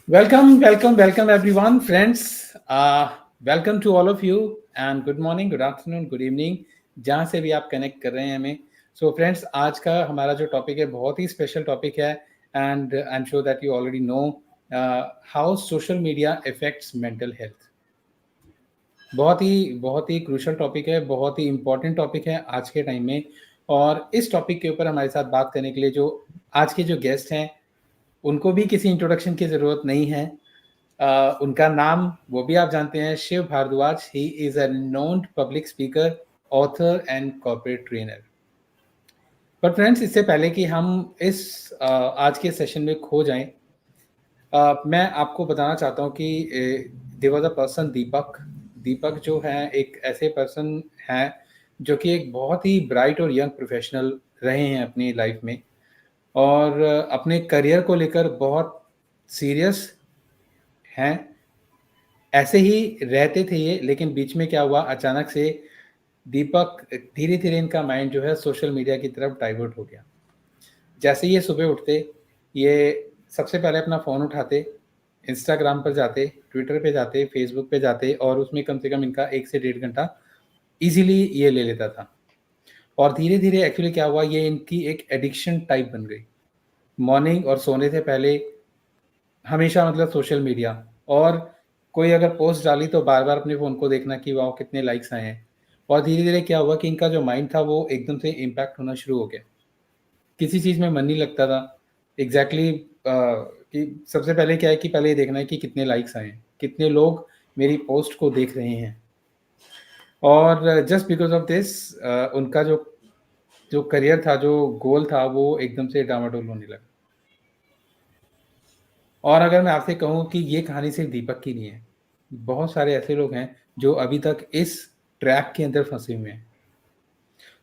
Welcome everyone, friends. Welcome to all of you and good morning, good afternoon, good evening, जहाँ से भी आप connect कर रहे हैं हमें. So friends, आज का हमारा जो टॉपिक है बहुत ही स्पेशल टॉपिक है and I'm sure that you already know how social media affects mental health. बहुत ही क्रूशल टॉपिक है, बहुत ही इम्पोर्टेंट टॉपिक है आज के टाइम में. और इस टॉपिक के ऊपर हमारे साथ बात करने के लिए जो आज के जो गेस्ट हैं उनको भी किसी इंट्रोडक्शन की ज़रूरत नहीं है. उनका नाम वो भी आप जानते हैं, Shiv Bhardwaj. He is a known public speaker, author and corporate trainer. But friends, इससे पहले कि हम इस आज के सेशन में खो जाएं, मैं आपको बताना चाहता हूँ कि देयर वाज अ पर्सन, दीपक. दीपक जो है एक ऐसे पर्सन हैं जो कि एक बहुत ही ब्राइट और यंग प्रोफेशनल रहे हैं अपनी लाइफ में, और अपने करियर को लेकर बहुत सीरियस हैं. ऐसे ही रहते थे ये, लेकिन बीच में क्या हुआ, अचानक से दीपक धीरे धीरे इनका माइंड जो है सोशल मीडिया की तरफ डाइवर्ट हो गया. जैसे ये सुबह उठते, ये सबसे पहले अपना फ़ोन उठाते, इंस्टाग्राम पर जाते, ट्विटर पे जाते, फेसबुक पे जाते, और उसमें कम से कम इनका 1 से 1.5 घंटा ईज़िली ये ले लेता था. और धीरे-धीरे एक्चुअली क्या हुआ, ये इनकी एक एडिक्शन टाइप बन गई. मॉर्निंग और सोने से पहले हमेशा मतलब सोशल मीडिया, और कोई अगर पोस्ट डाली तो बार-बार अपने फ़ोन को देखना कि वाओ! कितने लाइक्स आए हैं. और धीरे-धीरे क्या हुआ कि इनका जो माइंड था वो एकदम से इम्पैक्ट होना शुरू हो गया. किसी चीज़ में मन नहीं लगता था. एग्ज़ैक्टली कि सबसे पहले क्या है कि पहले ये देखना है कि कितने लाइक्स आए हैं, कितने लोग मेरी पोस्ट को देख रहे हैं. और जस्ट बिकॉज़ ऑफ दिस उनका जो जो करियर था, जो गोल था, वो एकदम से डामाडोल होने लगा. और अगर मैं आपसे कहूँ कि ये कहानी सिर्फ़ दीपक की नहीं है, बहुत सारे ऐसे लोग हैं जो अभी तक इस ट्रैप के अंदर फँसे हुए हैं.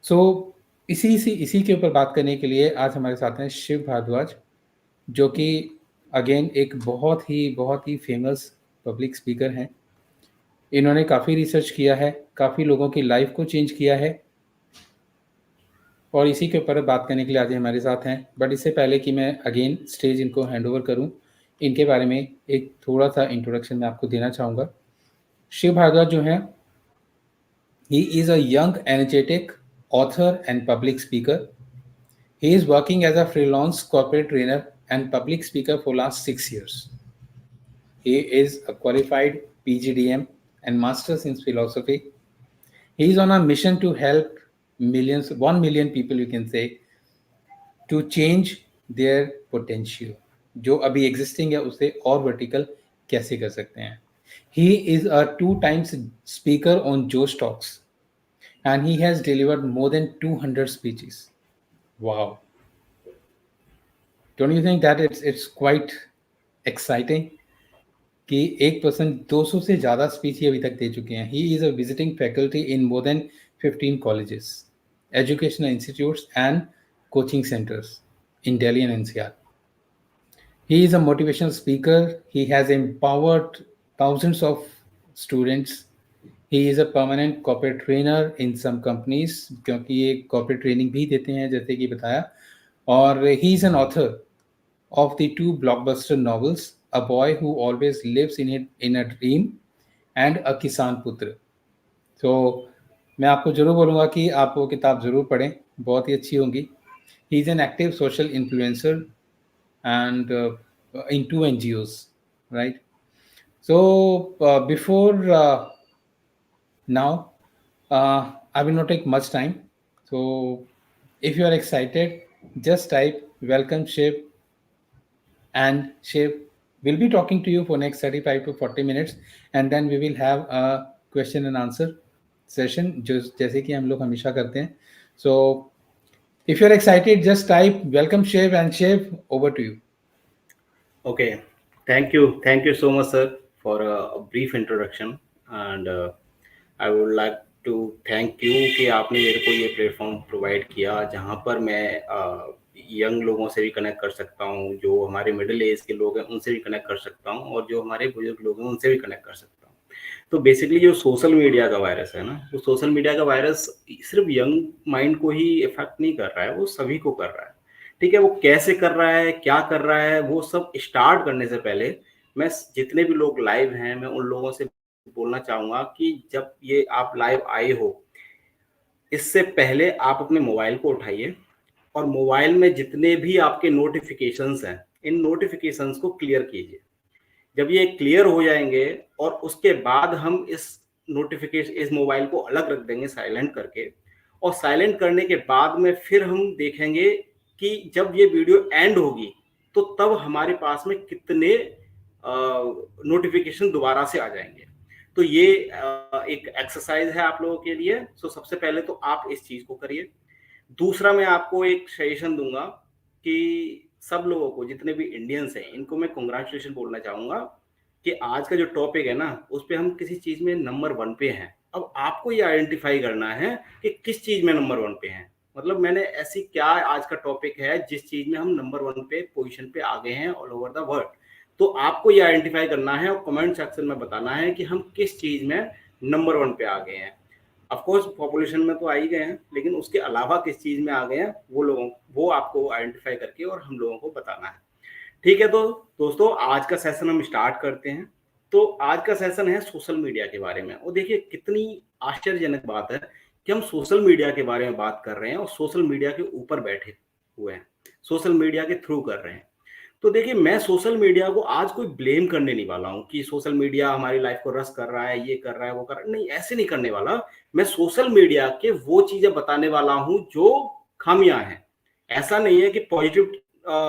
सो इसी के ऊपर बात करने के लिए आज हमारे साथ हैं शिव भारद्वाज, जो कि अगेन एक बहुत ही फ़ेमस पब्लिक स्पीकर हैं. इन्होंने काफ़ी रिसर्च किया है, काफ़ी लोगों की लाइफ़ को चेंज किया है, और इसी के ऊपर बात करने के लिए आज ये हमारे साथ हैं. बट इससे पहले कि मैं अगेन स्टेज इनको हैंड ओवर करूँ, इनके बारे में एक थोड़ा-सा इंट्रोडक्शन मैं आपको देना चाहूँगा. शिव भारद्वाज जो हैं, he is a young, energetic author and public speaker. He is working as a freelance corporate trainer and public speaker for last 6 years. He is a qualified PGDM and Masters in Philosophy. He is on a mission to help millions, 1 million people, you can say, to change their potential. जो अभी existing है उसे और vertical कैसे कर सकते हैं. He is a 2 times speaker on Joe Talks, and he has delivered more than 200 speeches. Wow. Don't you think that it's quite exciting कि एक पर्सन 200 से ज़्यादा स्पीच ही अभी तक दे चुके हैं. ही is a visiting faculty in more than 15 colleges, educational institutes and coaching centers in Delhi and NCR. He is a motivational speaker. He has empowered thousands of students. He is a permanent corporate trainer in some companies, क्योंकि ये corporate training भी देते हैं जैसे कि बताया. और he is an author of the 2 blockbuster novels, A Boy Who Always Lives in a Dream and A Kisan Putra. तो मैं आपको ज़रूर बोलूँगा कि आप वो किताब ज़रूर पढ़ें, बहुत ही अच्छी होंगी. He is an active social influencer and in 2 NGOs, right? So before now, I will not take much time. So if you are excited, just type welcome Shiv, and Shiv will be talking to you for next 35 to 40 minutes, and then we will have a question and answer session जो जैसे कि हम लोग हमेशा करते हैं. So if you're excited, just type welcome Shiv, and Shiv, over to you. Okay, thank you so much, sir, for a brief introduction. And I would like to thank you कि आपने मेरे को ये प्लेटफॉर्म प्रोवाइड किया जहाँ पर मैं young लोगों से भी कनेक्ट कर सकता हूँ, जो हमारे मिडिल एज के लोग हैं उनसे भी कनेक्ट कर सकता हूँ, और जो हमारे बुजुर्ग लोग हैं उनसे भी कनेक्ट कर सकता हूँ. तो बेसिकली जो सोशल मीडिया का वायरस है ना, वो सोशल मीडिया का वायरस सिर्फ यंग माइंड को ही इफेक्ट नहीं कर रहा है, वो सभी को कर रहा है. ठीक है, वो कैसे कर रहा है, क्या कर रहा है, वो सब स्टार्ट करने से पहले मैं जितने भी लोग लाइव हैं, मैं उन लोगों से बोलना चाहूंगा कि जब ये आप लाइव आए हो, इससे पहले आप अपने मोबाइल को उठाइए और मोबाइल में जितने भी आपके नोटिफिकेशंस हैं, इन नोटिफिकेशंस को क्लियर कीजिए। जब ये क्लियर हो जाएंगे और उसके बाद हम इस मोबाइल को अलग रख देंगे साइलेंट करके, और साइलेंट करने के बाद में फिर हम देखेंगे कि जब ये वीडियो एंड होगी तो तब हमारे पास में कितने नोटिफिकेशन दोबारा से आ जाएंगे। तो ये एक एक्सरसाइज है आप लोगों के लिए। सो सबसे पहले तो आप इस चीज को करिए। दूसरा, मैं आपको एक सजेशन दूंगा कि सब लोगों को, जितने भी इंडियंस हैं, इनको मैं कॉन्ग्रेचुलेशन बोलना चाहूंगा कि आज का जो टॉपिक है ना, उस पर हम किसी चीज में नंबर 1 पे हैं। अब आपको ये आइडेंटिफाई करना है कि किस चीज में नंबर 1 पे हैं। मतलब मैंने ऐसी क्या आज का टॉपिक है जिस चीज में हम नंबर 1 पे पोजीशन पे आ गए हैं ऑल ओवर द वर्ल्ड। तो आपको ये आइडेंटिफाई करना है और कमेंट सेक्शन में बताना है कि हम किस चीज में नंबर 1 पे आ गए हैं। ऑफकोर्स पॉपुलेशन में तो आ ही गए हैं, लेकिन उसके अलावा किस चीज में आ गए हैं वो आपको आइडेंटिफाई करके और हम लोगों को बताना है। ठीक है, तो दोस्तों आज का सेशन हम स्टार्ट करते हैं। तो आज का सेशन है सोशल मीडिया के बारे में। और देखिए कितनी आश्चर्यजनक बात है कि हम सोशल मीडिया के बारे में बात कर रहे हैं और सोशल मीडिया के ऊपर बैठे हुए हैं, सोशल मीडिया के थ्रू कर रहे हैं। तो देखिए, मैं सोशल मीडिया को आज कोई ब्लेम करने नहीं वाला हूँ कि सोशल मीडिया हमारी लाइफ को रस कर रहा है, ये कर रहा है, वो कर रहा है। नहीं, ऐसे नहीं करने वाला। मैं सोशल मीडिया के वो चीजें बताने वाला हूँ जो खामियां हैं। ऐसा नहीं है कि पॉजिटिव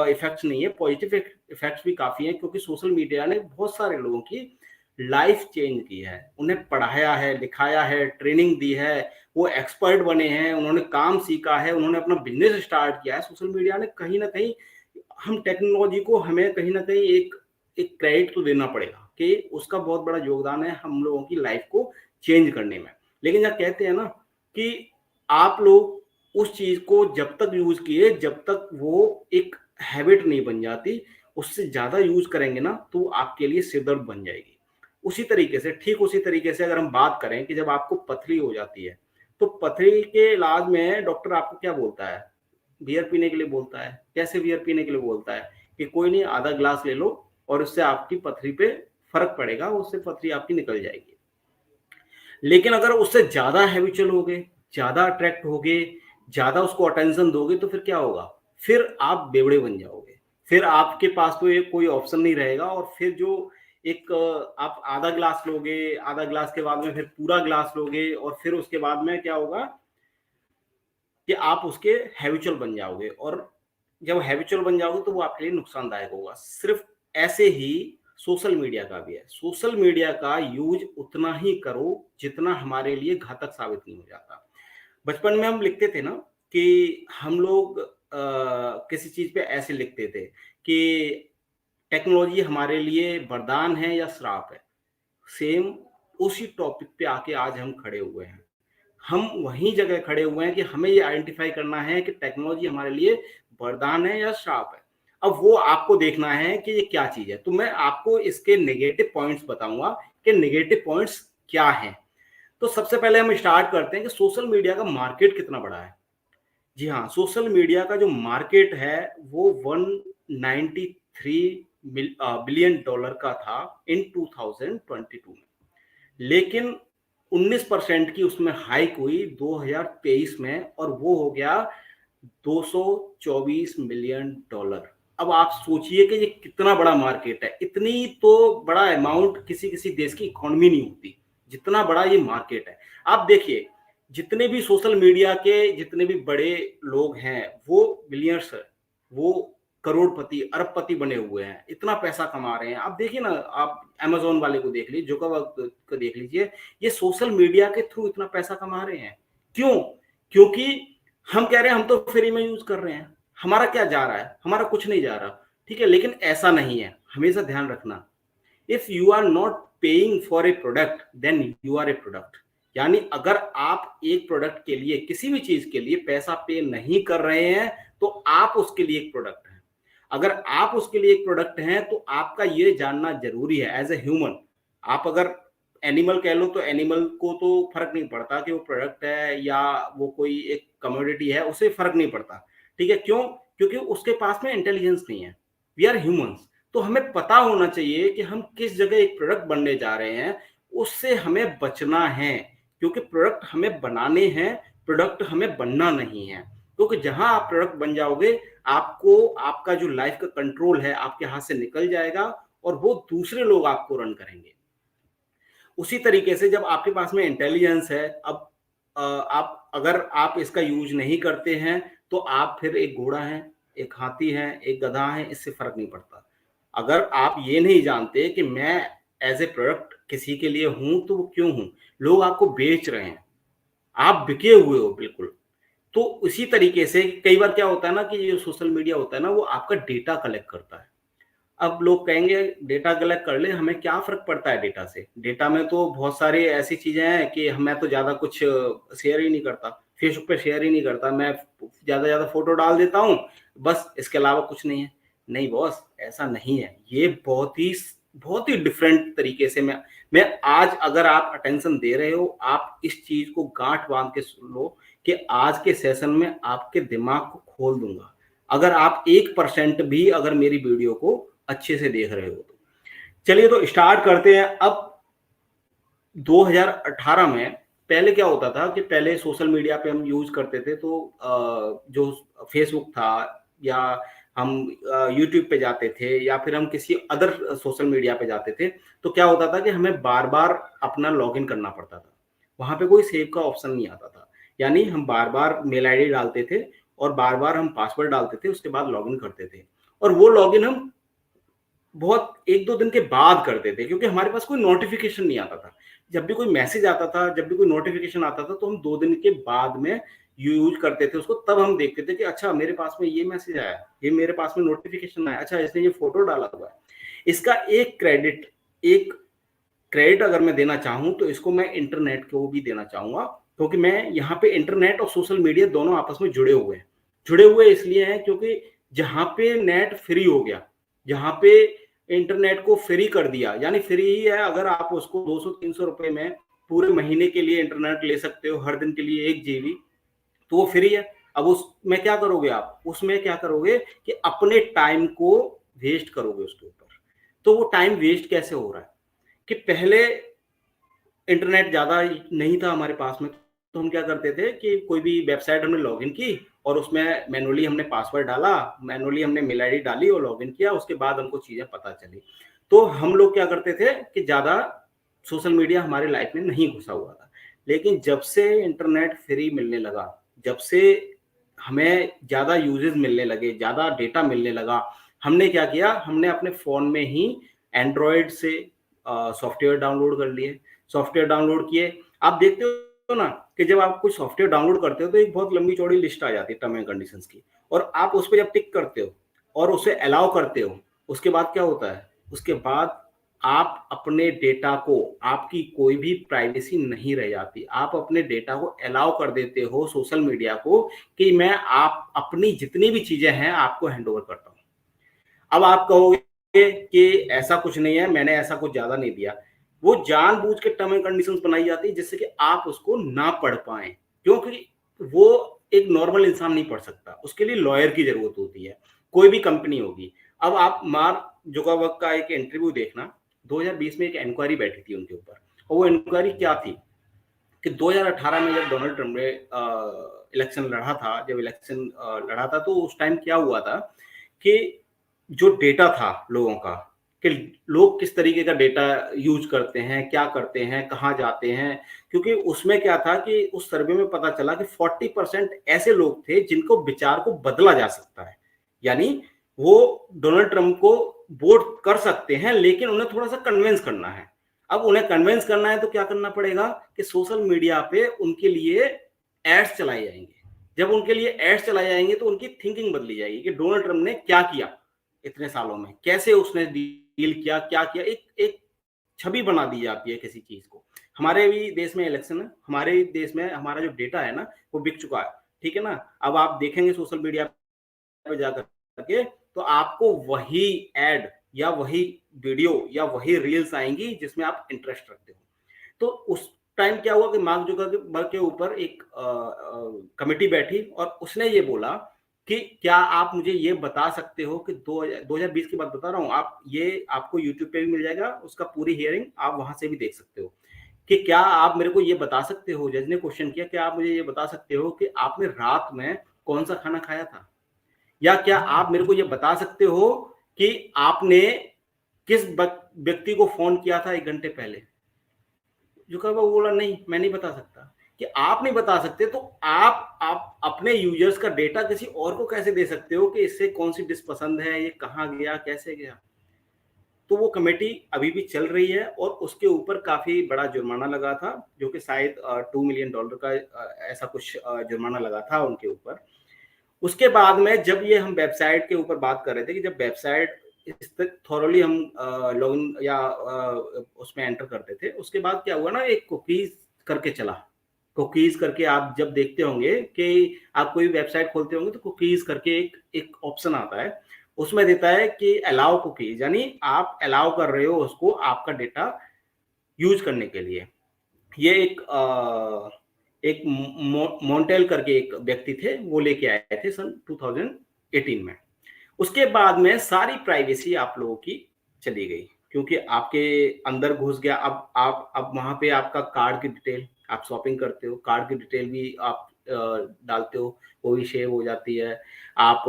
इफेक्ट्स नहीं है, पॉजिटिव इफेक्ट्स भी काफी हैं, क्योंकि सोशल मीडिया ने बहुत सारे लोगों की लाइफ चेंज की है। उन्हें पढ़ाया है, लिखाया है, ट्रेनिंग दी है, वो एक्सपर्ट बने हैं, उन्होंने काम सीखा है, उन्होंने अपना बिजनेस स्टार्ट किया है। सोशल मीडिया ने कहीं ना कहीं, हम टेक्नोलॉजी को हमें कहीं ना कहीं एक एक क्रेडिट तो देना पड़ेगा कि उसका बहुत बड़ा योगदान है हम लोगों की लाइफ को चेंज करने में। लेकिन जब कहते हैं ना कि आप लोग उस चीज को जब तक यूज किए, जब तक वो एक हैबिट नहीं बन जाती, उससे ज्यादा यूज करेंगे ना तो आपके लिए सिरदर्द बन जाएगी। उसी तरीके से, ठीक उसी तरीके से अगर हम बात करें कि जब आपको पथरी हो जाती है, तो पथरी के इलाज में डॉक्टर आपको क्या बोलता है? बियर पीने के लिए बोलता है। कैसे बियर पीने के लिए बोलता है? कि कोई नहीं, आधा ग्लास ले लो और उससे आपकी पथरी पे फर्क पड़ेगा, उससे पथरी आपकी निकल जाएगी। लेकिन अगर उससे ज्यादा हैबिचुअल हो गए, ज्यादा अट्रैक्ट हो गए, ज्यादा उसको अटेंशन दोगे, तो फिर क्या होगा? फिर आप बेवड़े बन जाओगे। फिर आपके पास तो एक कोई ऑप्शन नहीं रहेगा। और फिर जो एक आप आधा ग्लास लोगे, आधा ग्लास के बाद में फिर पूरा ग्लास लोगे, और फिर उसके बाद में क्या होगा कि आप उसके हैबिचुअल बन जाओगे। और जब हैबिचुअल बन जाओगे तो वो आपके लिए नुकसानदायक होगा। सिर्फ ऐसे ही सोशल मीडिया का भी है। सोशल मीडिया का यूज उतना ही करो जितना हमारे लिए घातक साबित नहीं हो जाता। बचपन में हम लिखते थे ना कि हम लोग किसी चीज पे ऐसे लिखते थे कि टेक्नोलॉजी हमारे लिए वरदान है या श्राप है। सेम उसी टॉपिक पे आके आज हम खड़े हुए हैं। हम वहीं जगह खड़े हुए हैं कि हमें ये आइडेंटिफाई करना है कि टेक्नोलॉजी हमारे लिए वरदान है या श्राप है। अब वो आपको देखना है कि ये क्या चीज है। तो मैं आपको इसके नेगेटिव पॉइंट्स बताऊंगा कि नेगेटिव पॉइंट्स क्या हैं। तो सबसे पहले हम स्टार्ट करते हैं कि सोशल मीडिया का मार्केट कितना बड़ा है। जी हाँ, सोशल मीडिया का जो मार्केट है वो 193 बिलियन डॉलर का था इन 2022 में। लेकिन 19% की उसमें हाइक हुई 2023 में, और वो हो गया 224 मिलियन डॉलर। अब आप सोचिए कि ये कितना बड़ा मार्केट है। इतनी तो बड़ा अमाउंट किसी किसी देश की इकोनॉमी नहीं होती जितना बड़ा ये मार्केट है। आप देखिए, जितने भी सोशल मीडिया के जितने भी बड़े लोग हैं वो बिलियनर्स, वो करोड़पति, अरबपति बने हुए हैं, इतना पैसा कमा रहे हैं। आप देखिए ना, आप अमेजोन वाले को देख लीजिए, जुकरबर्ग को देख लीजिए, ये सोशल मीडिया के थ्रू इतना पैसा कमा रहे हैं। क्यों? क्योंकि हम कह रहे हैं हम तो फ्री में यूज कर रहे हैं, हमारा क्या जा रहा है? हमारा कुछ नहीं जा रहा। ठीक है, लेकिन ऐसा नहीं है। हमेशा ध्यान रखना, if you are not paying for a product then you are a product. यानी अगर आप एक प्रोडक्ट के लिए, किसी भी चीज के लिए पैसा पे नहीं कर रहे हैं तो आप उसके लिए एक प्रोडक्ट है। अगर आप उसके लिए एक प्रोडक्ट हैं तो आपका ये जानना जरूरी है एज ए ह्यूमन। आप अगर एनिमल कह लो तो एनिमल को तो फर्क नहीं पड़ता कि वो प्रोडक्ट है या वो कोई एक कमोडिटी है, उसे फर्क नहीं पड़ता। ठीक है, क्यों? क्योंकि उसके पास में इंटेलिजेंस नहीं है। We are humans. तो हमें पता होना चाहिए कि हम किस जगह एक प्रोडक्ट बनने जा रहे हैं, उससे हमें बचना है, क्योंकि प्रोडक्ट हमें बनाने हैं, प्रोडक्ट हमें बनना नहीं है। क्योंकि जहां आप प्रोडक्ट बन जाओगे, आपको आपका जो लाइफ का कंट्रोल है आपके हाथ से निकल जाएगा और वो दूसरे लोग आपको रन करेंगे। उसी तरीके से जब आपके पास में इंटेलिजेंस है, अब आप अगर आप इसका यूज नहीं करते हैं तो आप फिर एक घोड़ा हैं, एक हाथी हैं, एक गधा हैं, इससे फर्क नहीं पड़ता। अगर आप ये नहीं जानते कि मैं एज ए प्रोडक्ट किसी के लिए हूं तो वो क्यों हूं, लोग आपको बेच रहे हैं, आप बिके हुए हो बिल्कुल। तो उसी तरीके से कई बार क्या होता है ना कि ये सोशल मीडिया होता है ना, वो आपका डेटा कलेक्ट करता है। अब लोग कहेंगे डेटा कलेक्ट कर ले, हमें क्या फर्क पड़ता है डेटा से, डेटा में तो बहुत सारी ऐसी चीजें हैं कि मैं तो ज्यादा कुछ शेयर ही नहीं करता, फेसबुक पे शेयर ही नहीं करता, मैं ज्यादा फोटो डाल देता हूँ, बस इसके अलावा कुछ नहीं है। नहीं बॉस, ऐसा नहीं है, ये बहुत ही डिफरेंट तरीके से मैं आज अगर आप अटेंशन दे रहे हो, आप इस चीज को गांठ बांध के सुन लो कि आज के सेशन में आपके दिमाग को खोल दूंगा, अगर आप 1% भी अगर मेरी वीडियो को अच्छे से देख रहे हो तो। चलिए तो स्टार्ट करते हैं। अब 2018 में पहले क्या होता था कि पहले सोशल मीडिया पे हम यूज करते थे तो जो फेसबुक था या हम यूट्यूब पे जाते थे या फिर हम किसी अदर सोशल मीडिया पे जाते थे, तो क्या होता था कि हमें बार बार अपना लॉगिन करना पड़ता था। वहां पे कोई सेव का ऑप्शन नहीं आता था, यानी हम बार बार मेल आईडी डालते थे और बार बार हम पासवर्ड डालते थे, उसके बाद लॉगिन करते थे। और वो लॉगिन हम बहुत 1-2 दिन के बाद करते थे, क्योंकि हमारे पास कोई नोटिफिकेशन नहीं आता था। जब भी कोई मैसेज आता था, जब भी कोई नोटिफिकेशन आता था, तो हम 2 दिन के बाद में यूज करते थे उसको, तब हम देखते थे कि अच्छा मेरे पास में ये मैसेज आया, ये मेरे पास में नोटिफिकेशन आया, अच्छा इसने ये फोटो डाला हुआ है। इसका एक क्रेडिट अगर मैं देना चाहूं तो इसको मैं इंटरनेट को भी देना चाहूंगा, क्योंकि मैं यहाँ पे इंटरनेट और सोशल मीडिया दोनों आपस में जुड़े हुए इसलिए हैं क्योंकि जहां पे नेट फ्री हो गया, जहां पे इंटरनेट को फ्री कर दिया, यानी फ्री ही है, अगर आप उसको 200-300 रुपए में पूरे महीने के लिए इंटरनेट ले सकते हो, हर दिन के लिए 1 GB, तो वो फ्री है। अब उसमें क्या करोगे आप, उसमें क्या करोगे कि अपने टाइम को वेस्ट करोगे उसके ऊपर। तो वो टाइम वेस्ट कैसे हो रहा है कि पहले इंटरनेट ज्यादा नहीं था हमारे पास में, तो हम क्या करते थे कि कोई भी वेबसाइट हमने लॉगिन की और उसमें मैनुअली हमने पासवर्ड डाला, मैनुअली हमने मेल आईडी डाली और लॉगिन किया, उसके बाद हमको चीजें पता चली। तो हम लोग क्या करते थे कि ज्यादा सोशल मीडिया हमारी लाइफ में नहीं घुसा हुआ था। लेकिन जब से इंटरनेट फ्री मिलने लगा, जब से हमें ज्यादा यूजेस मिलने लगे, ज्यादा डेटा मिलने लगा, हमने क्या किया, हमने अपने फोन में ही एंड्रॉयड से सॉफ्टवेयर डाउनलोड कर लिए, सॉफ्टवेयर डाउनलोड किए। आप देखते हो ना कि जब आप कुछ सॉफ्टवेयर डाउनलोड करते हो तो एक बहुत लंबी चौड़ी लिस्ट आ जाती है टर्म एंड कंडीशंस की, और आप उस पर जब टिक करते हो और उसे अलाउ करते हो, उसके बाद क्या होता है, उसके बाद आप अपने डेटा को, आपकी कोई भी प्राइवेसी नहीं रह जाती, आप अपने डेटा को अलाउ कर देते हो सोशल मीडिया को कि मैं आप अपनी जितनी भी चीजें हैं आपको हैंड ओवर करता हूं। अब आप कहोगे कि ऐसा कुछ नहीं है, मैंने ऐसा कुछ ज्यादा नहीं दिया। वो जानबूझ के टर्म एंड कंडीशंस बनाई जाती है जिससे कि आप उसको ना पढ़ पाए, क्योंकि वो एक नॉर्मल इंसान नहीं पढ़ सकता, उसके लिए लॉयर की जरूरत होती है, कोई भी कंपनी होगी। अब आप मार्क जुकरबर्ग का एक इंटरव्यू देखना, 2020 में एक इंक्वायरी बैठी थी उनके ऊपर, और वो इंक्वायरी क्या थी कि 2018 में जब डोनाल्ड ट्रम्प ने इलेक्शन लड़ा था, जब इलेक्शन लड़ा था, तो उस टाइम क्या हुआ था कि जो डेटा था लोगों का, कि लोग किस तरीके का डेटा यूज करते हैं, क्या करते हैं, कहाँ जाते हैं, क्योंकि उसमें क्या था कि उस सर्वे में पता चला कि 40% ऐसे लोग थे जिनको विचार को बदला जा सकता है, यानी वो डोनाल्ड ट्रंप को वोट कर सकते हैं लेकिन उन्हें थोड़ा सा कन्विंस करना है। अब उन्हें कन्विंस करना है तो क्या करना पड़ेगा कि सोशल मीडिया पे उनके लिए एड्स चलाए जाएंगे। जब उनके लिए एड्स चलाए जाएंगे तो उनकी थिंकिंग बदली जाएगी कि डोनाल्ड ट्रंप ने क्या किया इतने सालों में, कैसे उसने डील किया, क्या किया, एक छवि बना दी जाती है किसी चीज को। हमारे भी देश में इलेक्शन है, हमारे देश में हमारा जो डेटा है ना वो बिक चुका है, ठीक है ना। अब आप देखेंगे सोशल मीडिया पे जाकर के तो आपको वही एड या वही वीडियो या वही रील्स आएंगी जिसमें आप इंटरेस्ट रखते हो। तो उस टाइम क्या हुआ कि मार्क जुकरबर्ग के ऊपर एक कमेटी बैठी और उसने ये बोला कि क्या आप मुझे ये बता सकते हो कि 2020 की बात बता रहा हूँ, आप ये आपको यूट्यूब पे भी मिल जाएगा, उसका पूरी हियरिंग आप वहां से भी देख सकते हो, कि क्या आप मेरे को ये बता सकते हो, जज ने क्वेश्चन किया, क्या आप मुझे ये बता सकते हो कि आपने रात में कौन सा खाना खाया था, या क्या आप मेरे को ये बता सकते हो कि आपने किस व्यक्ति को फोन किया था 1 घंटे पहले। जो कहा वो बोला नहीं मैं नहीं बता सकता। कि आप नहीं बता सकते तो आप अपने यूजर्स का डेटा किसी और को कैसे दे सकते हो कि इससे कौन सी डिश पसंद है, ये कहाँ गया, कैसे गया। तो वो कमेटी अभी भी चल रही है और उसके ऊपर काफी बड़ा जुर्माना लगा था, जो कि शायद $2 मिलियन का ऐसा कुछ जुर्माना लगा था उनके ऊपर। उसके बाद में जब ये हम वेबसाइट के ऊपर बात कर रहे थे कि जब वेबसाइट इस तक थॉरली हम लॉगिन या उसमें एंटर करते थे, उसके बाद क्या हुआ ना, एक कुकीज करके चला। कुकीज करके आप जब देखते होंगे कि आप कोई वेबसाइट खोलते होंगे तो कुकीज करके एक एक ऑप्शन आता है, उसमें देता है कि अलाउ कुकीज, यानी आप अलाउ कर रहे हो उसको आपका डेटा यूज करने के लिए। ये एक मोंटेल करके एक व्यक्ति थे, वो लेके आए थे सन 2018 में। उसके बाद में सारी प्राइवेसी आप लोगों की चली गई, क्योंकि आपके अंदर घुस गया। अब वहां पे आपका कार्ड की डिटेल, आप शॉपिंग करते हो, कार्ड की डिटेल भी आप डालते हो, वो भी सेव हो जाती है। आप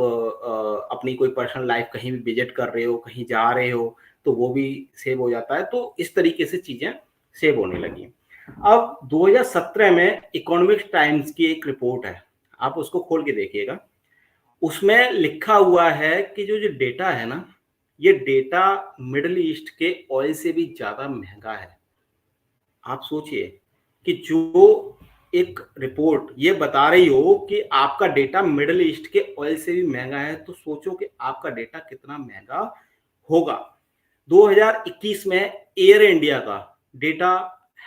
अपनी कोई पर्सनल लाइफ कहीं भी विजिट कर रहे हो, कहीं जा रहे हो, तो वो भी सेव हो जाता है। तो इस तरीके से चीजें सेव होने लगी। अब 2017 में इकोनॉमिक टाइम्स की एक रिपोर्ट है, आप उसको खोल के देखिएगा। उसमें लिखा हुआ है कि जो डेटा है ना, ये डेटा मिडिल ईस्ट के ऑयल से भी ज्यादा महंगा है। आप सोचिए कि जो एक रिपोर्ट ये बता रही हो कि आपका डेटा मिडिल ईस्ट के ऑयल से भी महंगा है, तो सोचो कि आपका डेटा कितना महंगा होगा। 2021 में एयर इंडिया का डेटा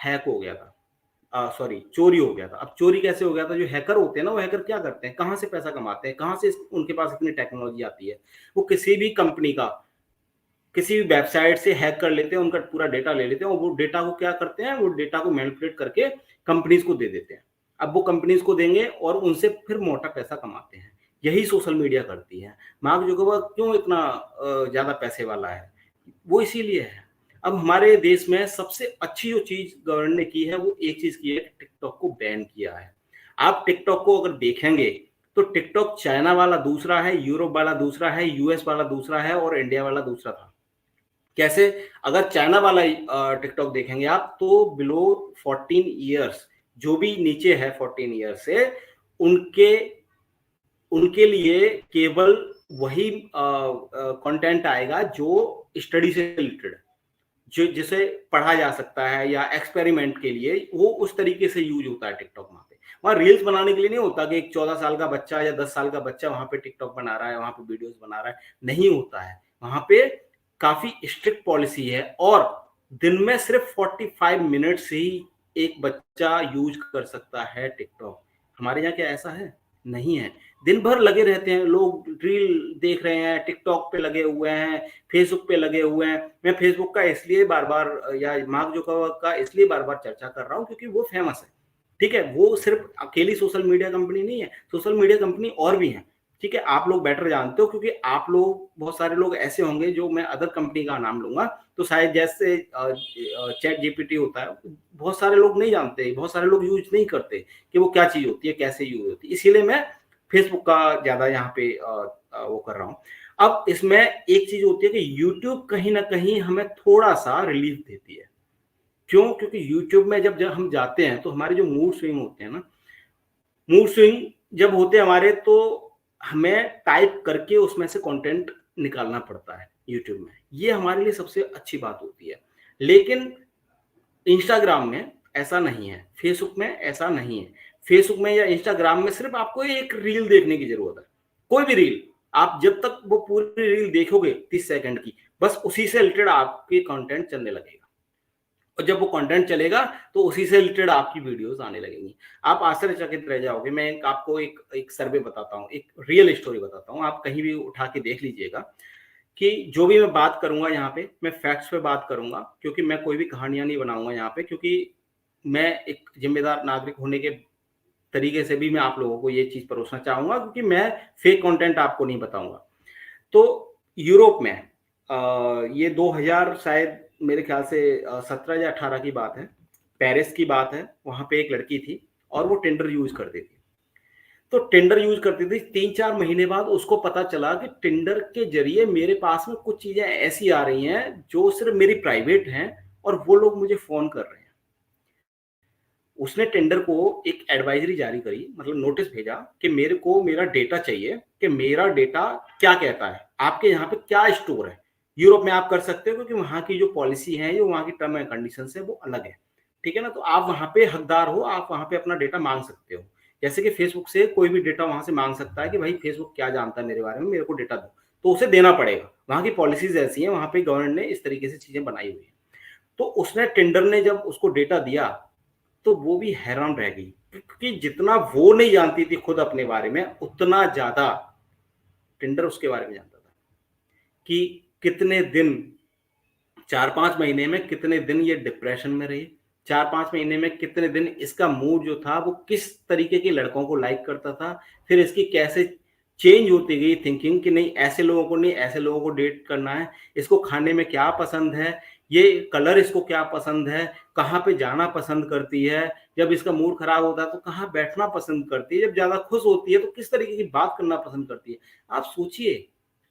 हैक हो गया था, सॉरी चोरी हो गया था। अब चोरी कैसे हो गया था, जो हैकर होते हैं ना, वो हैकर क्या करते हैं, कहाँ से पैसा कमाते हैं, कहाँ से उनके पास इतनी टेक्नोलॉजी आती है, वो किसी भी कंपनी का किसी भी वेबसाइट से हैक कर लेते हैं, उनका पूरा डेटा ले लेते हैं, और वो डेटा को क्या करते हैं, वो डेटा को मैनिपुलेट करके कंपनीज को दे देते हैं। अब वो कंपनीज को देंगे और उनसे फिर मोटा पैसा कमाते हैं। यही सोशल मीडिया करती है। मार्क जुकरबर्ग क्यों इतना ज्यादा पैसे वाला है, वो इसीलिए है। अब हमारे देश में सबसे अच्छी जो चीज गवर्नमेंट ने की है, वो एक चीज की है, टिकटॉक को बैन किया है। आप टिकटॉक को अगर देखेंगे तो टिकटॉक चाइना वाला दूसरा है, यूरोप वाला दूसरा है, यूएस वाला दूसरा है और इंडिया वाला दूसरा था। कैसे, अगर चाइना वाला टिकटॉक देखेंगे आप, तो बिलो 14 ईयर्स, जो भी नीचे है 14 ईयर्स से, उनके उनके लिए केवल वही कंटेंट आएगा जो स्टडी से रिलेटेड, जो जिसे पढ़ा जा सकता है या एक्सपेरिमेंट के लिए, वो उस तरीके से यूज होता है टिकटॉक। वहाँ रील्स बनाने के लिए नहीं होता कि एक 14 साल का बच्चा या 10 साल का बच्चा वहां पे टिकटॉक बना रहा है, वहां पे वीडियोस बना रहा है, नहीं होता है। वहां पे काफी स्ट्रिक्ट पॉलिसी है और दिन में सिर्फ 45 मिनट से ही एक बच्चा यूज कर सकता है टिकटॉक। हमारे यहाँ क्या ऐसा है? नहीं है। दिन भर लगे रहते हैं लोग, रील देख रहे हैं, टिकटॉक पे लगे हुए हैं, फेसबुक पे लगे हुए हैं। मैं फेसबुक का इसलिए बार बार, या मार्क जुकरबर्ग का इसलिए बार बार चर्चा कर रहा हूँ क्योंकि वो फेमस है। ठीक है, वो सिर्फ अकेली सोशल मीडिया कंपनी नहीं है, सोशल मीडिया कंपनी और भी है। ठीक है, आप लोग बेटर जानते हो, क्योंकि आप लोग, बहुत सारे लोग ऐसे होंगे, जो मैं अदर कंपनी का नाम लूंगा तो शायद जैसे चैट जीपीटी होता है, बहुत सारे लोग नहीं जानते, बहुत सारे लोग यूज नहीं करते कि वो क्या चीज होती है, कैसे यूज होती है। इसीलिए मैं फेसबुक का ज्यादा यहाँ पे वो कर रहा हूँ। अब इसमें एक चीज होती है कि यूट्यूब कहीं ना कहीं हमें थोड़ा सा रिलीफ देती है। क्यों? क्योंकि यूट्यूब में जब जब हम जाते हैं तो हमारे जो मूड स्विंग होते हैं ना, मूड स्विंग जब होते हैं हमारे, तो हमें टाइप करके उसमें से कंटेंट निकालना पड़ता है यूट्यूब में। ये हमारे लिए सबसे अच्छी बात होती है। लेकिन इंस्टाग्राम में ऐसा नहीं है, फेसबुक में ऐसा नहीं है। फेसबुक में या इंस्टाग्राम में सिर्फ आपको एक रील देखने की जरूरत है, कोई भी रील। आप जब तक वो पूरी रील देखोगे 30 सेकंड की, बस उसी से रिलेटेड आपके कंटेंट चलने लगेगा। और जब वो कंटेंट चलेगा तो उसी से रिलेटेड आपकी वीडियोस आने लगेंगी। आप आश्चर्यचकित रह जाओगे। मैं आपको एक सर्वे बताता हूँ, एक रियल स्टोरी बताता हूँ, आप कहीं भी उठा के देख लीजिएगा कि जो भी मैं बात करूंगा यहाँ पे, मैं फैक्ट्स पे बात करूंगा, क्योंकि मैं कोई भी कहानियां नहीं बनाऊंगा यहाँ पे, क्योंकि मैं एक जिम्मेदार नागरिक होने के तरीके से भी मैं आप लोगों को ये चीज परोसना चाहूंगा, क्योंकि मैं फेक कंटेंट आपको नहीं बताऊंगा। तो यूरोप में ये 2000 शायद मेरे ख्याल से 17 या 18 की बात है, पेरिस की बात है। वहां पे एक लड़की थी और वो टिंडर यूज करती थी। तो टिंडर यूज करती थी, 3-4 महीने बाद उसको पता चला कि टिंडर के जरिए मेरे पास में कुछ चीजें ऐसी आ रही हैं जो सिर्फ मेरी प्राइवेट हैं और वो लोग मुझे फोन कर रहे हैं। उसने टेंडर को एक एडवाइजरी जारी करी, मतलब नोटिस भेजा कि मेरे को मेरा डेटा चाहिए, कि मेरा डेटा क्या कहता है, आपके यहाँ पे क्या स्टोर है। यूरोप में आप कर सकते हो क्योंकि वहां की जो पॉलिसी है, जो वहां की टर्म एंड कंडीशन है वो अलग है, ठीक है ना। तो आप वहां पे हकदार हो, आप वहां पे अपना डेटा मांग सकते हो। जैसे कि फेसबुक से कोई भी डेटा वहां से मांग सकता है कि भाई फेसबुक क्या जानता है मेरे बारे में, मेरे को डेटा दो, तो उसे देना पड़ेगा। वहां की पॉलिसीज ऐसी है, वहां पे गवर्नमेंट ने इस तरीके से चीजें बनाई हुई है। तो उसने टेंडर ने जब उसको डेटा दिया तो वो भी हैरान रह गई, क्योंकि जितना वो नहीं जानती थी खुद अपने बारे में, उतना ज्यादा टेंडर उसके बारे में जानता था। कि कितने दिन, 4-5 महीने में कितने दिन ये डिप्रेशन में रही, 4-5 महीने में कितने दिन इसका मूड जो था वो किस तरीके के लड़कों को लाइक करता था, फिर इसकी कैसे चेंज होती गई थिंकिंग कि नहीं ऐसे लोगों को नहीं, ऐसे लोगों को डेट करना है, इसको खाने में क्या पसंद है, ये कलर इसको क्या पसंद है, कहाँ पे जाना पसंद करती है, जब इसका मूड खराब होता है तो कहाँ बैठना पसंद करती है, जब ज्यादा खुश होती है तो किस तरीके की बात करना पसंद करती है। आप सोचिए,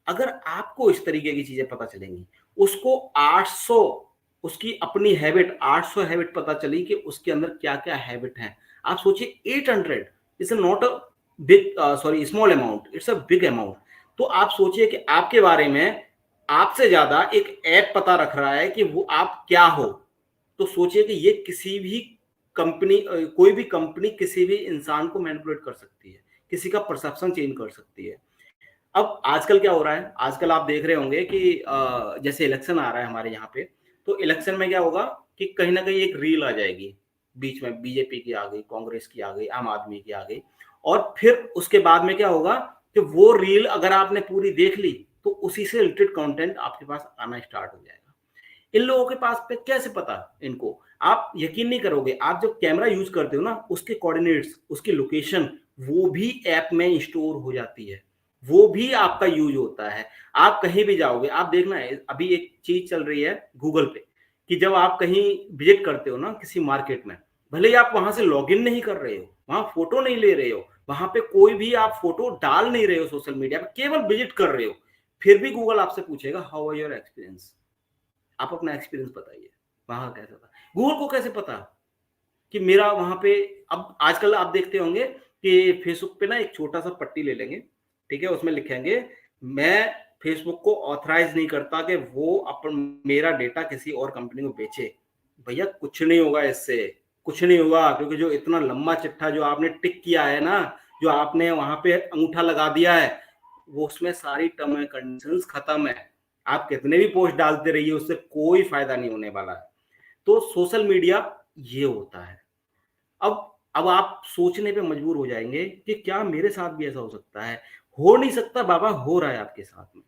अगर आपको इस तरीके की चीजें पता चलेंगी, उसको 800, उसकी अपनी हैबिट 800 हैबिट पता चली कि उसके अंदर क्या क्या हैबिट है। आप सोचिए 800 is not a big, sorry small amount, it's a big amount. तो आप सोचिए कि आपके बारे में आपसे ज्यादा एक ऐप पता रख रहा है कि वो आप क्या हो। तो सोचिए कि ये किसी भी कंपनी, कोई भी कंपनी किसी भी इंसान को मैनिपुलेट कर सकती है, किसी का परसेप्शन चेंज कर सकती है। अब आजकल क्या हो रहा है, आजकल आप देख रहे होंगे कि जैसे इलेक्शन आ रहा है हमारे यहाँ पे, तो इलेक्शन में क्या होगा कि कहीं ना कहीं एक रील आ जाएगी बीच में, बीजेपी की आ गई, कांग्रेस की आ गई, आम आदमी की आ गई, और फिर उसके बाद में क्या होगा कि वो रील अगर आपने पूरी देख ली तो उसी से रिलेटेड कंटेंट आपके पास आना स्टार्ट हो जाएगा। इन लोगों के पास पे कैसे पता इनको, आप यकीन नहीं करोगे, आप जब कैमरा यूज करते हो ना, उसके कोऑर्डिनेट्स, उसकी लोकेशन, वो भी ऐप में स्टोर हो जाती है, वो भी आपका यूज होता है। आप कहीं भी जाओगे, आप देखना है, अभी एक चीज चल रही है गूगल पे, कि जब आप कहीं विजिट करते हो ना किसी मार्केट में, भले ही आप वहां से लॉग इन नहीं कर रहे हो, वहां फोटो नहीं ले रहे हो, वहां पे कोई भी आप फोटो डाल नहीं रहे हो सोशल मीडिया पे, केवल विजिट कर रहे हो, फिर भी गूगल आपसे पूछेगा हाउ आर योर एक्सपीरियंस, आप अपना एक्सपीरियंस बताइए वहां कैसा था। गूगल को कैसे पता कि मेरा वहां पे, अब आजकल आप देखते होंगे कि फेसबुक पे ना एक छोटा सा पट्टी ले लेंगे, ठीक है, उसमें लिखेंगे मैं फेसबुक को ऑथराइज नहीं करता कि वो अपन मेरा डेटा किसी और कंपनी को बेचे। भैया कुछ नहीं होगा इससे, कुछ नहीं होगा, क्योंकि जो इतना लंबा चिट्ठा जो आपने टिक किया है ना, जो आपने वहां पे अंगूठा लगा दिया है, वो उसमें सारी टर्म एंड कंडीशंस खत्म है। आप कितने भी पोस्ट डालते रहिए, उससे कोई फायदा नहीं होने वाला है। तो सोशल मीडिया ये होता है। अब आप सोचने पे मजबूर हो जाएंगे कि क्या मेरे साथ भी ऐसा हो सकता है। हो नहीं सकता बाबा, हो रहा है आपके साथ में,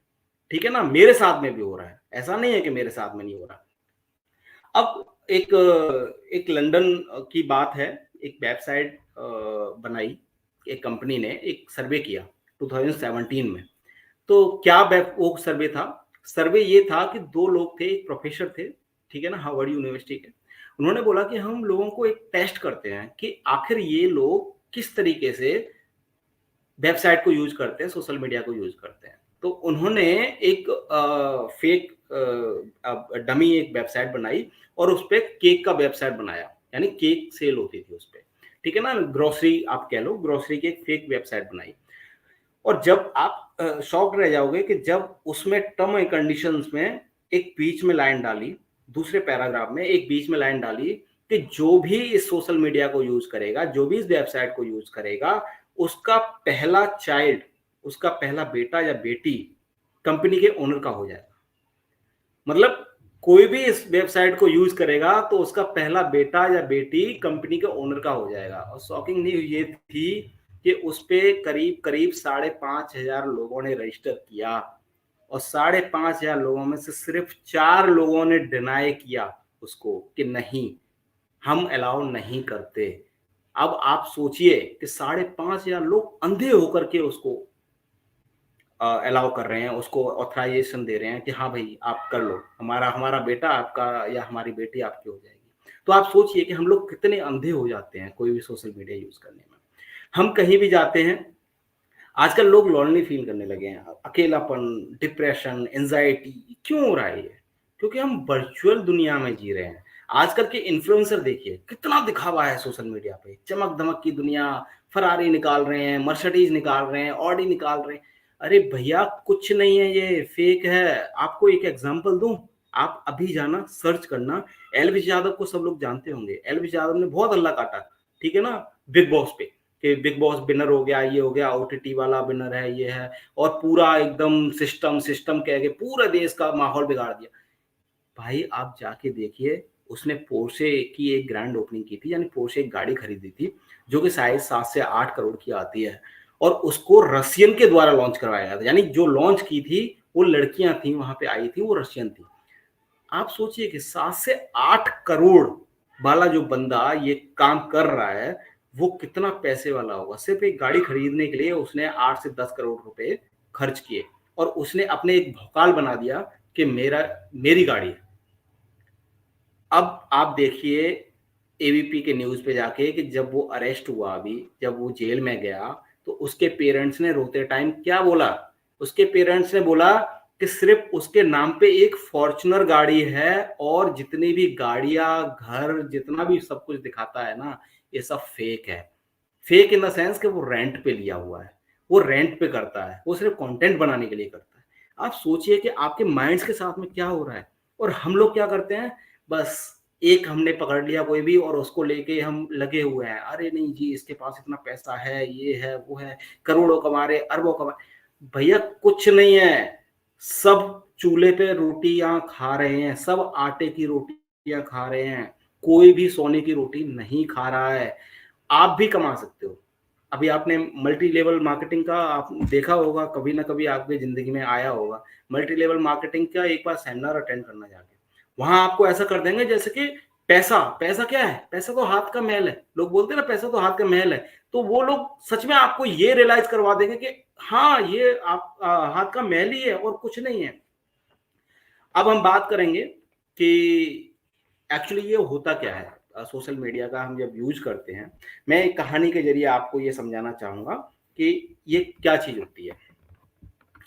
ठीक है ना, मेरे साथ में भी हो रहा है, ऐसा नहीं है कि मेरे साथ में नहीं हो रहा। अब एक एक लंदन की बात है, एक वेबसाइट बनाई, एक कंपनी ने एक सर्वे किया 2017 में। तो क्या वो सर्वे था, सर्वे ये था कि दो लोग थे, एक प्रोफेसर थे, ठीक है ना, हार्वर्ड यूनिवर्सिटी के। उन्होंने बोला कि हम लोगों को एक टेस्ट करते हैं कि आखिर ये लोग किस तरीके से वेबसाइट को यूज करते हैं, सोशल मीडिया को यूज करते हैं। तो उन्होंने एक फेक डमी एक वेबसाइट बनाई और उस पर केक का वेबसाइट बनाया, यानी केक सेल होती थी उस पर, ठीक है ना, ग्रोसरी आप कह लो, ग्रोसरी की एक फेक वेबसाइट बनाई। और जब आप शॉक्ड रह जाओगे कि जब उसमें टर्म एंड कंडीशंस में एक बीच में लाइन डाली, दूसरे पैराग्राफ में एक बीच में लाइन डाली कि जो भी इस सोशल मीडिया को यूज करेगा, जो भी इस वेबसाइट को यूज करेगा, उसका पहला चाइल्ड, उसका पहला बेटा या बेटी कंपनी के ओनर का हो जाएगा। मतलब कोई भी इस वेबसाइट को यूज करेगा तो उसका पहला बेटा या बेटी कंपनी के ओनर का हो जाएगा। और शॉकिंग न्यूज ये थी कि उस पे करीब करीब 5,500 लोगों ने रजिस्टर किया, और 5,500 लोगों में से सिर्फ 4 लोगों ने डिनाई किया उसको कि नहीं, हम अलाउ नहीं करते। अब आप सोचिए कि 5,500 लोग अंधे होकर के उसको अलाउ कर रहे हैं, उसको ऑथराइजेशन दे रहे हैं कि हाँ भाई आप कर लो, हमारा हमारा बेटा आपका या हमारी बेटी आपकी हो जाएगी। तो आप सोचिए कि हम लोग कितने अंधे हो जाते हैं कोई भी सोशल मीडिया यूज करने में। हम कहीं भी जाते हैं, आजकल लोग लोनली फील करने लगे हैं, अकेलापन, डिप्रेशन, एंजाइटी। क्यों हो रहा है ये? क्योंकि हम वर्चुअल दुनिया में जी रहे हैं। आजकल के इन्फ्लुएंसर देखिए कितना दिखावा है सोशल मीडिया पे, चमक धमक की दुनिया, फरारी निकाल रहे हैं, मर्सिडीज निकाल रहे हैं, ऑडी निकाल रहे हैं। अरे भैया कुछ नहीं है, ये फेक है। आपको एक एग्जांपल दूं, आप अभी जाना सर्च करना, एलविश यादव को सब लोग जानते होंगे। एलविश यादव ने बहुत हल्ला काटा, ठीक है ना, बिग बॉस पे, कि बिग बॉस विनर हो गया, ये हो गया, ओटीटी वाला विनर है, ये है, और पूरा एकदम सिस्टम सिस्टम कह के पूरे देश का माहौल बिगाड़ दिया। भाई आप जाके देखिए, उसने पोर्शे की एक ग्रैंड ओपनिंग की थी, यानी पोर्शे एक गाड़ी खरीदी थी जो कि शायद 7 से 8 करोड़ की आती है, और उसको रशियन के द्वारा लॉन्च करवाया गया था। यानी जो लॉन्च की थी वो लड़कियां थी, वहां पे आई थी, वो रशियन थी। आप सोचिए कि 7 से 8 करोड़ वाला जो बंदा ये काम कर रहा है, वो कितना पैसे वाला होगा। सिर्फ एक गाड़ी खरीदने के लिए उसने 8 से 10 करोड़ रुपए खर्च किए, और उसने अपने एक भौकाल बना दिया कि मेरी गाड़ी है। अब आप देखिए एबीपी के न्यूज पे जाके कि जब वो अरेस्ट हुआ, अभी जब वो जेल में गया, तो उसके पेरेंट्स ने रोते टाइम क्या बोला? उसके पेरेंट्स ने बोला कि सिर्फ उसके नाम पे एक फॉर्च्यूनर गाड़ी है, और जितनी भी गाड़ियां, घर, जितना भी सब कुछ दिखाता है ना, ये सब फेक है। फेक इन द सेंस कि वो रेंट पे लिया हुआ है, वो रेंट पे करता है, वो सिर्फ कंटेंट बनाने के लिए करता है। आप सोचिए कि आपके माइंड्स के साथ में क्या हो रहा है। और हम लोग क्या करते हैं, बस एक हमने पकड़ लिया कोई भी, और उसको लेके हम लगे हुए हैं, अरे नहीं जी इसके पास इतना पैसा है, ये है, वो है, करोड़ों कमा रहे, अरबों कमा। भैया कुछ नहीं है, सब चूल्हे पे रोटियां खा रहे हैं, सब आटे की रोटियां खा रहे हैं, कोई भी सोने की रोटी नहीं खा रहा है। आप भी कमा सकते हो। अभी आपने मल्टी लेवल मार्केटिंग का आप देखा होगा, कभी ना कभी आपके जिंदगी में आया होगा। मल्टी लेवल मार्केटिंग का एक बार सेमिनार अटेंड करना जाके, वहां आपको ऐसा कर देंगे जैसे कि पैसा पैसा क्या है, पैसा तो हाथ का मैल है। लोग बोलते हैं ना पैसा तो हाथ का मैल है, तो वो लोग सच में आपको ये रियलाइज करवा देंगे कि हाँ ये आप हाथ का मैल ही है और कुछ नहीं है। अब हम बात करेंगे कि एक्चुअली ये होता क्या है सोशल मीडिया का, हम जब यूज करते हैं। मैं एक कहानी के जरिए आपको ये समझाना चाहूंगा कि ये क्या चीज होती है,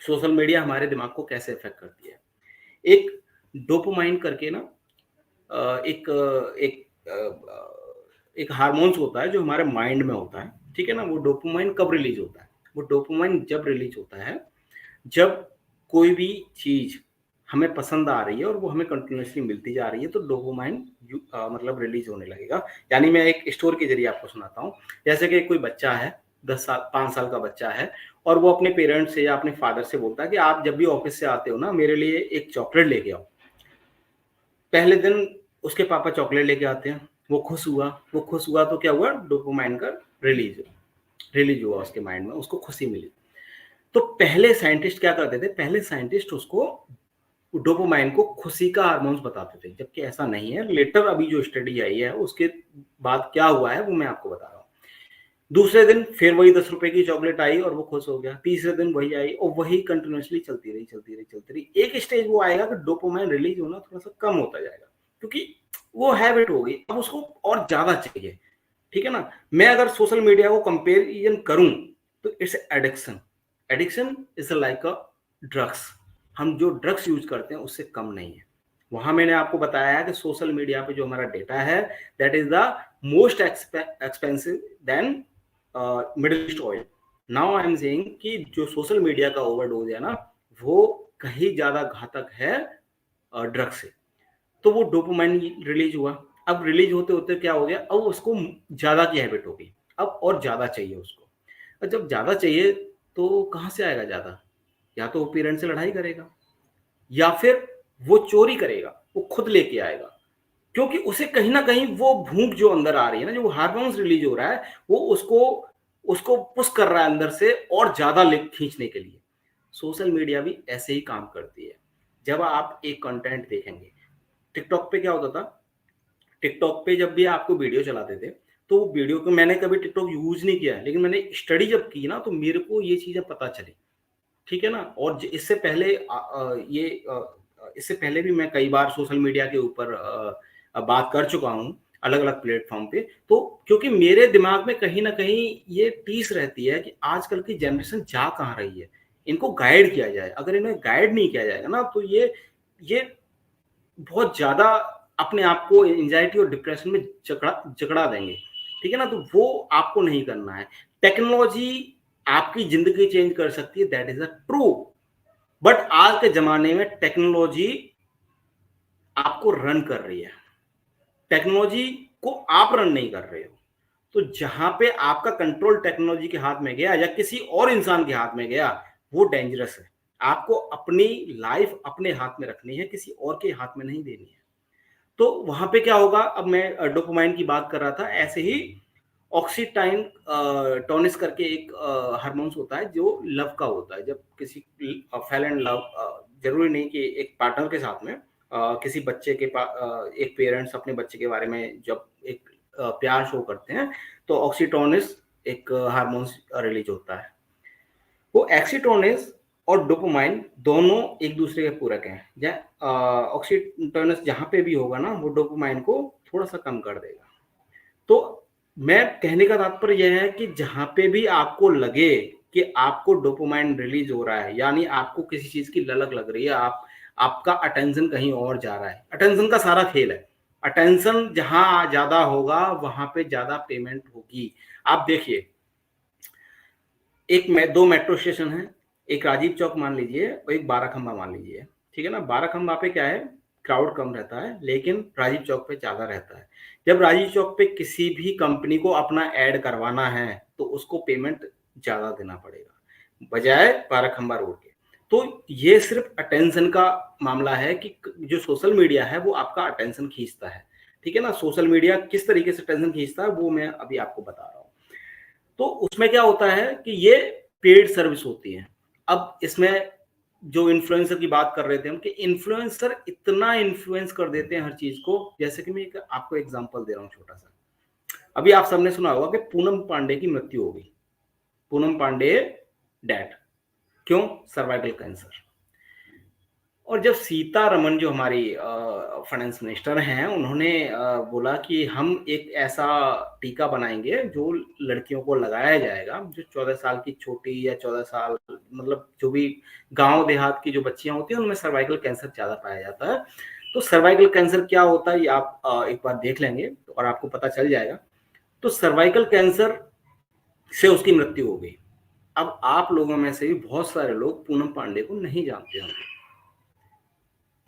सोशल मीडिया हमारे दिमाग को कैसे इफेक्ट करती है। एक डोपामाइन करके ना एक एक एक हार्मोन्स होता है जो हमारे माइंड में होता है, ठीक है ना। वो डोपामाइन कब रिलीज होता है? वो डोपामाइन जब रिलीज होता है जब कोई भी चीज हमें पसंद आ रही है और वो हमें कंटिन्यूसली मिलती जा रही है, तो डोपामाइन मतलब रिलीज होने लगेगा। यानी मैं एक स्टोरी के जरिए आपको सुनाता हूँ। जैसे कि कोई बच्चा है, 10 साल 5 साल का बच्चा है, और वो अपने पेरेंट्स से या अपने फादर से बोलता है कि आप जब भी ऑफिस से आते हो ना, मेरे लिए एक चॉकलेट लेके आओ। पहले दिन उसके पापा चॉकलेट लेके आते हैं, वो खुश हुआ। वो खुश हुआ तो क्या हुआ, डोपामाइन का रिलीज रिलीज हुआ उसके माइंड में, उसको खुशी मिली। तो पहले साइंटिस्ट क्या करते थे, पहले साइंटिस्ट उसको डोपामाइन को खुशी का हार्मोन्स बताते थे, जबकि ऐसा नहीं है। लेटर अभी जो स्टडी आई है उसके बाद क्या हुआ है वो मैं आपको बता रहा हूँ। दूसरे दिन फिर वही 10 रुपए की चॉकलेट आई और वो खुश हो गया। तीसरे दिन वही आई और वही कंटिन्यूसली चलती रही चलती रही चलती रही। एक स्टेज वो आएगा कि डोपामाइन रिलीज होना थोड़ा सा कम होता जाएगा, क्योंकि वो हैबिट हो गई, अब उसको और ज्यादा चाहिए, ठीक है ना। मैं अगर सोशल मीडिया को कंपेरिजन करूं तो it's addiction. Addiction is like a drugs. हम जो ड्रग्स यूज करते हैं उससे कम नहीं है। वहां मैंने आपको बताया है कि सोशल मीडिया पे जो हमारा डेटा है, that is the most expensive than middle east oil. Now I am saying कि जो सोशल मीडिया का ओवरडोज है ना, वो कहीं ज्यादा घातक है ड्रग्स से। तो वो डोपामाइन रिलीज हुआ। अब रिलीज होते होते क्या हो गया, अब उसको ज्यादा की हैबिट हो गई, अब और ज्यादा चाहिए उसको। और जब ज्यादा चाहिए तो कहाँ से आएगा ज्यादा? या तो वो पेरेंट्स से लड़ाई करेगा, या फिर वो चोरी करेगा, वो खुद लेके आएगा। क्योंकि उसे कहीं ना कहीं वो भूख जो अंदर आ रही है ना, जो हार्मोन्स रिलीज हो रहा है, वो उसको उसको पुश कर रहा है अंदर से और ज्यादा खींचने के लिए। सोशल मीडिया भी ऐसे ही काम करती है। जब आप एक कंटेंट देखेंगे, टिकटॉक पे क्या होता था, टिकटॉक पे जब भी आपको वीडियो चलाते थे तो वीडियो को मैंने कभी टिकटॉक यूज नहीं किया है, लेकिन मैंने स्टडी जब की ना तो मेरे को ये चीजें पता चली, ठीक है ना। और इससे पहले इससे पहले भी मैं कई बार सोशल मीडिया के ऊपर बात कर चुका हूँ अलग अलग प्लेटफॉर्म पे। तो क्योंकि मेरे दिमाग में कहीं ना कहीं ये टीस रहती है कि आजकल की जनरेशन जा कहाँ रही है, इनको गाइड किया जाए। अगर इन्हें गाइड नहीं किया जाएगा ना तो ये बहुत ज्यादा अपने आप को एंजाइटी और डिप्रेशन में जकड़ा देंगे, ठीक है ना। तो वो आपको नहीं करना है। टेक्नोलॉजी आपकी जिंदगी चेंज कर सकती है, that is a true, but आज के जमाने में टेक्नोलॉजी आपको रन कर रही है, टेक्नोलॉजी को आप रन नहीं कर रहे हो। तो जहां पे आपका कंट्रोल टेक्नोलॉजी के हाथ में गया या किसी और इंसान के हाथ में गया, वो डेंजरस है। आपको अपनी लाइफ अपने हाथ में रखनी है, किसी और के हाथ में नहीं देनी है। तो वहां पे क्या होगा, अब मैं डोपामाइन की बात कर रहा था, ऐसे ही ऑक्सीटाइन टोनिस करके एक हार्मोन्स होता है जो लव का होता है। जब किसी फेल एंड लव, जरूरी नहीं कि एक पार्टनर के साथ में, किसी बच्चे के एक पेरेंट्स अपने बच्चे के बारे में जब एक प्यार शो करते हैं तो ऑक्सीटोनिस एक हार्मोन्स रिलीज होता है। वो एक्सीटोनिस और डोपामाइन दोनों एक दूसरे के पूरक हैं। ऑक्सीटोनिस जहां पे भी होगा ना वो डोपामाइन को थोड़ा सा कम कर देगा। तो मैं कहने का तात्पर्य यह है कि जहां पे भी आपको लगे कि आपको डोपामाइन रिलीज हो रहा है, यानी आपको किसी चीज की ललक लग रही है, आपका अटेंशन कहीं और जा रहा है। अटेंशन का सारा खेल है, अटेंशन जहां ज्यादा होगा वहां पे ज्यादा पेमेंट होगी। आप देखिए, दो मेट्रो स्टेशन है, एक राजीव चौक मान लीजिए और एक बाराखंबा मान लीजिए, ठीक है ना। बाराखंबा पे क्या है, क्राउड कम रहता है, लेकिन राजीव चौक पे ज्यादा रहता है। जब राजीव चौक पे किसी भी कंपनी को अपना ऐड करवाना है तो उसको पेमेंट ज्यादा देना पड़ेगा बजाय बाराखंबा रोड के। तो ये सिर्फ अटेंशन का मामला है कि जो सोशल मीडिया है वो आपका अटेंशन खींचता है, ठीक है ना। सोशल मीडिया किस तरीके से अटेंशन खींचता है वो मैं अभी आपको बता रहा हूँ। तो उसमें क्या होता है कि ये पेड सर्विस होती है। अब इसमें जो इन्फ्लुएंसर की बात कर रहे थे हम, कि इन्फ्लुएंसर इतना इन्फ्लुएंस कर देते हैं हर चीज को। जैसे कि मैं आपको एग्जांपल दे रहा हूँ छोटा सा। अभी आप सबने सुना होगा कि पूनम पांडे की मृत्यु हो गई। पूनम पांडे डेड, क्यों? Cervical cancer. और जब सीतारमन जो हमारी फाइनेंस मिनिस्टर हैं, उन्होंने बोला कि हम एक ऐसा टीका बनाएंगे जो लड़कियों को लगाया जाएगा, जो 14 साल की छोटी या 14 साल, मतलब जो भी गांव देहात की जो बच्चियां होती हैं उनमें सर्वाइकल कैंसर ज्यादा पाया जाता है। तो सर्वाइकल कैंसर क्या होता है ये आप एक बार देख लेंगे और आपको पता चल जाएगा। तो सर्वाइकल कैंसर से उसकी मृत्यु हो गई। अब आप लोगों में से भी बहुत सारे लोग पूनम पांडे को नहीं जानते होंगे।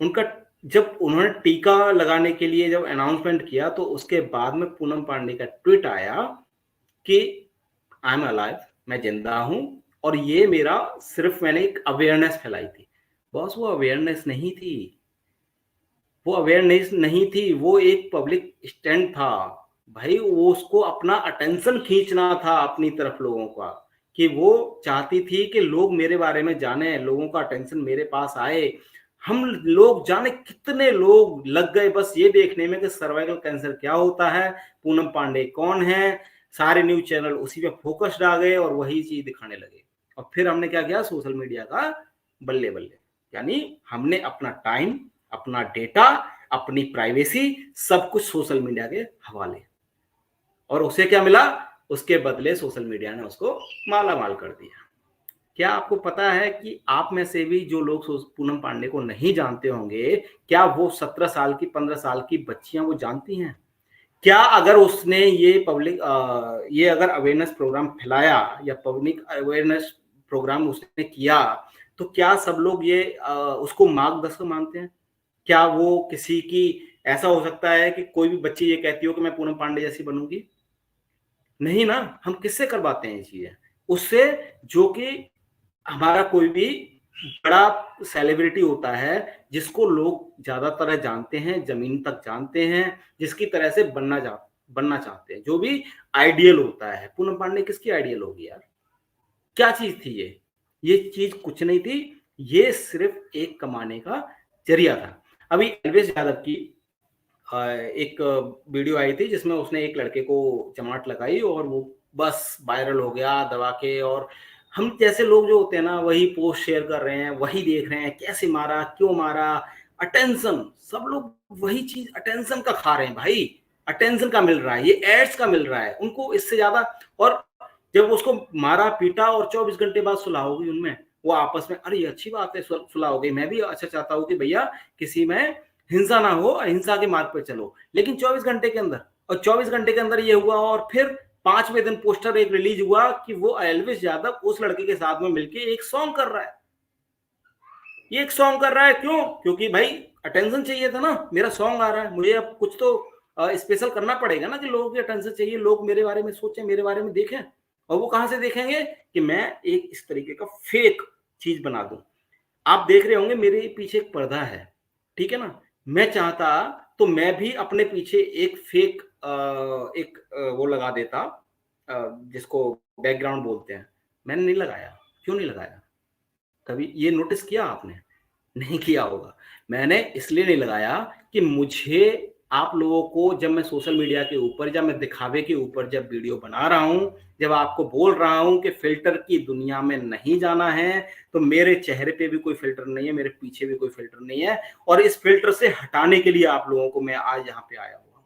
उनका जब उन्होंने टीका लगाने के लिए जब अनाउंसमेंट किया तो उसके बाद में पूनम पांडे का ट्वीट आया कि आई एम अलाइव, मैं जिंदा हूं, और ये मेरा सिर्फ मैंने एक अवेयरनेस फैलाई थी। बॉस, वो अवेयरनेस नहीं थी, वो अवेयरनेस नहीं थी, वो एक पब्लिक स्टैंड था भाई। वो उसको अपना अटेंशन खींचना था अपनी तरफ लोगों का, कि वो चाहती थी कि लोग मेरे बारे में जाने, लोगों का अटेंशन मेरे पास आए। हम लोग जाने कितने लोग लग गए बस ये देखने में कि सर्वाइकल कैंसर क्या होता है, पूनम पांडे कौन है। सारे न्यूज चैनल उसी पे फोकस्ड आ गए और वही चीज दिखाने लगे। और फिर हमने क्या किया, सोशल मीडिया का बल्ले बल्ले, यानी हमने अपना टाइम, अपना डेटा, अपनी प्राइवेसी सब कुछ सोशल मीडिया के हवाले। और उसे क्या मिला, उसके बदले सोशल मीडिया ने उसको माला माल कर दिया। क्या आपको पता है कि आप में से भी जो लोग पूनम पांडे को नहीं जानते होंगे, क्या वो 17 साल की 15 साल की बच्चियां वो जानती हैं? क्या अगर उसने ये अगर अवेयरनेस प्रोग्राम फैलाया या पब्लिक अवेयरनेस प्रोग्राम उसने किया, तो क्या सब लोग ये उसको मार्गदर्शक मानते हैं? क्या वो किसी की, ऐसा हो सकता है कि कोई भी बच्ची ये कहती हो कि मैं पूनम पांडे जैसी बनूंगी? नहीं ना। हम किससे करवाते हैं ये चीजें? उससे जो कि हमारा कोई भी बड़ा सेलिब्रिटी होता है, जिसको लोग ज्यादातर जानते हैं, जमीन तक जानते हैं, जिसकी तरह से बनना चाहते हैं, जो भी आइडियल होता है। पूनम पांडे किसकी आइडियल होगी यार? क्या चीज थी ये चीज कुछ नहीं थी, ये सिर्फ एक कमाने का जरिया था। अभी एलवीएस यादव की एक वीडियो आई थी जिसमें उसने एक लड़के को चमाट लगाई और वो बस वायरल हो गया दबा के, और हम जैसे लोग जो होते हैं ना वही पोस्ट शेयर कर रहे हैं, वही देख रहे हैं कैसे मारा, क्यों मारा, अटेंशन, सब लोग वही चीज अटेंशन का खा रहे हैं भाई, अटेंशन का मिल रहा है, ये एड्स का मिल रहा है उनको इससे ज्यादा। और जब उसको मारा पीटा और 24 घंटे बाद सुलह होगी उनमें, वो आपस में अरे ये अच्छी बात है सुलह हो गई, मैं भी अच्छा चाहता हूँ कि भैया किसी में हिंसा ना हो, अहिंसा के मार्ग पर चलो। लेकिन 24 घंटे के अंदर, और 24 घंटे के अंदर ये हुआ, और फिर 5वें दिन पोस्टर एक रिलीज हुआ कि वो एल्विस यादव उस लड़के के साथ में मिलके एक सॉन्ग कर रहा है। ये एक सॉन्ग कर रहा है क्यों? क्योंकि भाई अटेंशन चाहिए था ना, मेरा सॉन्ग आ रहा है, मुझे अब कुछ तो स्पेशल करना पड़ेगा ना कि लोगों की अटेंशन चाहिए, लोग मेरे बारे में सोचें, मेरे बारे में देखें। और वो कहां से देखेंगे कि मैं एक इस तरीके का फेक चीज बना दूं। आप देख रहे होंगे मेरे पीछे एक पर्दा है, ठीक है ना, मैं चाहता तो मैं भी अपने पीछे एक फेक एक वो लगा देता, जिसको बैकग्राउंड बोलते हैं। मैंने नहीं लगाया। क्यों नहीं लगाया? कभी ये नोटिस किया आपने? नहीं किया होगा। मैंने इसलिए नहीं लगाया कि मुझे आप लोगों को, जब मैं सोशल मीडिया के ऊपर, जब मैं दिखावे के ऊपर जब वीडियो बना रहा हूं, जब आपको बोल रहा हूं कि फिल्टर की दुनिया में नहीं जाना है, तो मेरे चेहरे पे भी कोई फिल्टर नहीं है, मेरे पीछे भी कोई फिल्टर नहीं है, और इस फिल्टर से हटाने के लिए आप लोगों को मैं आज यहाँ पे आया हुआ हूँ।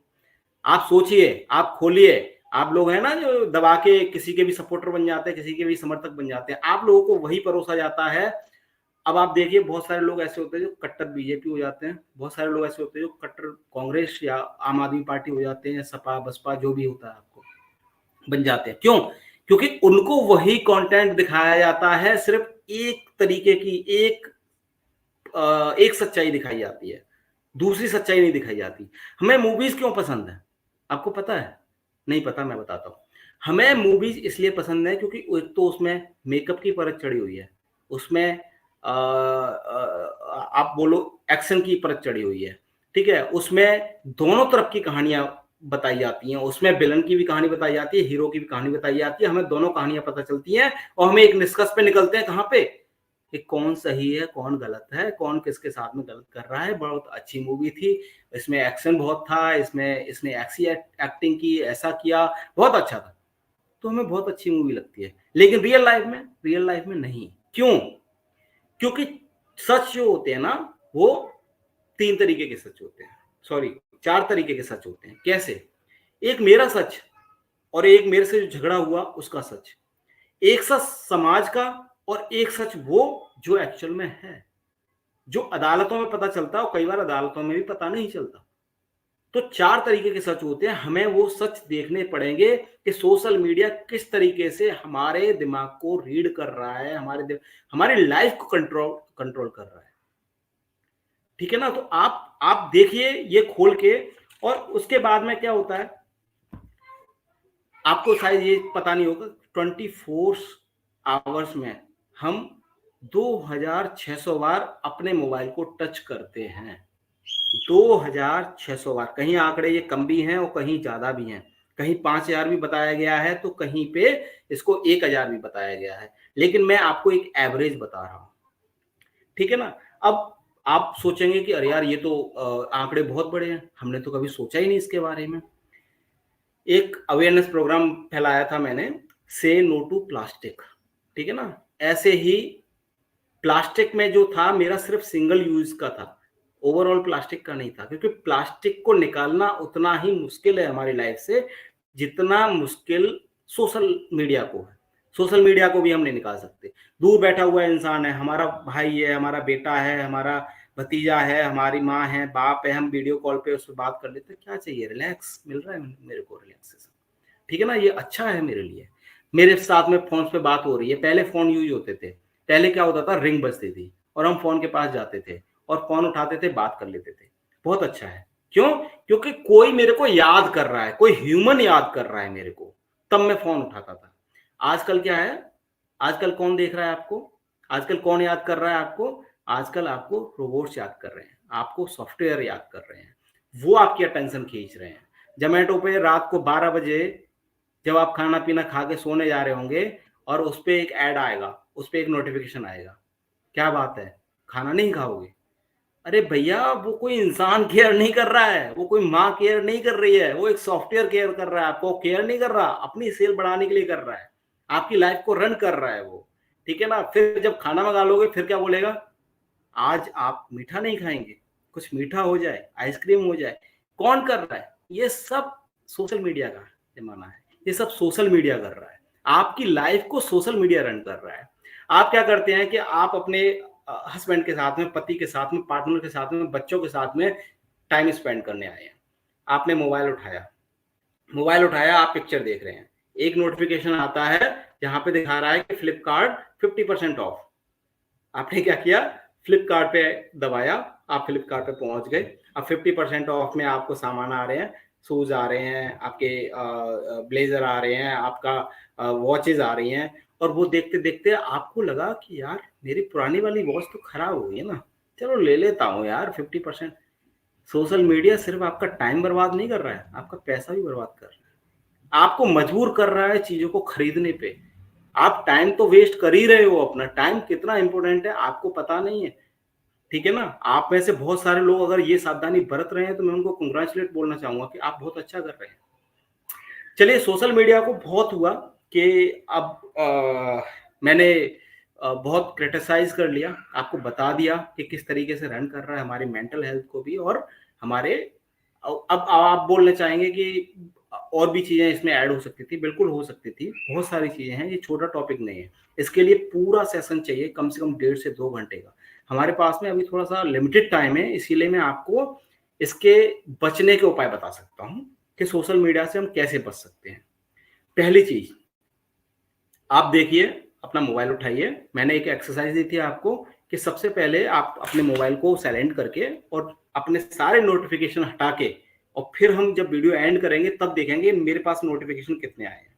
आप सोचिए, आप खोलिए, आप लोग हैं ना जो दबा के किसी के भी सपोर्टर बन जाते हैं, किसी के भी समर्थक बन जाते हैं, आप लोगों को वही परोसा जाता है। अब आप देखिए बहुत सारे लोग ऐसे होते हैं जो कट्टर बीजेपी हो जाते हैं, बहुत सारे लोग ऐसे होते हैं जो कट्टर कांग्रेस या आम आदमी पार्टी हो जाते हैं, सपा बसपा जो भी होता है आपको बन जाते हैं। क्यों? क्योंकि उनको वही कंटेंट दिखाया जाता है, सिर्फ एक तरीके की एक सच्चाई दिखाई जाती है, दूसरी सच्चाई नहीं दिखाई जाती। हमें मूवीज क्यों पसंद है आपको पता है? नहीं पता, मैं बताता हूँ। हमें मूवीज इसलिए पसंद है क्योंकि एक तो उसमें मेकअप की परत चढ़ी हुई है, उसमें आप बोलो एक्शन की परत चढ़ी हुई है, ठीक है, उसमें दोनों तरफ की कहानियां बताई जाती हैं, उसमें विलन की भी कहानी बताई जाती है, हीरो की भी कहानी बताई जाती है, हमें दोनों कहानियां पता चलती हैं, और हमें एक निष्कर्ष पे निकलते हैं कहाँ पे कि कौन सही है कौन गलत है, कौन किसके साथ में गलत कर रहा है। बहुत अच्छी मूवी थी, इसमें एक्शन बहुत था, इसमें इसने ऐसी एक्टिंग की, ऐसा किया, बहुत अच्छा था, तो हमें बहुत अच्छी मूवी लगती है। लेकिन रियल लाइफ में नहीं। क्यों? क्योंकि सच जो होते हैं ना, वो 3 तरीके के सच होते हैं, सॉरी 4 तरीके के सच होते हैं। कैसे? एक मेरा सच, और एक मेरे से जो झगड़ा हुआ उसका सच, एक सच समाज का, और एक सच वो जो एक्चुअल में है, जो अदालतों में पता चलता है, और कई बार अदालतों में भी पता नहीं चलता। तो 4 तरीके के सच होते हैं, हमें वो सच देखने पड़ेंगे कि सोशल मीडिया किस तरीके से हमारे दिमाग को रीड कर रहा है, हमारी लाइफ को कंट्रोल कर रहा है, ठीक है ना। तो आप देखिए ये खोल के, और उसके बाद में क्या होता है आपको शायद ये पता नहीं होगा, 24 आवर्स में हम 2600 बार अपने मोबाइल को टच करते हैं। 2600 बार, कहीं आंकड़े ये कम भी हैं और कहीं ज्यादा भी हैं, कहीं 5000 भी बताया गया है, तो कहीं पे इसको 1000 भी बताया गया है, लेकिन मैं आपको एक एवरेज बता रहा हूं, ठीक है ना। अब आप सोचेंगे कि अरे यार ये तो आंकड़े बहुत बड़े हैं, हमने तो कभी सोचा ही नहीं इसके बारे में। एक अवेयरनेस प्रोग्राम फैलाया था मैंने, से नो टू प्लास्टिक, ठीक है ना। ऐसे ही प्लास्टिक में जो था मेरा सिर्फ सिंगल यूज का था, ओवरऑल प्लास्टिक का नहीं था, क्योंकि प्लास्टिक को निकालना उतना ही मुश्किल है हमारी लाइफ से जितना मुश्किल सोशल मीडिया को है। सोशल मीडिया को भी हम नहीं निकाल सकते। दूर बैठा हुआ इंसान है, हमारा भाई है, हमारा बेटा है, हमारा भतीजा है, हमारी माँ है, बाप है, हम वीडियो कॉल पे उससे बात कर लेते हैं, क्या चाहिए, रिलैक्स मिल रहा है मेरे को, रिलैक्सेशन, ठीक है ना, ये अच्छा है मेरे लिए। मेरे साथ में फोन पे बात हो रही है, पहले फोन यूज होते थे, पहले क्या होता था, रिंग बजती थी और हम फोन के पास जाते थे और फोन उठाते थे, बात कर लेते थे, बहुत अच्छा है। क्यों? क्योंकि कोई मेरे को याद कर रहा है, कोई ह्यूमन याद कर रहा है मेरे को, तब मैं फोन उठाता था। आजकल क्या है, आजकल कौन देख रहा है आपको, आजकल कौन याद कर रहा है आपको, आजकल आपको रोबोट्स याद कर रहे हैं, आपको सॉफ्टवेयर याद कर रहे हैं, वो आपकी अटेंशन खींच रहे हैं। जोमेटो पे रात को 12 बजे जब आप खाना पीना खा के सोने जा रहे होंगे और उस पे एक ऐड आएगा, उस पे एक नोटिफिकेशन आएगा, क्या बात है, खाना नहीं खाओगे? अरे भैया, वो कोई इंसान केयर नहीं कर रहा है, वो कोई माँ केयर नहीं कर रही है, वो एक सॉफ्टवेयर केयर कर रहा है, आपको केयर नहीं कर रहा, अपनी सेल बढ़ाने के लिए कर रहा है, आपकी लाइफ को रन कर रहा है वो, ठीक है ना। फिर जब खाना मंगा लोगे फिर क्या बोलेगा, आज आप मीठा नहीं खाएंगे, कुछ मीठा हो जाए, आइसक्रीम हो जाए। कौन कर रहा है ये सब? सोशल मीडिया का जमाना है, ये सब सोशल मीडिया कर रहा है, आपकी लाइफ को सोशल मीडिया रन कर रहा है। आप क्या करते हैं कि आप अपने हस्बैंड के साथ में, पति के साथ में, पार्टनर के साथ में, बच्चों के साथ में टाइम स्पेंड करने आए हैं। आपने मोबाइल उठाया, आप पिक्चर देख रहे हैं, एक नोटिफिकेशन आता है जहां पे दिखा रहा है कि फ्लिपकार्ट 50% ऑफ। आपने क्या किया, फ्लिपकार्ट पे दबाया, आप फ्लिपकार्ट पे पहुंच गए। अब 50% ऑफ में आपको सामान आ रहे हैं, शूज आ रहे हैं, आपके ब्लेजर आ रहे हैं, आपका वॉचेज आ रही हैं। और वो देखते देखते आपको लगा कि यार मेरी पुरानी वाली वॉच तो खराब हो गई है ना, चलो ले लेता हूँ यार 50%। सोशल मीडिया सिर्फ आपका टाइम बर्बाद नहीं कर रहा है, आपका पैसा भी बर्बाद कर रहा है, आपको मजबूर कर रहा है चीजों को खरीदने पे। आप टाइम तो वेस्ट कर ही रहे हो, अपना टाइम कितना इंपॉर्टेंट है आपको पता नहीं है, ठीक है ना। आप में से बहुत सारे लोग अगर ये सावधानी बरत रहे हैं तो मैं उनको कंग्रेचुलेट बोलना चाहूंगा कि आप बहुत अच्छा कर रहे हैं। चलिए, सोशल मीडिया को बहुत हुआ कि अब मैंने बहुत क्रिटिसाइज कर लिया, आपको बता दिया कि किस तरीके से रन कर रहा है हमारी मेंटल हेल्थ को भी, और हमारे अब आप बोलना चाहेंगे कि और भी चीजें इसमें ऐड हो सकती थी। बिल्कुल हो सकती थी, बहुत सारी चीजें हैं, ये छोटा टॉपिक नहीं है। इसके लिए पूरा सेशन चाहिए, कम से कम 1.5 से 2 घंटे का। हमारे पास में अभी थोड़ा सा लिमिटेड टाइम है, इसीलिए मैं आपको इसके बचने के उपाय बता सकता हूँ कि सोशल मीडिया से हम कैसे बच सकते हैं। पहली चीज, आप देखिए, अपना मोबाइल उठाइए। मैंने एक एक्सरसाइज दी थी आपको कि सबसे पहले आप अपने मोबाइल को साइलेंट करके और अपने सारे नोटिफिकेशन हटा के, और फिर हम जब वीडियो एंड करेंगे तब देखेंगे मेरे पास नोटिफिकेशन कितने आए हैं।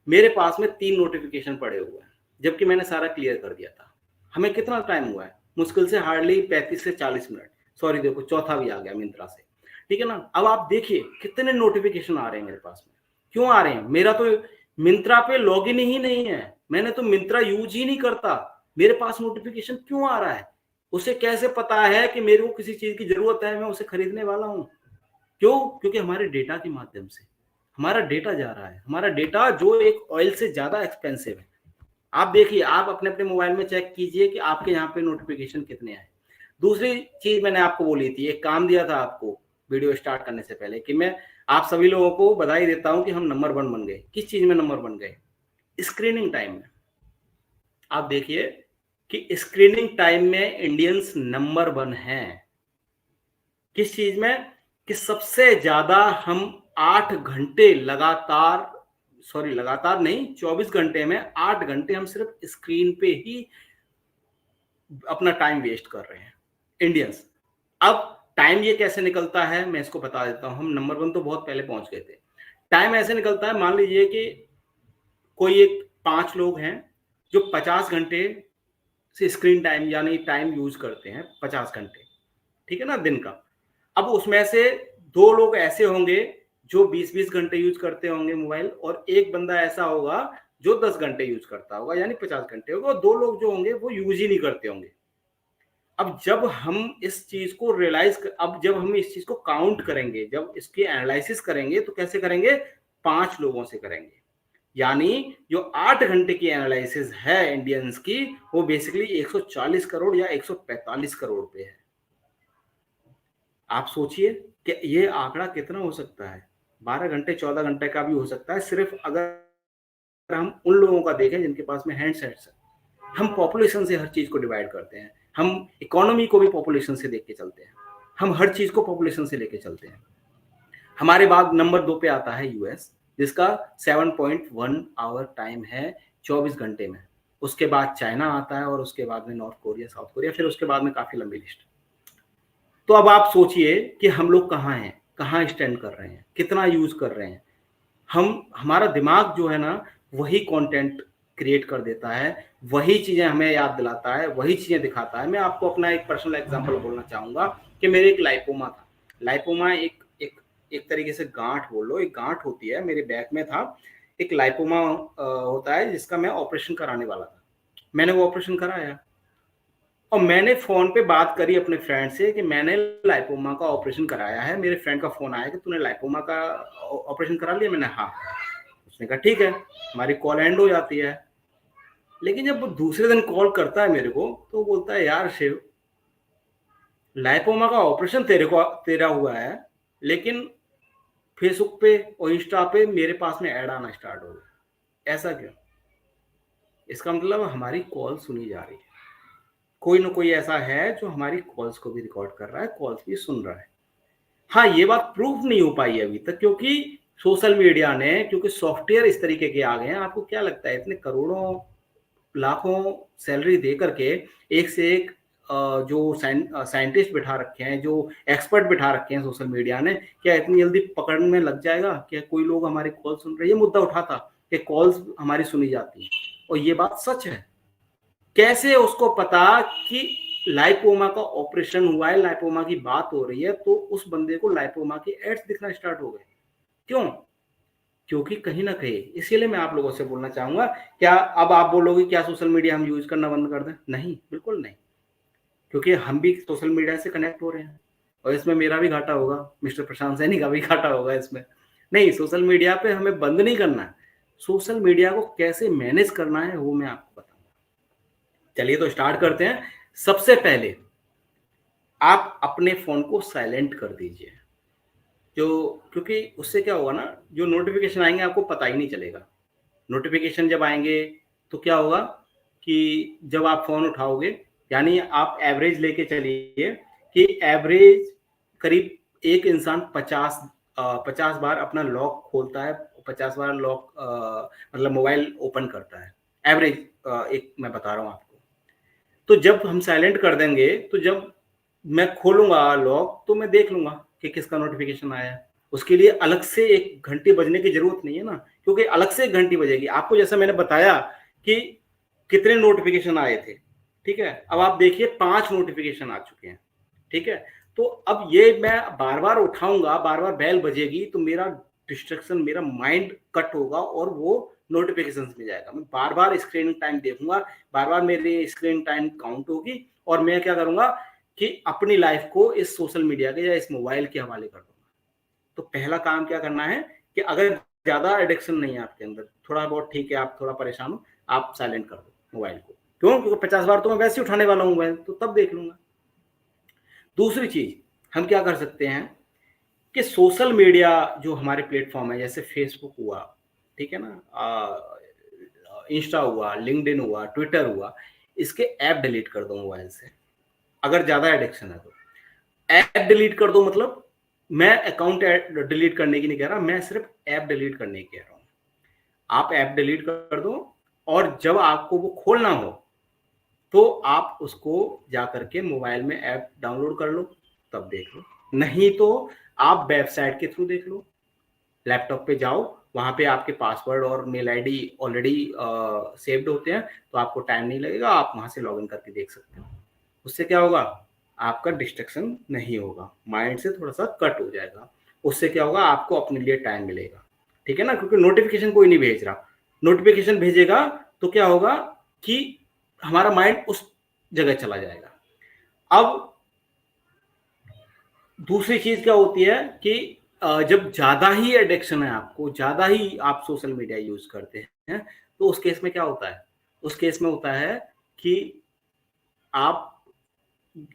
मेरे पास में 3 नोटिफिकेशन पड़े हुए हैं, जबकि मैंने सारा क्लियर कर दिया था। हमें कितना टाइम हुआ है, मुश्किल से हार्डली 35 से 40 मिनट। सॉरी, देखो चौथा भी आ गया मिंत्रा से, ठीक है ना। अब आप देखिए कितने नोटिफिकेशन आ रहे हैं मेरे पास में। क्यों आ रहे हैं? मेरा तो मिंत्रा पे लॉगिन ही नहीं है, मैंने तो मिंत्रा यूज ही नहीं करता, मेरे पास नोटिफिकेशन क्यों आ रहा है? उसे कैसे पता है कि मेरे को किसी चीज की जरूरत है, मैं उसे खरीदने वाला हूं? क्यों? क्योंकि हमारे डेटा के माध्यम से हमारा डेटा जा रहा है, हमारा डेटा जो एक ऑयल से ज्यादा एक्सपेंसिव है। आप देखिए, आप अपने अपने मोबाइल में चेक कीजिए कि आपके यहाँ पे नोटिफिकेशन कितने आए। दूसरी चीज मैंने आपको बोली थी, एक काम दिया था आपको वीडियो स्टार्ट करने से पहले कि मैं आप सभी लोगों को बधाई देता हूं कि हम नंबर 1 बन गए। किस चीज में नंबर 1 बन गए? स्क्रीनिंग टाइम में। आप देखिए कि स्क्रीनिंग टाइम में इंडियंस नंबर 1 हैं। किस चीज में? कि सबसे ज्यादा हम 8 घंटे लगातार, सॉरी लगातार नहीं, 24 घंटे में 8 घंटे हम सिर्फ स्क्रीन पे ही अपना टाइम वेस्ट कर रहे हैं इंडियंस। अब टाइम ये कैसे निकलता है मैं इसको बता देता हूं। हम नंबर 1 तो बहुत पहले पहुंच गए थे। टाइम ऐसे निकलता है, मान लीजिए कि कोई एक 5 लोग हैं जो 50 घंटे से स्क्रीन टाइम यानी टाइम यूज करते हैं, 50 घंटे, ठीक है ना, दिन का। अब उसमें से 2 लोग ऐसे होंगे जो 20-20 घंटे यूज करते होंगे मोबाइल, और एक बंदा ऐसा होगा जो 10 घंटे यूज करता होगा, यानी 50 घंटे होगा, और 2 लोग जो होंगे वो यूज ही नहीं करते होंगे। अब जब हम इस चीज को अब जब हम इस चीज को काउंट करेंगे, जब इसकी एनालिसिस करेंगे, तो कैसे करेंगे? 5 लोगों से करेंगे। यानी जो 8 घंटे की एनालिसिस है इंडियंस की, वो बेसिकली 140 करोड़ या 145 करोड़ पे है। आप सोचिए कि ये आंकड़ा कितना हो सकता है। 12 घंटे 14 घंटे का भी हो सकता है, सिर्फ अगर हम उन लोगों का देखें जिनके पास में हैंडसेट्स है। हम पॉपुलेशन से हर चीज को डिवाइड करते हैं, हम इकोनॉमी को भी पॉपुलेशन से देख के चलते हैं, हम हर चीज को पॉपुलेशन से लेके चलते हैं। हमारे बाद नंबर 2 पे आता है यूएस, जिसका 7.1 आवर टाइम है 24 घंटे में। उसके बाद चाइना आता है, और उसके बाद में नॉर्थ कोरिया, साउथ कोरिया, फिर उसके बाद में काफी लंबी लिस्ट। तो अब आप सोचिए कि हम लोग कहाँ हैं, कहाँ स्टैंड कर रहे हैं, कितना यूज कर रहे हैं। हमारा दिमाग जो है ना, वही कंटेंट क्रिएट कर देता है, वही चीजें हमें याद दिलाता है, वही चीजें दिखाता है। मैं आपको अपना एक पर्सनल एग्जांपल बोलना चाहूंगा कि मेरे एक लाइपोमा था। लाइपोमा एक एक एक तरीके से गांठ बोल लो, एक गांठ होती है, मेरे बैक में था एक लाइपोमा होता है, जिसका मैं ऑपरेशन कराने वाला था। मैंने वो ऑपरेशन कराया। और मैंने फोन पे बात करी अपने फ्रेंड से कि मैंने लाइपोमा का ऑपरेशन कराया है। मेरे फ्रेंड का फोन आया कि तूने लाइपोमा का ऑपरेशन करा लिया? मैंने हाँ। उसने कहा ठीक है, हमारी कॉल एंड हो जाती है। लेकिन जब वो दूसरे दिन कॉल करता है मेरे को, तो बोलता है यार शिव, लाइपोमा का ऑपरेशन तेरा हुआ है, लेकिन फेसबुक पे और इंस्टा पे मेरे पास में ऐड आना स्टार्ट हो गए। ऐसा क्यों? इसका मतलब हमारी कॉल सुनी जा रही है। कोई ना कोई ऐसा है जो हमारी कॉल्स को भी रिकॉर्ड कर रहा है, कॉल्स भी सुन रहा है। हाँ, ये बात प्रूफ नहीं हो पाई है अभी तक, क्योंकि सोशल मीडिया ने, क्योंकि सॉफ्टवेयर इस तरीके के आ गए हैं। आपको क्या लगता है इतने करोड़ों लाखों सैलरी दे करके एक से एक जो साइंटिस्ट बिठा रखे हैं, जो एक्सपर्ट बिठा रखे हैं सोशल मीडिया ने, क्या इतनी जल्दी पकड़ने में लग जाएगा? क्या कोई लोग हमारी कॉल सुन रहे हैं? ये मुद्दा उठा था कि कॉल्स हमारी सुनी जाती है, और ये बात सच है। कैसे उसको पता कि लाइपोमा का ऑपरेशन हुआ है, लाइपोमा की बात हो रही है, तो उस बंदे को लाइपोमा के एड्स दिखना स्टार्ट हो गए? क्यों? क्योंकि कहीं ना कहीं, इसीलिए मैं आप लोगों से बोलना चाहूंगा, क्या अब आप बोलोगे क्या सोशल मीडिया हम यूज करना बंद कर दें? नहीं, बिल्कुल नहीं। क्योंकि हम भी सोशल मीडिया से कनेक्ट हो रहे हैं, और इसमें मेरा भी घाटा होगा, मिस्टर प्रशांत सैनी का भी घाटा होगा इसमें। नहीं, सोशल मीडिया पे हमें बंद नहीं करना है। सोशल मीडिया को कैसे मैनेज करना है वो मैं आपको बताऊंगा। चलिए तो स्टार्ट करते हैं। सबसे पहले आप अपने फोन को साइलेंट कर दीजिए, जो क्योंकि उससे क्या होगा ना, जो नोटिफिकेशन आएंगे आपको पता ही नहीं चलेगा। नोटिफिकेशन जब आएंगे तो क्या होगा कि जब आप फोन उठाओगे, यानी आप एवरेज लेके चलिए कि एवरेज करीब एक इंसान 50 बार अपना लॉक खोलता है, 50 बार लॉक मतलब मोबाइल ओपन करता है, एवरेज एक मैं बता रहा हूँ आपको। तो जब हम साइलेंट कर देंगे, तो जब मैं खोलूंगा लॉक तो मैं देख लूंगा कि किसका नोटिफिकेशन आया है। उसके लिए अलग से एक घंटी बजने की जरूरत नहीं है ना, क्योंकि अलग से एक घंटी बजेगी आपको, जैसा मैंने बताया कि कितने नोटिफिकेशन आए थे। ठीक है, अब आप देखिए 5 नोटिफिकेशन आ चुके हैं। ठीक है, तो अब ये मैं बार बार उठाऊंगा, बार बार बेल बजेगी, तो मेरा डिस्ट्रक्शन, मेरा माइंड कट होगा और वो नोटिफिकेशन में जाएगा। मैं बार बार स्क्रीन टाइम देखूंगा, बार बार मेरी स्क्रीन टाइम काउंट होगी, और मैं क्या करूंगा कि अपनी लाइफ को इस सोशल मीडिया के या इस मोबाइल के हवाले कर दूंगा। तो पहला काम क्या करना है कि अगर ज्यादा एडिक्शन नहीं है आपके अंदर, थोड़ा बहुत ठीक है, आप थोड़ा परेशान हो, आप साइलेंट कर दो मोबाइल को। क्यों? क्योंकि 50 बार तो मैं वैसे ही उठाने वाला हूँ मोबाइल, तो तब देख लूंगा। दूसरी चीज हम क्या कर सकते हैं कि सोशल मीडिया जो हमारे प्लेटफॉर्म है, जैसे फेसबुक हुआ, ठीक है ना, इंस्टा हुआ, लिंक्डइन हुआ, ट्विटर हुआ, इसके ऐप डिलीट कर दो मोबाइल से। अगर ज्यादा एडिक्शन है तो ऐप डिलीट कर दो। मतलब मैं अकाउंट डिलीट करने की नहीं कह रहा, मैं सिर्फ ऐप डिलीट करने की कह रहा हूँ। आप ऐप डिलीट कर दो, और जब आपको वो खोलना हो तो आप उसको जा करके मोबाइल में ऐप डाउनलोड कर लो, तब देख लो। नहीं तो आप वेबसाइट के थ्रू देख लो। लैपटॉप पे जाओ, वहां पे आपके पासवर्ड और मेल आईडी ऑलरेडी सेव्ड होते हैं, तो आपको टाइम नहीं लगेगा, आप वहां से लॉगिन करके देख सकते हो। उससे क्या होगा, आपका डिस्ट्रक्शन नहीं होगा, माइंड से थोड़ा सा कट हो जाएगा। उससे क्या होगा, आपको अपने लिए टाइम मिलेगा। ठीक है ना, क्योंकि नोटिफिकेशन कोई नहीं भेज रहा। नोटिफिकेशन भेजेगा तो क्या होगा कि हमारा माइंड उस जगह चला जाएगा। अब दूसरी चीज क्या होती है कि जब ज्यादा ही एडिक्शन है आपको, ज्यादा ही आप सोशल मीडिया यूज करते हैं, तो उस केस में क्या होता है? उस केस में होता है कि आप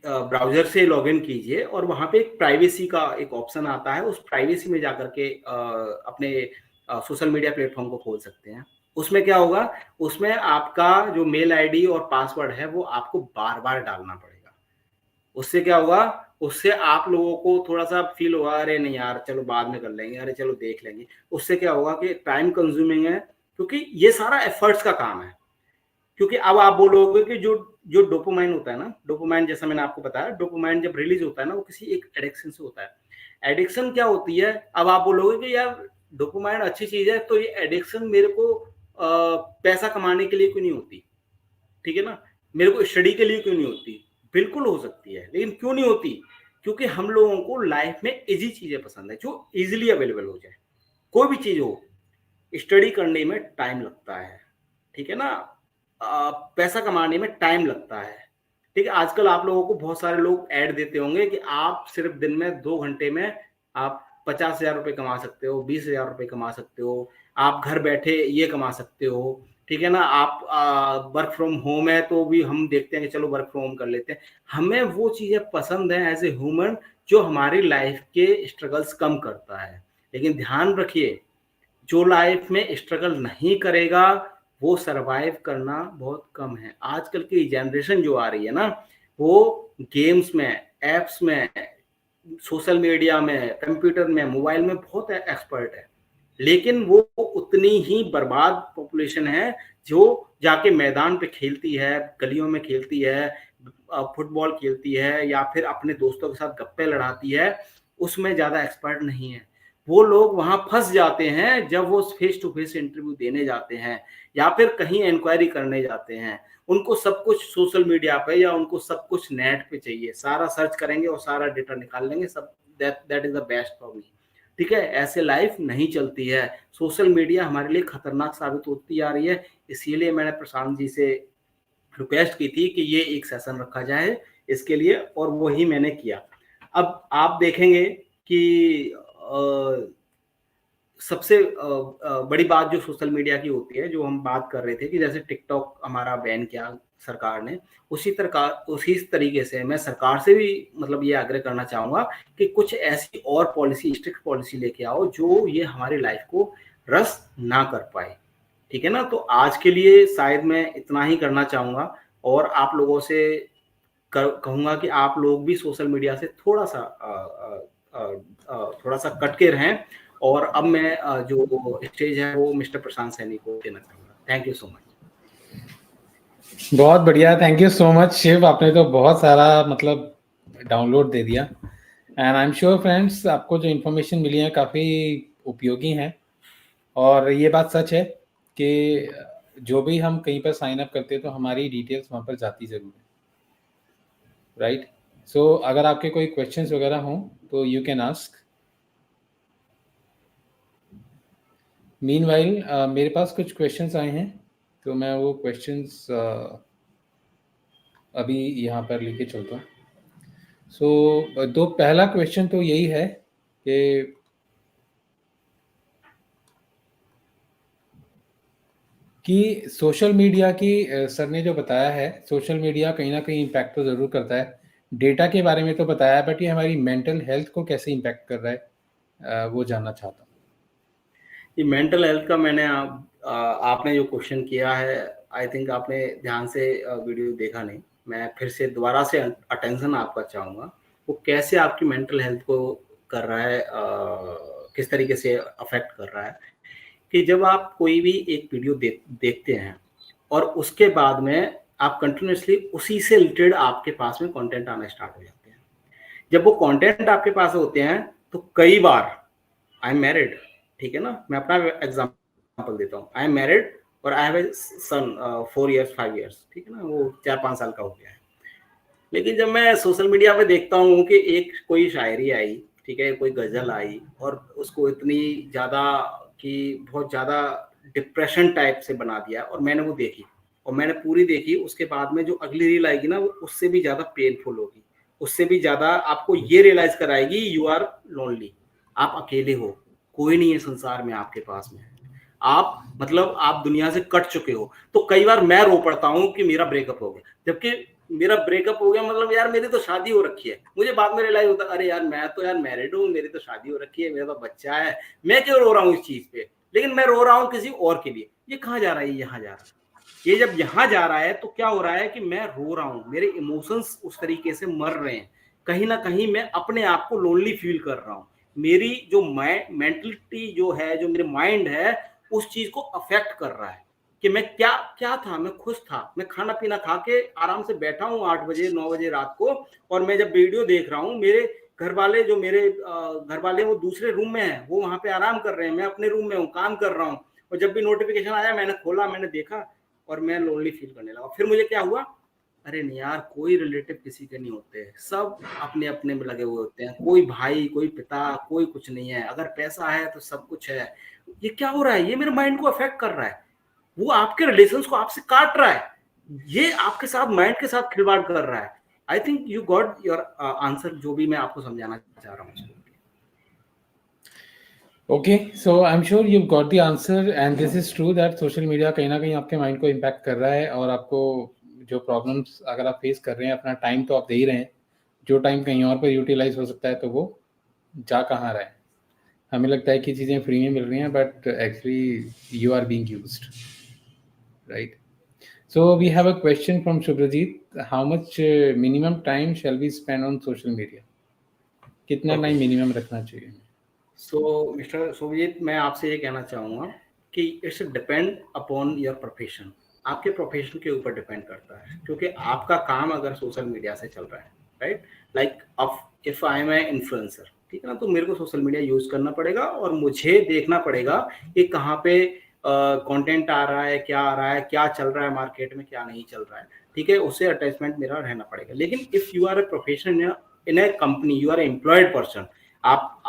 ब्राउजर से लॉगिन कीजिए, और वहां पे एक प्राइवेसी का एक ऑप्शन आता है। उस प्राइवेसी में जाकर के अपने सोशल मीडिया प्लेटफॉर्म को खोल सकते हैं। उसमें क्या होगा, उसमें आपका जो मेल आईडी और पासवर्ड है वो आपको बार बार डालना पड़ेगा। उससे क्या होगा, उससे आप लोगों को थोड़ा सा फील होगा, अरे नहीं यार चलो बाद में कर लेंगे, अरे चलो देख लेंगे। उससे क्या होगा कि टाइम कंज्यूमिंग है, क्योंकि ये सारा एफर्ट्स का काम है। क्योंकि अब आप बोलोगे कि जो जो डोपामाइन होता है ना, डोपामाइन जैसा मैंने आपको बताया, डोपामाइन जब रिलीज होता है ना, वो किसी एक एडिक्शन से होता है। एडिक्शन क्या होती है? अब आप बोलोगे कि यार डोपामाइन अच्छी चीज है, तो ये एडिक्शन मेरे को पैसा कमाने के लिए क्यों नहीं होती? ठीक है ना, मेरे को स्टडी के लिए क्यों नहीं होती? बिल्कुल हो सकती है, लेकिन क्यों नहीं होती? क्योंकि हम लोगों को लाइफ में इजी चीजें पसंद है, जो इजिली अवेलेबल हो जाए। कोई भी चीज हो, स्टडी करने में टाइम लगता है, ठीक है ना, पैसा कमाने में टाइम लगता है, ठीक है, आजकल आप लोगों को बहुत सारे लोग ऐड देते होंगे कि आप सिर्फ दिन में 2 घंटे में आप 50,000 रुपए कमा सकते हो, 20,000 रुपए कमा सकते हो, आप घर बैठे ये कमा सकते हो, ठीक है ना। आप वर्क फ्रॉम होम है तो भी हम देखते हैं कि चलो वर्क फ्रॉम होम कर लेते हैं। हमें वो चीजें पसंद है एज ए ह्यूमन जो हमारी लाइफ के स्ट्रगल्स कम करता है। लेकिन ध्यान रखिए, जो लाइफ में स्ट्रगल नहीं करेगा वो सरवाइव करना बहुत कम है। आजकल की जनरेशन जो आ रही है ना, वो गेम्स में, एप्स में, सोशल मीडिया में, कंप्यूटर में, मोबाइल में बहुत एक्सपर्ट है, लेकिन वो उतनी ही बर्बाद पॉपुलेशन है जो जाके मैदान पे खेलती है, गलियों में खेलती है, फुटबॉल खेलती है या फिर अपने दोस्तों के साथ गप्पे लड़ाती है, उसमें ज्यादा एक्सपर्ट नहीं है। वो लोग वहां फंस जाते हैं जब वो फेस टू फेस इंटरव्यू देने जाते हैं या फिर कहीं इंक्वायरी करने जाते हैं। उनको सब कुछ सोशल मीडिया पे या उनको सब कुछ नेट पे चाहिए, सारा सर्च करेंगे और सारा डेटा निकाल लेंगे, सब that is the best for me. ठीक है, ऐसे लाइफ नहीं चलती है। सोशल मीडिया हमारे लिए खतरनाक साबित होती आ रही है, इसीलिए मैंने प्रशांत जी से रिक्वेस्ट की थी कि ये एक सेशन रखा जाए इसके लिए, और वही मैंने किया। अब आप देखेंगे कि सबसे बड़ी बात जो सोशल मीडिया की होती है, जो हम बात कर रहे थे कि जैसे टिकटॉक हमारा बैन किया सरकार ने, उसी तरीके से मैं सरकार से भी मतलब ये आग्रह करना चाहूंगा कि कुछ ऐसी और पॉलिसी, स्ट्रिक्ट पॉलिसी लेके आओ जो ये हमारी लाइफ को रस ना कर पाए। ठीक है ना। तो आज के लिए शायद मैं इतना ही करना चाहूंगा, और आप लोगों से कहूंगा कि आप लोग भी सोशल मीडिया से थोड़ा सा कट के रहें। और अब मैं जो स्टेज है वो मिस्टर प्रशांत सैनी को देना चाहूंगा। Thank you so much. बहुत बढ़िया, thank you so much Shiv, आपने तो बहुत सारा मतलब डाउनलोड दे दिया। And I am sure friends, आपको जो इन्फॉर्मेशन मिली है काफ़ी उपयोगी हैं। और ये बात सच है कि जो भी हम कहीं पर साइन अप करते हैं तो हमारी डिटेल्स वहाँ पर जाती ज़रूर है, राइट। सो अगर आपके कोई क्वेश्चंस वगैरह हों तो यू कैन आस्क। मीनवाइल मेरे पास कुछ क्वेश्चंस आए हैं, तो मैं वो क्वेश्चंस अभी यहाँ पर लेके चलता हूँ। सो तो पहला क्वेश्चन तो यही है कि सोशल मीडिया की सर ने जो बताया है, सोशल मीडिया कहीं ना कहीं इम्पैक्ट तो ज़रूर करता है। डेटा के बारे में तो बताया, बट ये हमारी मेंटल हेल्थ को कैसे इम्पैक्ट कर रहा है वो जानना चाहता हूँ। ये मेंटल हेल्थ का मैंने आपने जो क्वेश्चन किया है, आई थिंक आपने ध्यान से वीडियो देखा नहीं। मैं फिर से दोबारा से अटेंशन आपका चाहूँगा, वो कैसे आपकी मेंटल हेल्थ को कर रहा है, किस तरीके से अफेक्ट कर रहा है। कि जब आप कोई भी एक वीडियो देखते हैं और उसके बाद में आप कंटिन्यूसली उसी से रिलेटेड आपके पास में कंटेंट आना स्टार्ट हो जाते हैं। जब वो कंटेंट आपके पास होते हैं तो कई बार, आई एम मैरिड, ठीक है ना, मैं अपना एग्जांपल देता हूँ। आई एम मैरिड और I have a son 4 years 5 years, ठीक है ना, वो 4-5 साल का हो गया है। लेकिन जब मैं सोशल मीडिया पे देखता हूँ कि एक कोई शायरी आई, ठीक है, कोई गजल आई और उसको इतनी ज्यादा कि बहुत ज्यादा डिप्रेशन टाइप से बना दिया, और मैंने वो देखी और मैंने पूरी देखी। उसके बाद में जो अगली रील आएगी ना, वो उससे भी ज्यादा पेनफुल होगी, उससे भी ज्यादा आपको ये रियलाइज कराएगी यू आर लोनली, आप अकेले हो, कोई नहीं है संसार में आपके पास में, आप मतलब आप दुनिया से कट चुके हो। तो कई बार मैं रो पड़ता हूँ कि मेरा ब्रेकअप हो गया, जबकि मेरा ब्रेकअप हो गया मतलब यार मेरी तो शादी हो रखी है। मुझे बाद में रियलाइज होता अरे यार मैं तो यार मैरिड हूँ, मेरी तो शादी हो रखी है, मेरा तो बच्चा है, मैं क्यों रो रहा हूँ इस चीज पे। लेकिन मैं रो रहा हूँ किसी और के लिए। ये कहाँ जा रहा है, यहाँ जा रहा है। ये जब यहाँ जा रहा है तो क्या हो रहा है कि मैं रो रहा हूँ, मेरे इमोशंस उस तरीके से मर रहे हैं, कहीं ना कहीं मैं अपने आप को लोनली फील कर रहा हूँ। मेरी जो मेंटलिटी जो है, जो मेरे माइंड है, उस चीज को अफेक्ट कर रहा है कि मैं क्या क्या था, मैं खुश था, मैं खाना पीना खा के आराम से बैठा हूँ 8 बजे 9 बजे रात को, और मैं जब वीडियो देख रहा हूँ, मेरे घर वाले जो मेरे घर वाले वो दूसरे रूम में है, वो वहां पे आराम कर रहे हैं, मैं अपने रूम में हूँ, काम कर रहा हूँ, और जब भी नोटिफिकेशन आया मैंने खोला, मैंने देखा और मैं लोनली फील करने लगा। फिर मुझे क्या हुआ, अरे नहीं यार, कोई रिलेटिव किसी के नहीं होते, सब अपने अपने में लगे हुए होते हैं, कोई भाई, कोई पिता, कोई कुछ नहीं है, अगर पैसा है तो सब कुछ है। ये क्या हो रहा है, ये मेरे माइंड को अफेक्ट कर रहा है, वो आपके रिलेशंस को आपसे काट रहा है। ये आपके साथ माइंड के साथ खिलवाड़ कर रहा है। I think you got your answer, जो भी मैं आपको समझाना चाह रहा हूँ। Okay, so I'm sure you've got the answer and this is true that social media कहीं ना कहीं आपके माइंड को इम्पैक्ट कर रहा है और आपको जो प्रॉब्लम्स अगर आप फेस कर रहे हैं, अपना टाइम तो आप दे ही रहे हैं, जो टाइम कहीं और पर यूटिलाइज हो सकता है तो वो जा कहाँ रहा है। हमें लगता है कि चीज़ें फ्री में मिल रही हैं but actually you are being used, right? So we have a question from Subhajit. How much minimum time shall we spend on social media? कितना ओके, टाइम मिनिमम रखना चाहिए? सो मिस्टर सोवियत, मैं आपसे ये कहना चाहूँगा कि it's depend upon your profession. आपके प्रोफेशन के ऊपर डिपेंड करता है, क्योंकि आपका काम अगर सोशल मीडिया से चल रहा है, right, like if I am a influencer, ठीक है ना, तो मेरे को सोशल मीडिया यूज करना पड़ेगा और मुझे देखना पड़ेगा कि कहाँ पे कंटेंट आ रहा है, क्या आ रहा है, क्या चल रहा है मार्केट में, क्या नहीं चल रहा है, ठीक है, उससे अटैचमेंट मेरा रहना पड़ेगा। लेकिन if you are a professional in a company, you are employed person, आप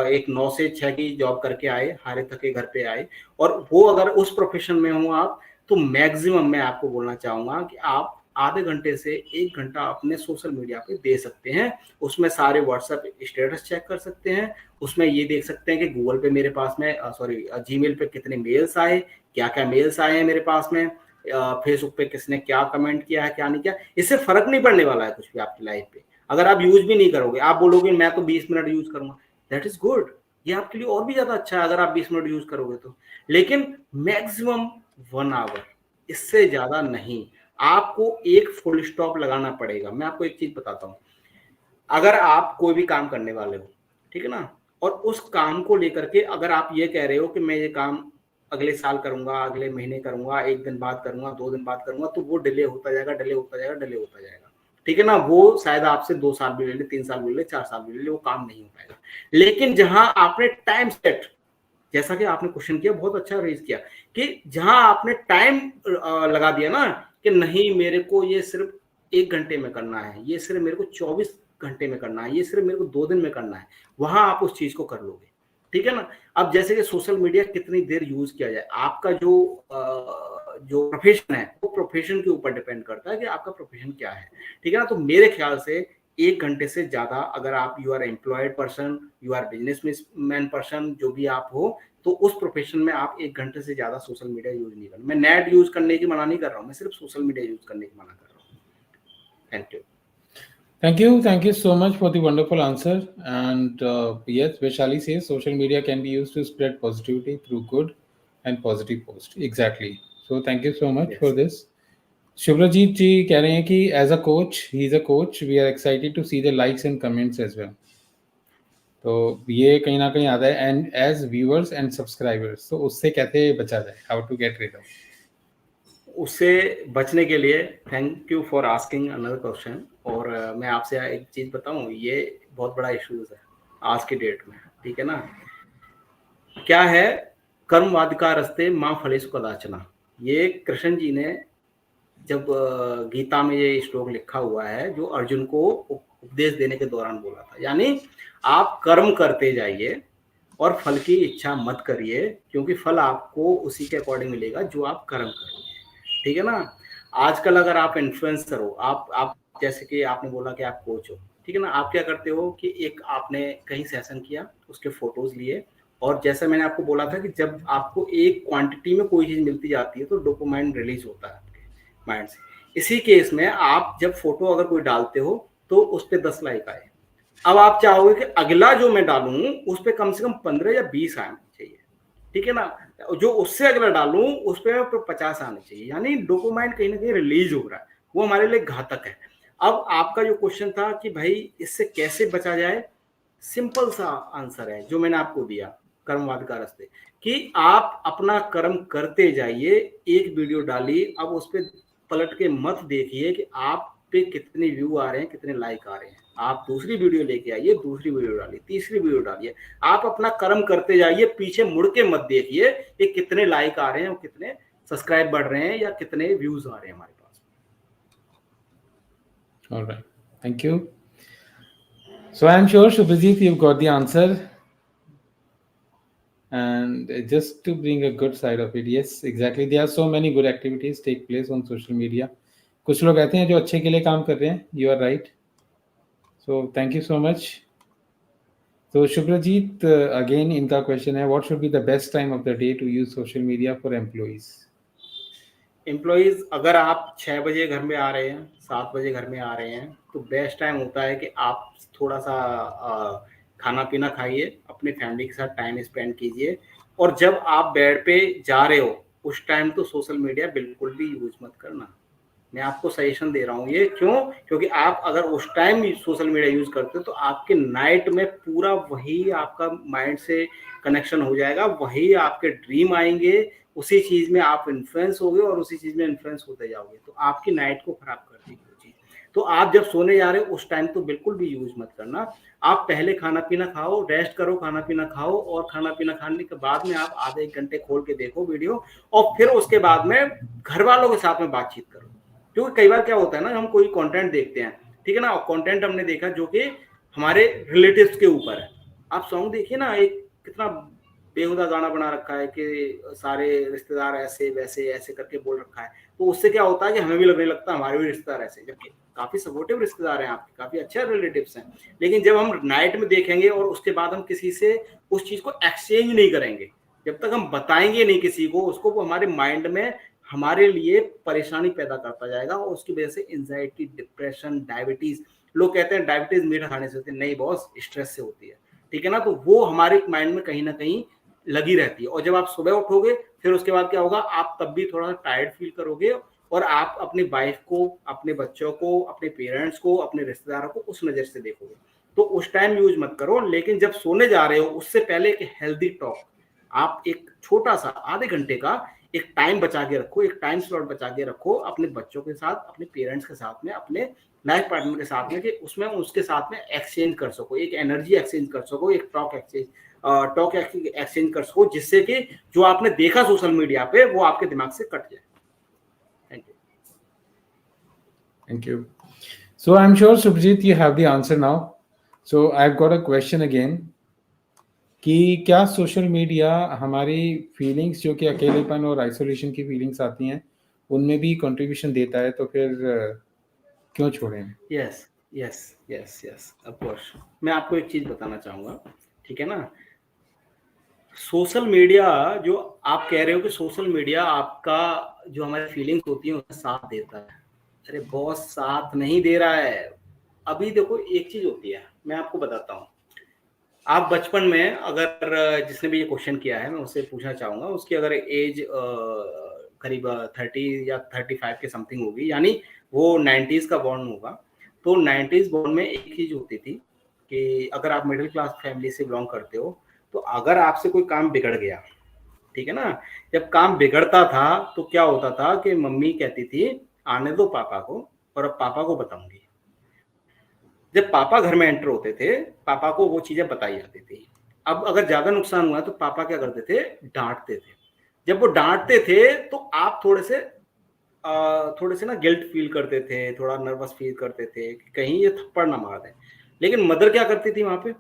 एक 9 से 6 की जॉब करके आए, हारे थके घर पे आए, और वो अगर उस प्रोफेशन में हो आप, तो मैक्सिमम मैं आपको बोलना चाहूंगा कि आप आधे घंटे से 1 घंटा अपने सोशल मीडिया पे दे सकते हैं। उसमें सारे व्हाट्सएप स्टेटस चेक कर सकते हैं, उसमें ये देख सकते हैं कि गूगल पे मेरे पास में सॉरी जीमेल पे कितने मेल्स आए, क्या क्या मेल्स आए हैं मेरे पास में, फेसबुक पे किसने क्या कमेंट किया है, क्या नहीं किया। इससे फर्क नहीं पड़ने वाला है कुछ भी आपकी लाइफ पे। अगर आप यूज भी नहीं करोगे, आप बोलोगे मैं तो 20 मिनट यूज करूंगा, दैट इज गुड, ये आपके लिए और भी ज्यादा अच्छा है अगर आप 20 मिनट यूज करोगे तो। लेकिन मैक्सिमम 1 आवर, इससे ज्यादा नहीं। आपको एक फुल स्टॉप लगाना पड़ेगा। मैं आपको एक चीज बताता हूँ, अगर आप कोई भी काम करने वाले हो, ठीक है ना, और उस काम को लेकर के अगर आप ये कह रहे हो कि मैं ये काम अगले साल करूंगा, अगले महीने करूंगा, 1 दिन बाद करूंगा, 2 दिन बाद करूंगा, तो वो डिले होता जाएगा, डिले होता जाएगा, डिले होता जाएगा, ठीक है ना। वो शायद आपसे 2 साल भी ले ले, 3 साल भी ले ले, 4 साल भी ले ले, वो काम नहीं हो पाएगा। लेकिन जहां आपने टाइम सेट, जैसा कि आपने क्वेश्चन किया, बहुत अच्छा रेज किया, कि जहां आपने टाइम लगा दिया ना, कि नहीं मेरे को ये सिर्फ 1 घंटे में करना है, ये सिर्फ मेरे को 24 घंटे में करना है, ये सिर्फ मेरे को 2 दिन में करना है, वहां आप उस चीज को कर लोगे, ठीक है ना। अब जैसे कि सोशल मीडिया कितनी देर यूज किया जाए, आपका जो प्रोफेशन है, वो प्रोफेशन के ऊपर डिपेंड करता है कि आपका प्रोफेशन क्या है, ठीक है ना। तो मेरे ख्याल से 1 घंटे से ज्यादा, अगर आप you are employed person, you are businessman person, जो भी आप हो, तो उस प्रोफेशन में आप 1 घंटे से ज्यादा सोशल मीडिया यूज नहीं करना। मैं नेट यूज करने की मना नहीं कर रहा हूँ, मैं सिर्फ सोशल मीडिया यूज करने की मना कर रहा हूँ। Thank you. Thank you so much for the wonderful answer. And yes, Vaishali says social media can be used to spread positivity through good and positive post. Exactly. So thank you so much for yes, this. Shubhrajit ji कह रहे हैं कि as a coach, he is a coach. We are excited to see the likes and comments as well. तो ये कहीं ना कहीं आता है and as viewers and subscribers, तो उससे कैसे बचा जाए, how to get rid of? उससे बचने के लिए thank you for asking another question. और मैं आपसे एक चीज बताऊं, ये बहुत बड़ा इश्यूज है आज की डेट में, ठीक है ना। क्या है, कर्मवाद का रस्ते माँ फलेशु कदाचना, ये कृष्ण जी ने जब गीता में ये श्लोक लिखा हुआ है, जो अर्जुन को उपदेश देने के दौरान बोला था। यानी आप कर्म करते जाइए और फल की इच्छा मत करिए, क्योंकि फल आपको उसी के अकॉर्डिंग मिलेगा जो आप कर्म करोगे, ठीक है ना। आजकल अगर आप इन्फ्लुएंसर हो, आप जैसे कि आपने बोला कि आप कोच हो, ठीक है ना, आप क्या करते हो कि एक आपने कहीं सेशन किया, उसके फोटोज लिए, और जैसा मैंने आपको बोला था कि जब आपको एक क्वांटिटी में कोई चीज मिलती जाती है तो डोपामाइन रिलीज होता है आपके माइंड से। इसी केस में आप जब फोटो अगर कोई डालते हो तो उस पर 10 लाइक आए, अब आप चाहोगे कि अगला जो मैं डालूं उस पर कम से कम 15 या 20 आने चाहिए, ठीक है ना। जो उससे अगला डालूं उस पर 50 आने चाहिए, यानी डोपामाइन कहीं ना कहीं रिलीज हो रहा है, वो हमारे लिए घातक है। अब आपका जो क्वेश्चन था कि भाई इससे कैसे बचा जाए, सिंपल सा आंसर है जो मैंने आपको दिया, कर्मवाद का रास्ते, कि आप अपना कर्म करते जाइए। एक वीडियो डाली, अब उस पर पलट के मत देखिए कि आप पे कितने व्यू आ रहे हैं, कितने लाइक आ रहे हैं। आप दूसरी वीडियो लेके आइए, दूसरी वीडियो डालिए, तीसरी वीडियो डालिए, आप अपना कर्म करते जाइए, पीछे मुड़ के मत देखिए कि कितने लाइक आ रहे हैं और कितने सब्सक्राइब बढ़ रहे हैं या कितने व्यूज आ रहे हैं हमारे पास। All right. Thank you. So I'm sure, Shubhajit, you've got the answer. and just to bring a good side of it, yes, exactly, there are so many good activities take place on social media. कुछ लोग ऐसे हैं जो अच्छे के लिए काम कर रहे हैं, you are right. So thank you so much. So Shubhrajit, again इनका क्वेश्चन है, what should be the best time of the day to use social media for employees? Employees, अगर आप 6 बजे घर में आ रहे हैं, 7 बजे घर में आ रहे हैं, तो बेस्ट टाइम होता है कि आप थोड़ा-सा खाना-पीना खाइए, अपनी फैमिली के साथ टाइम स्पेंड कीजिए, और जब आप बेड पे जा रहे हो, उस टाइम तो सोशल मीडिया बिल्कुल भी यूज़ मत करना। मैं आपको सजेशन दे रहा हूँ ये, क्यों? क्योंकि आप अगर उस टाइम सोशल मीडिया यूज़ करते हो, तो आपके नाइट में पूरा वही आपका माइंड से कनेक्शन हो जाएगा, वही आपके ड्रीम आएँगे, उसी चीज़ में आप इन्फ्लुएंस होगे और उसी चीज़ में इन्फ्लुएंस होते जाओगे, तो आपकी नाइट को खराब कर देगी वो चीज़। तो आप जब सोने जा रहे हो, उस टाइम तो बिल्कुल भी यूज़ मत करना। आप पहले खाना-पीना खाओ, रेस्ट करो, खाना-पीना खाओ, और खाना-पीना खाने के बाद में आप आधे 1 घंटे खोल के देखो वीडियो, और फिर उसके बाद में घरवालों के साथ में बातचीत करो। क्योंकि कई बार क्या होता है ना, हम कोई कंटेंट देखते हैं, ठीक है ना, और कंटेंट हमने देखा जो कि हमारे रिलेटिव्स के ऊपर है। आप सॉन्ग देखिए ना, एक कितना बेहुदा गाना बना रखा है कि सारे रिश्तेदार ऐसे वैसे ऐसे करके बोल रखा है, तो उससे क्या होता है कि हमें भी लगने लगता है हमारे भी रिश्तेदार ऐसे, जबकि काफी सपोर्टिव रिश्तेदार हैं आपके, काफी अच्छे रिलेटिव्स हैं। लेकिन जब हम नाइट में देखेंगे और उसके बाद हम किसी से उस चीज को एक्सचेंज नहीं करेंगे, जब तक हम बताएंगे नहीं किसी को उसको, वो हमारे माइंड में हमारे लिए परेशानी पैदा करता जाएगा, और उसकी वजह से एंजाइटी, डिप्रेशन, डायबिटीज, लोग कहते हैं डायबिटीज मीठा खाने से होती है, नहीं बॉस, स्ट्रेस से होती है, ठीक है ना। तो वो हमारे माइंड में कहीं ना कहीं लगी रहती है, और जब आप सुबह उठोगे, फिर उसके बाद क्या होगा, आप तब भी थोड़ा टायर्ड फील करोगे, और आप अपनी वाइफ को, अपने बच्चों को, अपने पेरेंट्स को, अपने रिश्तेदारों को उस नजर से देखोगे। तो उस टाइम यूज मत करो, लेकिन जब सोने जा रहे हो उससे पहले एक हेल्दी टॉक, आप एक छोटा सा आधे घंटे का एक टाइम बचा के रखो, एक टाइम स्लॉट बचा के रखो अपने बच्चों के साथ, अपने पेरेंट्स के साथ में, अपने लाइफ पार्टनर के साथ में, कि उसमें उसके साथ में एक्सचेंज कर सको, एक एनर्जी एक्सचेंज कर सको, एक टॉक एक्सचेंज कर सको, जिससे कि जो आपने देखा सोशल मीडिया पे वो आपके दिमाग से कट जाए। Thank you. Thank you. So I'm sure Subhajit you have the answer now. So I've got a question again कि क्या सोशल मीडिया हमारी फीलिंग्स जो कि अकेलेपन और आइसोलेशन की फीलिंग्स आती हैं उनमें भी कंट्रीब्यूशन देता है, तो फिर क्यों छोड़ें? Yes yes yes yes, of course. मैं आपको एक चीज बताना चाहूंगा, ठीक है ना, सोशल मीडिया, जो आप कह रहे हो कि सोशल मीडिया आपका जो हमारी फीलिंग्स होती है उसका साथ देता है, अरे बॉस साथ नहीं दे रहा है। अभी देखो, एक चीज होती है, मैं आपको बताता हूँ। आप बचपन में, अगर जिसने भी ये क्वेश्चन किया है, मैं उससे पूछना चाहूंगा, उसकी अगर एज करीब 30 या 35 के समथिंग होगी, यानी वो 90s का बॉर्न होगा, तो 90s बॉर्न में एक चीज होती थी कि अगर आप मिडिल क्लास फैमिली से बिलोंग करते हो, तो अगर आपसे कोई काम बिगड़ गया, ठीक है ना, जब काम बिगड़ता था तो क्या होता था कि मम्मी कहती थी आने दो पापा को, और अब पापा को बताऊंगी। जब पापा घर में एंटर होते थे, पापा को वो चीजें बताई जाती थी। अब अगर ज्यादा नुकसान हुआ तो पापा क्या करते थे, डांटते थे। जब वो डांटते थे तो आप थोड़े से ना गिल्ट फील करते थे, थोड़ा नर्वस फील करते थे कि कहीं ये थप्पड़ ना मार दें। लेकिन मदर क्या करती थी वहां पे,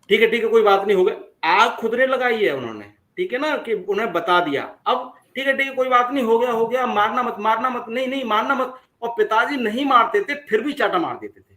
ठीक है कोई बात नहीं, हो गया, आग खुदने लगाई है उन्होंने, ठीक है ना, कि उन्हें बता दिया, अब ठीक है कोई बात नहीं, हो गया, मारना मत, नहीं मारना मत। और पिताजी नहीं मारते थे, फिर भी चाटा मार देते थे।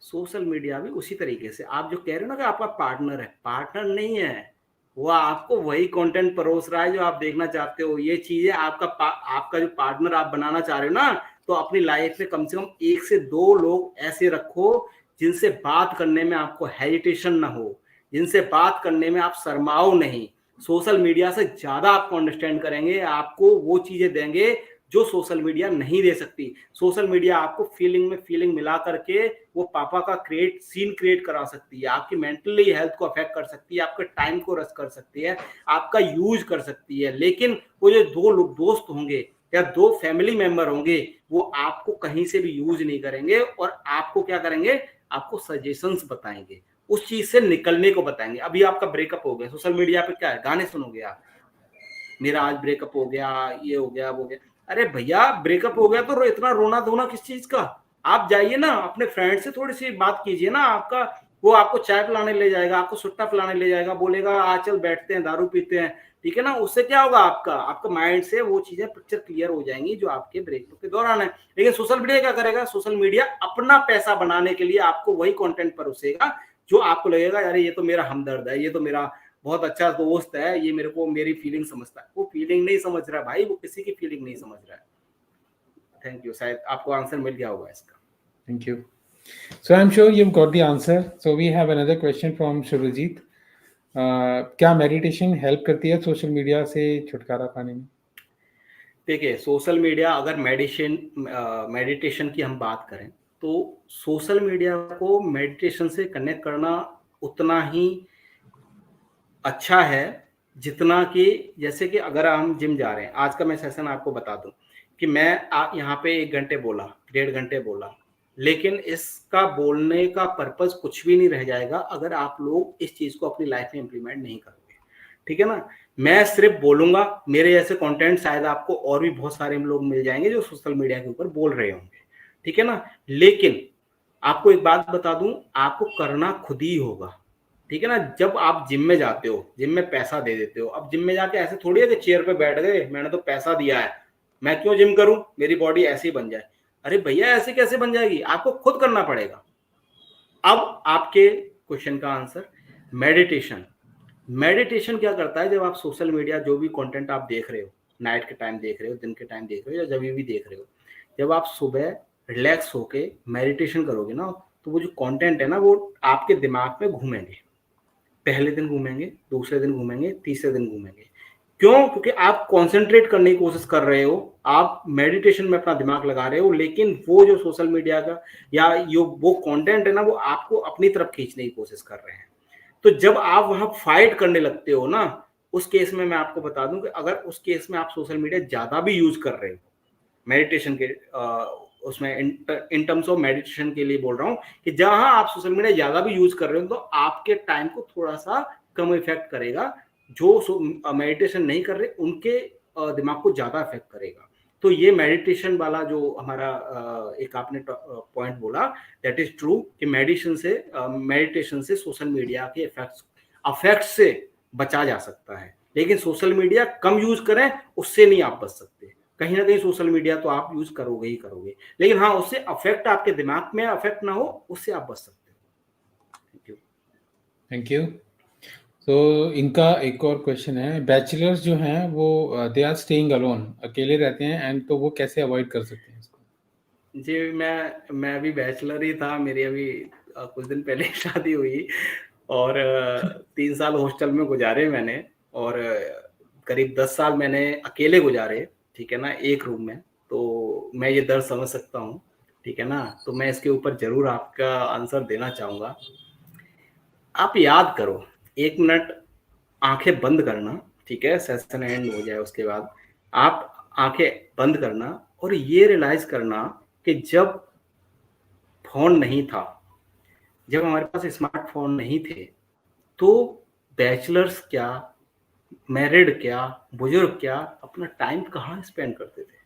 सोशल मीडिया भी उसी तरीके से, आप जो कह रहे हो ना कि आपका पार्टनर है, पार्टनर नहीं है वो, आपको वही कंटेंट परोस रहा है जो आप देखना चाहते हो। ये चीजें आपका जो पार्टनर आप बनाना चाह रहे हो ना, तो अपनी लाइफ में कम से कम 1 से 2 लोग ऐसे रखो जिनसे बात करने में आपको हेजिटेशन ना हो, जिनसे बात करने में आप शर्माओ नहीं। सोशल मीडिया से ज्यादा आपको अंडरस्टैंड करेंगे, आपको वो चीजें देंगे जो सोशल मीडिया नहीं दे सकती। सोशल मीडिया आपको फीलिंग में फीलिंग मिला करके वो पापा का सीन क्रिएट करा सकती है, आपकी मेंटली हेल्थ को अफेक्ट कर सकती है, आपके टाइम को रस कर सकती है, आपका यूज कर सकती है। लेकिन वो जो 2 लोग दोस्त होंगे या 2 फैमिली मेंबर होंगे, वो आपको कहीं से भी यूज नहीं करेंगे, और आपको क्या करेंगे, आपको सजेशंस बताएंगे, उस चीज से निकलने को बताएंगे। अभी आपका ब्रेकअप हो गया, सोशल मीडिया पे क्या है, गाने सुनोगे आप, मेरा आज ब्रेकअप हो गया, ये हो गया, वो हो गया। अरे भैया, ब्रेकअप हो गया तो इतना रोना धोना किस चीज का? आप जाइए ना, अपने फ्रेंड से थोड़ी सी बात कीजिए ना, आपका वो आपको चाय पिलाने ले जाएगा, आपको सुट्टा पिलाने ले जाएगा, बोलेगा आ चल बैठते हैं, दारू पीते हैं, ठीक है ना। उससे क्या होगा, आपका माइंड से वो चीजें पिक्चर क्लियर हो जाएंगी जो आपके ब्रेकअप के दौरान है। लेकिन सोशल मीडिया क्या करेगा, सोशल मीडिया अपना पैसा बनाने के लिए आपको वही कंटेंट परोसेगा जो आपको लगेगा यार ये तो मेरा हमदर्द है, ये तो मेरा बहुत अच्छा दोस्त है, ये मेरे को मेरी फीलिंग समझता है। वो फीलिंग नहीं समझ रहा है भाई, वो किसी की फीलिंग नहीं समझ रहा है। थैंक यू, शायद आपको आंसर मिल गया होगा इसका। Thank you. So I'm sure you've got the answer. So we have another question from Shurujit. क्या मेडिटेशन हेल्प करती है सोशल मीडिया से छुटकारा पाने में? देखिए, सोशल मीडिया अगर मेडिटेशन की हम बात करें तो सोशल मीडिया को मेडिटेशन से कनेक्ट करना उतना ही अच्छा है जितना कि जैसे कि अगर हम जिम जा रहे हैं, आज का मैं सेशन आपको बता दूं कि मैं यहाँ पे 1 घंटे बोला, 1.5 घंटे बोला, लेकिन इसका बोलने का पर्पस कुछ भी नहीं रह जाएगा अगर आप लोग इस चीज को अपनी लाइफ में इंप्लीमेंट नहीं करोगे, ठीक है ना। मैं सिर्फ बोलूंगा, मेरे जैसे कंटेंट शायद आपको और भी बहुत सारे लोग मिल जाएंगे जो सोशल मीडिया के ऊपर बोल रहे होंगे, ठीक है ना। लेकिन आपको एक बात बता दूं, आपको करना खुद ही होगा, ठीक है ना। जब आप जिम में जाते हो, जिम में पैसा दे देते हो, अब जिम में जाके ऐसे थोड़ी है कि चेयर पे बैठ गए, मैंने तो पैसा दिया है, मैं क्यों जिम करूं, मेरी बॉडी ऐसे ही बन जाए। अरे भैया ऐसे कैसे बन जाएगी, आपको खुद करना पड़ेगा। अब आपके क्वेश्चन का आंसर, मेडिटेशन। मेडिटेशन क्या करता है, जब आप सोशल मीडिया जो भी कंटेंट आप देख रहे हो, नाइट के टाइम देख रहे हो, दिन के टाइम देख रहे हो या जब भी देख रहे हो, जब आप सुबह रिलैक्स होके मेडिटेशन करोगे ना, तो वो जो कंटेंट है ना वो आपके दिमाग में घूमेंगे। पहले दिन घूमेंगे, दूसरे दिन घूमेंगे, तीसरे दिन घूमेंगे। क्यों? क्योंकि आप कंसंट्रेट करने की कोशिश कर रहे हो, आप मेडिटेशन में अपना दिमाग लगा रहे हो, लेकिन वो जो सोशल मीडिया का या यो वो कंटेंट है ना वो आपको अपनी तरफ खींचने की कोशिश कर रहे हैं। तो जब आप वहां फाइट करने लगते हो ना, उस केस में मैं आपको बता दूं कि अगर उस केस में आप सोशल मीडिया ज्यादा भी यूज कर रहे हो मेडिटेशन के उसमें इन टर्म्स ऑफ मेडिटेशन के लिए बोल रहा हूं कि जहां आप सोशल मीडिया ज्यादा भी यूज कर रहे हो तो आपके टाइम को थोड़ा सा कम इफेक्ट करेगा, जो मेडिटेशन नहीं कर रहे उनके दिमाग को ज्यादा इफेक्ट करेगा। तो ये मेडिटेशन वाला जो हमारा एक आपने पॉइंट बोला, दैट इज ट्रू कि मेडिटेशन से सोशल मीडिया के इफेक्ट से बचा जा सकता है। लेकिन सोशल मीडिया कम यूज करें, उससे नहीं आप बच सकते। कहीं ना कहीं सोशल मीडिया तो आप यूज करोगे ही करोगे, लेकिन हाँ उससे अफेक्ट आपके दिमाग में अफेक्ट ना हो, उससे आप बच सकते हो। Thank you. Thank you. तो इनका एक और क्वेश्चन है, बैचलर्स जो हैं वो दे आर स्टेइंग अलोन, अकेले रहते हैं, एंड तो वो कैसे अवॉइड कर सकते हैं इसको? जी, मैं अभी बैचलर ही था, मेरी अभी कुछ दिन पहले शादी हुई और 3 साल हॉस्टल में गुजारे मैंने, और करीब 10 साल मैंने अकेले गुजारे, ठीक है ना, एक रूम में। तो मैं ये दर्द समझ सकता हूँ, ठीक है ना। तो मैं इसके ऊपर जरूर आपका आंसर देना चाहूंगा। आप याद करो, 1 मिनट आंखें बंद करना, ठीक है, सेशन एंड हो जाए उसके बाद आप आंखें बंद करना और ये रियलाइज करना कि जब फोन नहीं था, जब हमारे पास स्मार्टफोन नहीं थे, तो बैचलर्स क्या, मैरिड क्या, बुजुर्ग क्या, अपना टाइम कहाँ स्पेंड करते थे।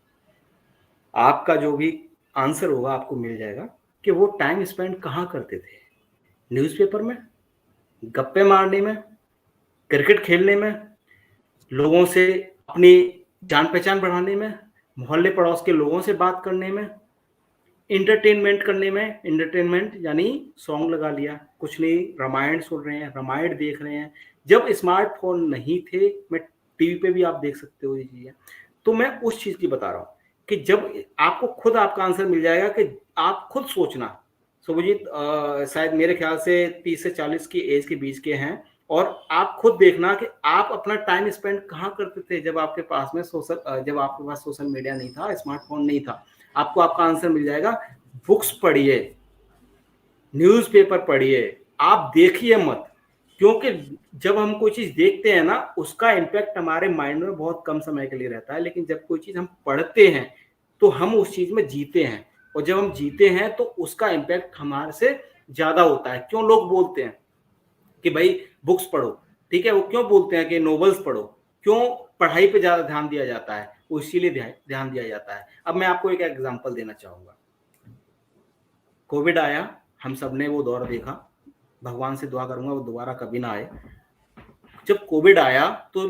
आपका जो भी आंसर होगा आपको मिल जाएगा कि वो टाइम स्पेंड कहाँ करते थे। न्यूज़पेपर में, गप्पे मारने में, क्रिकेट खेलने में, लोगों से अपनी जान पहचान बढ़ाने में, मोहल्ले पड़ोस के लोगों से बात करने में, इंटरटेनमेंट करने में। इंटरटेनमेंट यानी सॉन्ग लगा लिया, कुछ नहीं, रामायण सुन रहे हैं, रामायण देख रहे हैं। जब स्मार्टफोन नहीं थे, मैं टीवी पे भी आप देख सकते हो ये चीजें। तो मैं उस चीज की बता रहा हूँ कि जब आपको खुद आपका आंसर मिल जाएगा कि आप खुद सोचना। शुभजीत शायद मेरे ख्याल से 30 से 40 की एज के बीच के हैं, और आप खुद देखना कि आप अपना टाइम स्पेंड कहाँ करते थे जब आपके पास में जब आपके पास सोशल मीडिया नहीं था, स्मार्टफोन नहीं था। आपको आपका आंसर मिल जाएगा। बुक्स पढ़िए, न्यूज़पेपर पढ़िए, आप देखिए मत, क्योंकि जब हम कोई चीज देखते हैं ना उसका इम्पैक्ट हमारे माइंड में बहुत कम समय के लिए रहता है, लेकिन जब कोई चीज हम पढ़ते हैं तो हम उस चीज में जीते हैं, और जब हम जीते हैं तो उसका इम्पैक्ट हमारे से ज्यादा होता है। क्यों लोग बोलते हैं कि भाई बुक्स पढ़ो, ठीक है, वो क्यों बोलते हैं कि नॉवेल्स पढ़ो, क्यों पढ़ाई पे ज्यादा ध्यान दिया जाता है, वो इसीलिए ध्यान दिया जाता है। अब मैं आपको एक एग्जांपल देना चाहूंगा। कोविड आया, हम सब ने वो दौर देखा, भगवान से दुआ करूंगा वो दोबारा कभी ना आए। जब कोविड आया तो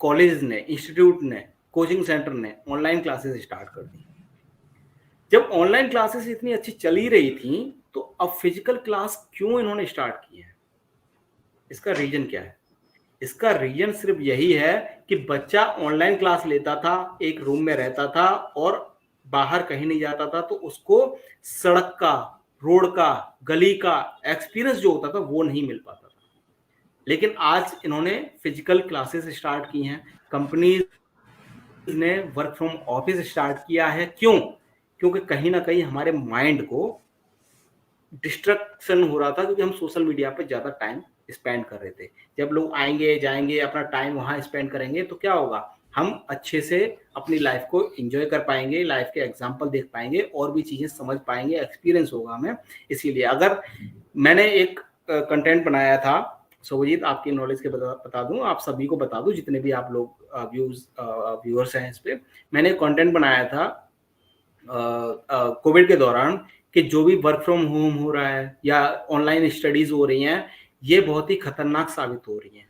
कॉलेज ने, इंस्टीट्यूट ने, कोचिंग सेंटर ने ऑनलाइन क्लासेस स्टार्ट कर दी। जब ऑनलाइन क्लासेस इतनी अच्छी चली रही थी तो अब फिजिकल क्लास क्यों इन्होंने स्टार्ट की है? इसका रीजन क्या है? इसका रीजन सिर्फ यही है कि बच्चा ऑनलाइन क्लास लेता था, एक रूम में रहता था और बाहर कहीं नहीं जाता था, तो उसको सड़क का, रोड का, गली का एक्सपीरियंस जो होता था वो नहीं मिल पाता था। लेकिन आज इन्होंने फिजिकल क्लासेस स्टार्ट की हैं, कंपनीज ने वर्क फ्रॉम ऑफिस स्टार्ट किया है। क्यों? क्योंकि कहीं ना कहीं हमारे माइंड को डिस्ट्रक्शन हो रहा था, क्योंकि हम सोशल मीडिया पे ज्यादा टाइम स्पेंड कर रहे थे। जब लोग आएंगे जाएंगे अपना टाइम वहां स्पेंड करेंगे तो क्या होगा, हम अच्छे से अपनी लाइफ को एंजॉय कर पाएंगे, लाइफ के एग्जाम्पल देख पाएंगे और भी चीजें समझ पाएंगे, एक्सपीरियंस होगा हमें। इसीलिए अगर मैंने एक कंटेंट बनाया था, शुभजीत आपकी नॉलेज के बता दूं, आप सभी को बता दूं, जितने भी आप लोग व्यूअर्स हैं इस पे, मैंने कंटेंट बनाया था कोविड के दौरान कि जो भी वर्क फ्रॉम होम हो रहा है या ऑनलाइन स्टडीज हो रही हैं, ये बहुत ही खतरनाक साबित हो रही हैं।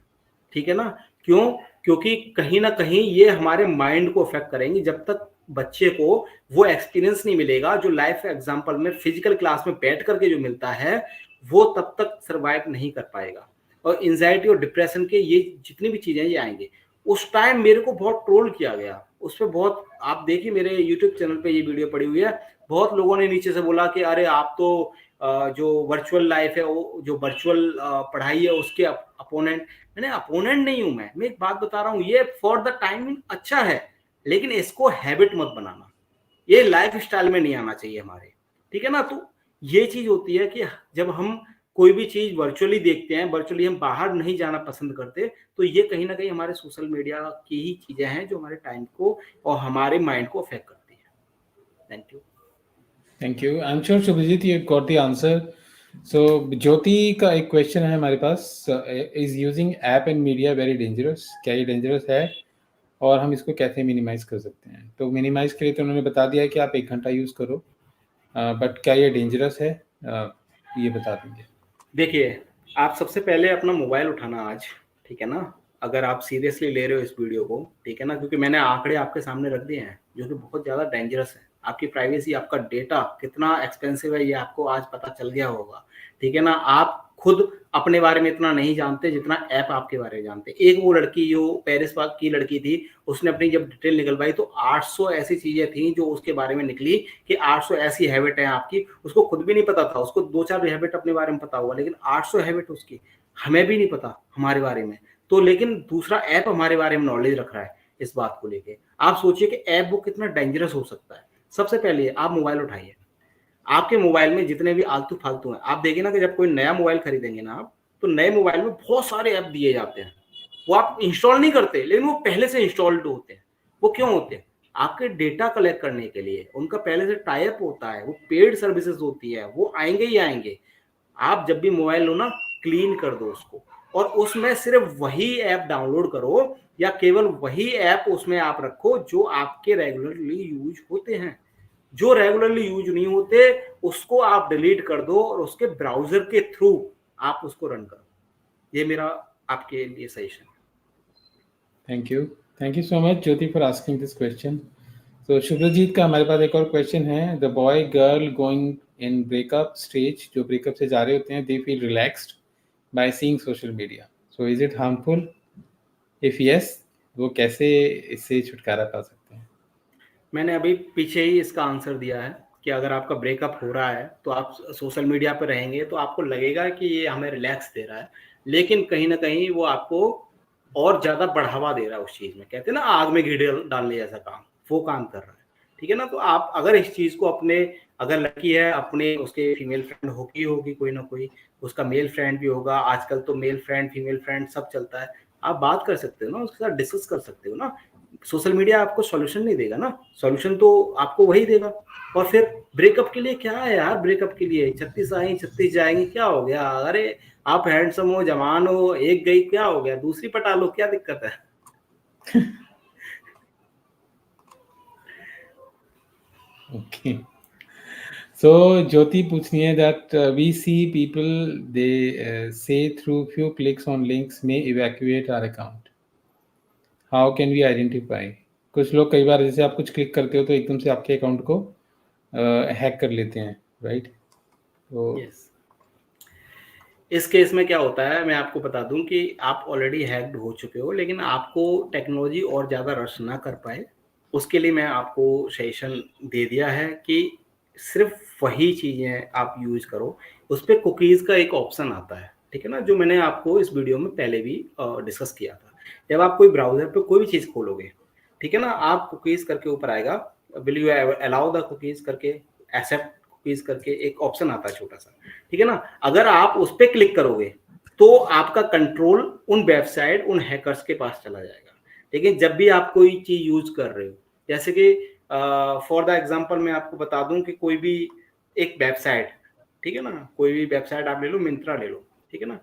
ठीक है ना? क्यों? क्योंकि कहीं ना कहीं ये हमारे माइंड को अफेक्ट करेंगी। जब तक बच्चे को वो एक्सपीरियंस नहीं मिलेगा जो लाइफ एग्जाम्पल में फिजिकल क्लास में बैठ करके जो मिलता है, वो तब तक सर्वाइव नहीं कर पाएगा। और एंजाइटी और डिप्रेशन के ये जितनी भी चीजें ये आएंगे। उस टाइम मेरे को बहुत ट्रोल किया गया, उस पर बहुत, आप देखिए मेरे यूट्यूब चैनल पे ये वीडियो पड़ी हुई है, बहुत लोगों ने नीचे से बोला कि अरे आप तो जो वर्चुअल लाइफ है, वो जो वर्चुअल पढ़ाई है उसके अपोनेंट। मैंने अपोनेंट नहीं हूं, मैं एक बात बता रहा हूँ, ये फॉर द टाइमिंग अच्छा है, लेकिन इसको हैबिट मत बनाना, ये लाइफ स्टाइल में नहीं आना चाहिए हमारे। ठीक है ना? तो ये चीज होती है कि जब हम कोई भी चीज वर्चुअली देखते हैं, वर्चुअली हम बाहर नहीं जाना पसंद करते, तो ये कहीं ना कहीं हमारे सोशल मीडिया की ही चीजें हैं जो हमारे टाइम को और हमारे माइंड को अफेक्ट करती है। Thank you. Thank you. I am sure Shubhajit you got the answer. So Jyoti का एक क्वेश्चन है हमारे पास, is using app and media very dangerous? क्या ये डेंजरस है और हम इसको कैसे मिनिमाइज कर सकते हैं? तो मिनिमाइज के लिए तो उन्होंने बता दिया है कि आप 1 घंटा यूज़ करो, बट क्या ये डेंजरस है, ये बता देंगे? देखिए, आप सबसे पहले अपना मोबाइल उठाना आज, ठीक है ना? अगर आप सीरियसली ले रहे हो इस वीडियो को, ठीक है ना? क्योंकि मैंने आंकड़े आपके सामने रख दिए हैं जो कि बहुत ज़्यादा डेंजरस है। आपकी प्राइवेसी, आपका डेटा कितना एक्सपेंसिव है ये आपको आज पता चल गया होगा, ठीक है ना? आप खुद अपने बारे में इतना नहीं जानते जितना ऐप आपके बारे में जानते। एक वो लड़की जो पेरिस की लड़की थी, उसने अपनी जब डिटेल निकलवाई तो 800 ऐसी चीजें थी जो उसके बारे में निकली कि 800 ऐसी हैबिट है आपकी, उसको खुद भी नहीं पता था। उसको 2-4 हैबिट अपने बारे में पता हुआ, लेकिन 800 हैबिट उसकी हमें भी नहीं पता हमारे बारे में। तो लेकिन दूसरा ऐप हमारे बारे में नॉलेज रख रहा है इस बात को लेके। आप सोचिए कि ऐप वो कितना डेंजरस हो सकता है। सबसे पहले आप मोबाइल उठाइए, आपके मोबाइल में जितने भी आलतू फालतू हैं, आप देखिए ना कि जब कोई नया मोबाइल खरीदेंगे ना आप, तो नए मोबाइल में बहुत सारे ऐप दिए जाते हैं, वो आप इंस्टॉल नहीं करते, लेकिन वो पहले से इंस्टॉल्ड होते हैं। वो क्यों होते हैं? आपके डेटा कलेक्ट करने के लिए। उनका पहले से टाई अप होता है, वो पेड सर्विसेज होती है, वो आएंगे ही आएंगे। आप जब भी मोबाइल लो ना, क्लीन कर दो उसको, और उसमें सिर्फ वही ऐप डाउनलोड करो या केवल वही ऐप उसमें आप रखो जो आपके रेगुलरली यूज होते हैं। जो रेगुलरली यूज नहीं होते उसको आप डिलीट कर दो और उसके ब्राउजर के थ्रू आप उसको रन करो। ये मेरा आपके लिए सजेशन है। Thank you so much Jyoti for asking this question. तो शुभजीत का हमारे पास एक और क्वेश्चन है, the boy girl going in breakup stage, जो ब्रेकअप से जा रहे होते हैं, they feel relaxed by seeing social media, so is it harmful? If yes, वो कैसे इससे छुटकारा पा सकते हैं? मैंने अभी पीछे ही इसका आंसर दिया है कि अगर आपका ब्रेकअप हो रहा है तो आप सोशल मीडिया पर रहेंगे तो आपको लगेगा कि ये हमें रिलैक्स दे रहा है, लेकिन कहीं ना कहीं वो आपको और ज्यादा बढ़ावा दे रहा है उस चीज में। कहते हैं ना, आग में घी डालने जैसा काम, वो काम कर रहा है। ठीक है ना? तो आप अगर इस चीज को अपने, अगर लड़की है अपने, उसके फीमेल फ्रेंड होगी कोई ना कोई, उसका मेल फ्रेंड भी होगा, आजकल तो मेल फ्रेंड फीमेल फ्रेंड सब चलता है, आप बात कर सकते हो ना, उसके साथ डिस्कस कर सकते हो ना। सोशल मीडिया आपको सॉल्यूशन नहीं देगा ना, सॉल्यूशन तो आपको वही देगा। और फिर ब्रेकअप के लिए क्या है यार, ब्रेकअप के लिए 36 आई 36 जाएंगी, क्या हो गया? अरे आप हैंडसम हो, जवान हो, एक गई क्या हो गया, दूसरी पटा लो, क्या दिक्कत है? ओके, So Jyoti पूछनी है that we see people they say through few clicks on links may evacuate our account. How can we identify? कुछ लोग कई बार जैसे आप कुछ क्लिक करते हो तो एकदम से आपके अकाउंट को हैक कर लेते हैं, राइट? तो यस, इस केस में क्या होता है मैं आपको बता दूं कि आप ऑलरेडी हैक्ड हो चुके हो, लेकिन आपको टेक्नोलॉजी और ज़्यादा रश ना कर पाए, उसके लिए मैं आपको सजेशन दे दिया है कि सिर्फ वही चीज़ें आप यूज करो। उस पर कुकीज़ का एक ऑप्शन आता है, ठीक है ना, जो मैंने आपको इस वीडियो में पहले भी डिस्कस किया था। जब आप कोई ब्राउजर पे कोई भी चीज़ खोलोगे, ठीक है ना, आप कुकीज़ करके ऊपर आएगा, will you allow the cookies करके, एक्सेप्ट कुकीज़ करके एक ऑप्शन आता है छोटा सा, ठीक है ना। अगर आप उस पर क्लिक करोगे तो आपका कंट्रोल उन वेबसाइट, उन हैकर्स के पास चला जाएगा। लेकिन जब भी आप कोई चीज यूज कर रहे हो, जैसे कि फॉर द एग्जांपल मैं आपको बता दूं कि कोई भी एक वेबसाइट, ठीक है ना, कोई भी वेबसाइट आप ले लो, मिंत्रा ले लो, ठीक है ना।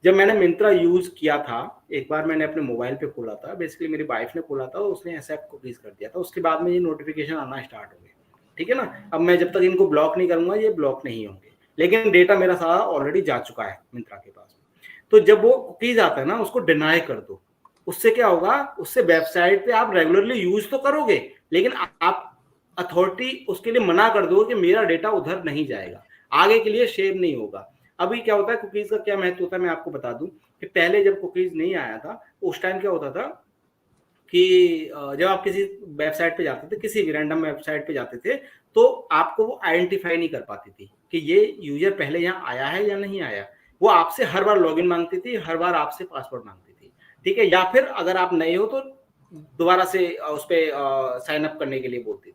जब मैंने मिंत्रा यूज किया था, एक बार मैंने अपने मोबाइल पे खोला था, बेसिकली मेरी वाइफ ने खोला था, उसने एक्सेप्ट कुकीज कर दिया था, उसके बाद में ये नोटिफिकेशन आना स्टार्ट हो गया, ठीक है ना। अब मैं जब तक इनको ब्लॉक नहीं करूंगा ये ब्लॉक नहीं होंगे, लेकिन डेटा मेरा सारा ऑलरेडी जा चुका है मिंत्रा के पास में। तो जब वो कुकीज आता है ना, उसको डिनाई कर दो। उससे क्या होगा, उससे वेबसाइट पे आप रेगुलरली यूज तो करोगे, लेकिन आप अथॉरिटी उसके लिए मना कर दो कि मेरा डेटा उधर नहीं जाएगा, आगे के लिए शेयर नहीं होगा। अभी क्या होता है, कुकीज का क्या महत्व होता है मैं आपको बता दूं कि पहले जब कुकीज नहीं आया था, उस टाइम क्या होता था कि जब आप किसी वेबसाइट पे जाते थे, किसी भी रैंडम वेबसाइट पे जाते थे, तो आपको वो आइडेंटिफाई नहीं कर पाती थी कि ये यूजर पहले यहाँ आया है या नहीं आया। वो आपसे हर बार लॉगिन मांगती थी, हर बार आपसे पासवर्ड मांगती थी, ठीक है, या फिर अगर आप नए हो तो दोबारा से उस पर साइन अप करने के लिए बोलती थी।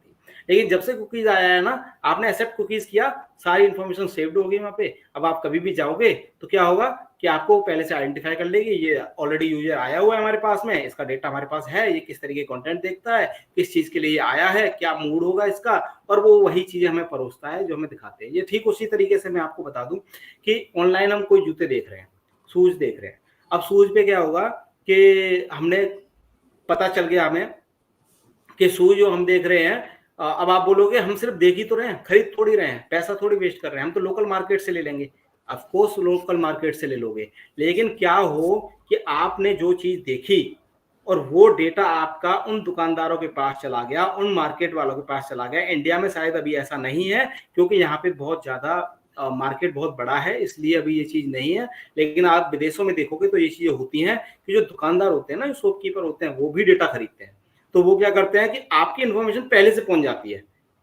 लेकिन जब से कुकीज आया है ना, आपने एक्सेप्ट कुकीज किया, सारी इन्फॉर्मेशन सेव्ड होगी वहां पे। अब आप कभी भी जाओगे तो क्या होगा कि आपको पहले से आइडेंटिफाई कर लेगी, ये ऑलरेडी यूजर आया हुआ है हमारे पास में, इसका डेटा हमारे पास है, ये किस तरीके कंटेंट देखता है, किस चीज के लिए ये आया है, क्या मूड होगा इसका, और वो वही चीजें हमें परोसता है जो हमें दिखाते हैं। ये ठीक उसी तरीके से मैं आपको बता दूं कि ऑनलाइन हम कोई जूते देख रहे हैं, शूज देख रहे हैं। अब शूज पे क्या होगा कि हमने पता चल गया हमें कि शूज जो हम देख रहे हैं, अब आप बोलोगे हम सिर्फ देख ही तो रहे हैं, खरीद थोड़ी रहे हैं, पैसा थोड़ी वेस्ट कर रहे हैं, हम तो लोकल मार्केट से ले लेंगे। ऑफ कोर्स लोकल मार्केट से ले लोगे, लेकिन क्या हो कि आपने जो चीज देखी और वो डेटा आपका उन दुकानदारों के पास चला गया, उन मार्केट वालों के पास चला गया। इंडिया में शायद अभी ऐसा नहीं है, क्योंकि यहाँ पे बहुत ज्यादा मार्केट बहुत बड़ा है, इसलिए अभी ये चीज नहीं है। लेकिन आप विदेशों में देखोगे तो ये चीजें होती हैं कि जो दुकानदार होते हैं ना, जो शॉपकीपर होते हैं, वो भी डेटा खरीदते हैं। तो वो क्या करते हैं कि आपकी इन्फॉर्मेशन पहले से पहुंच जाती है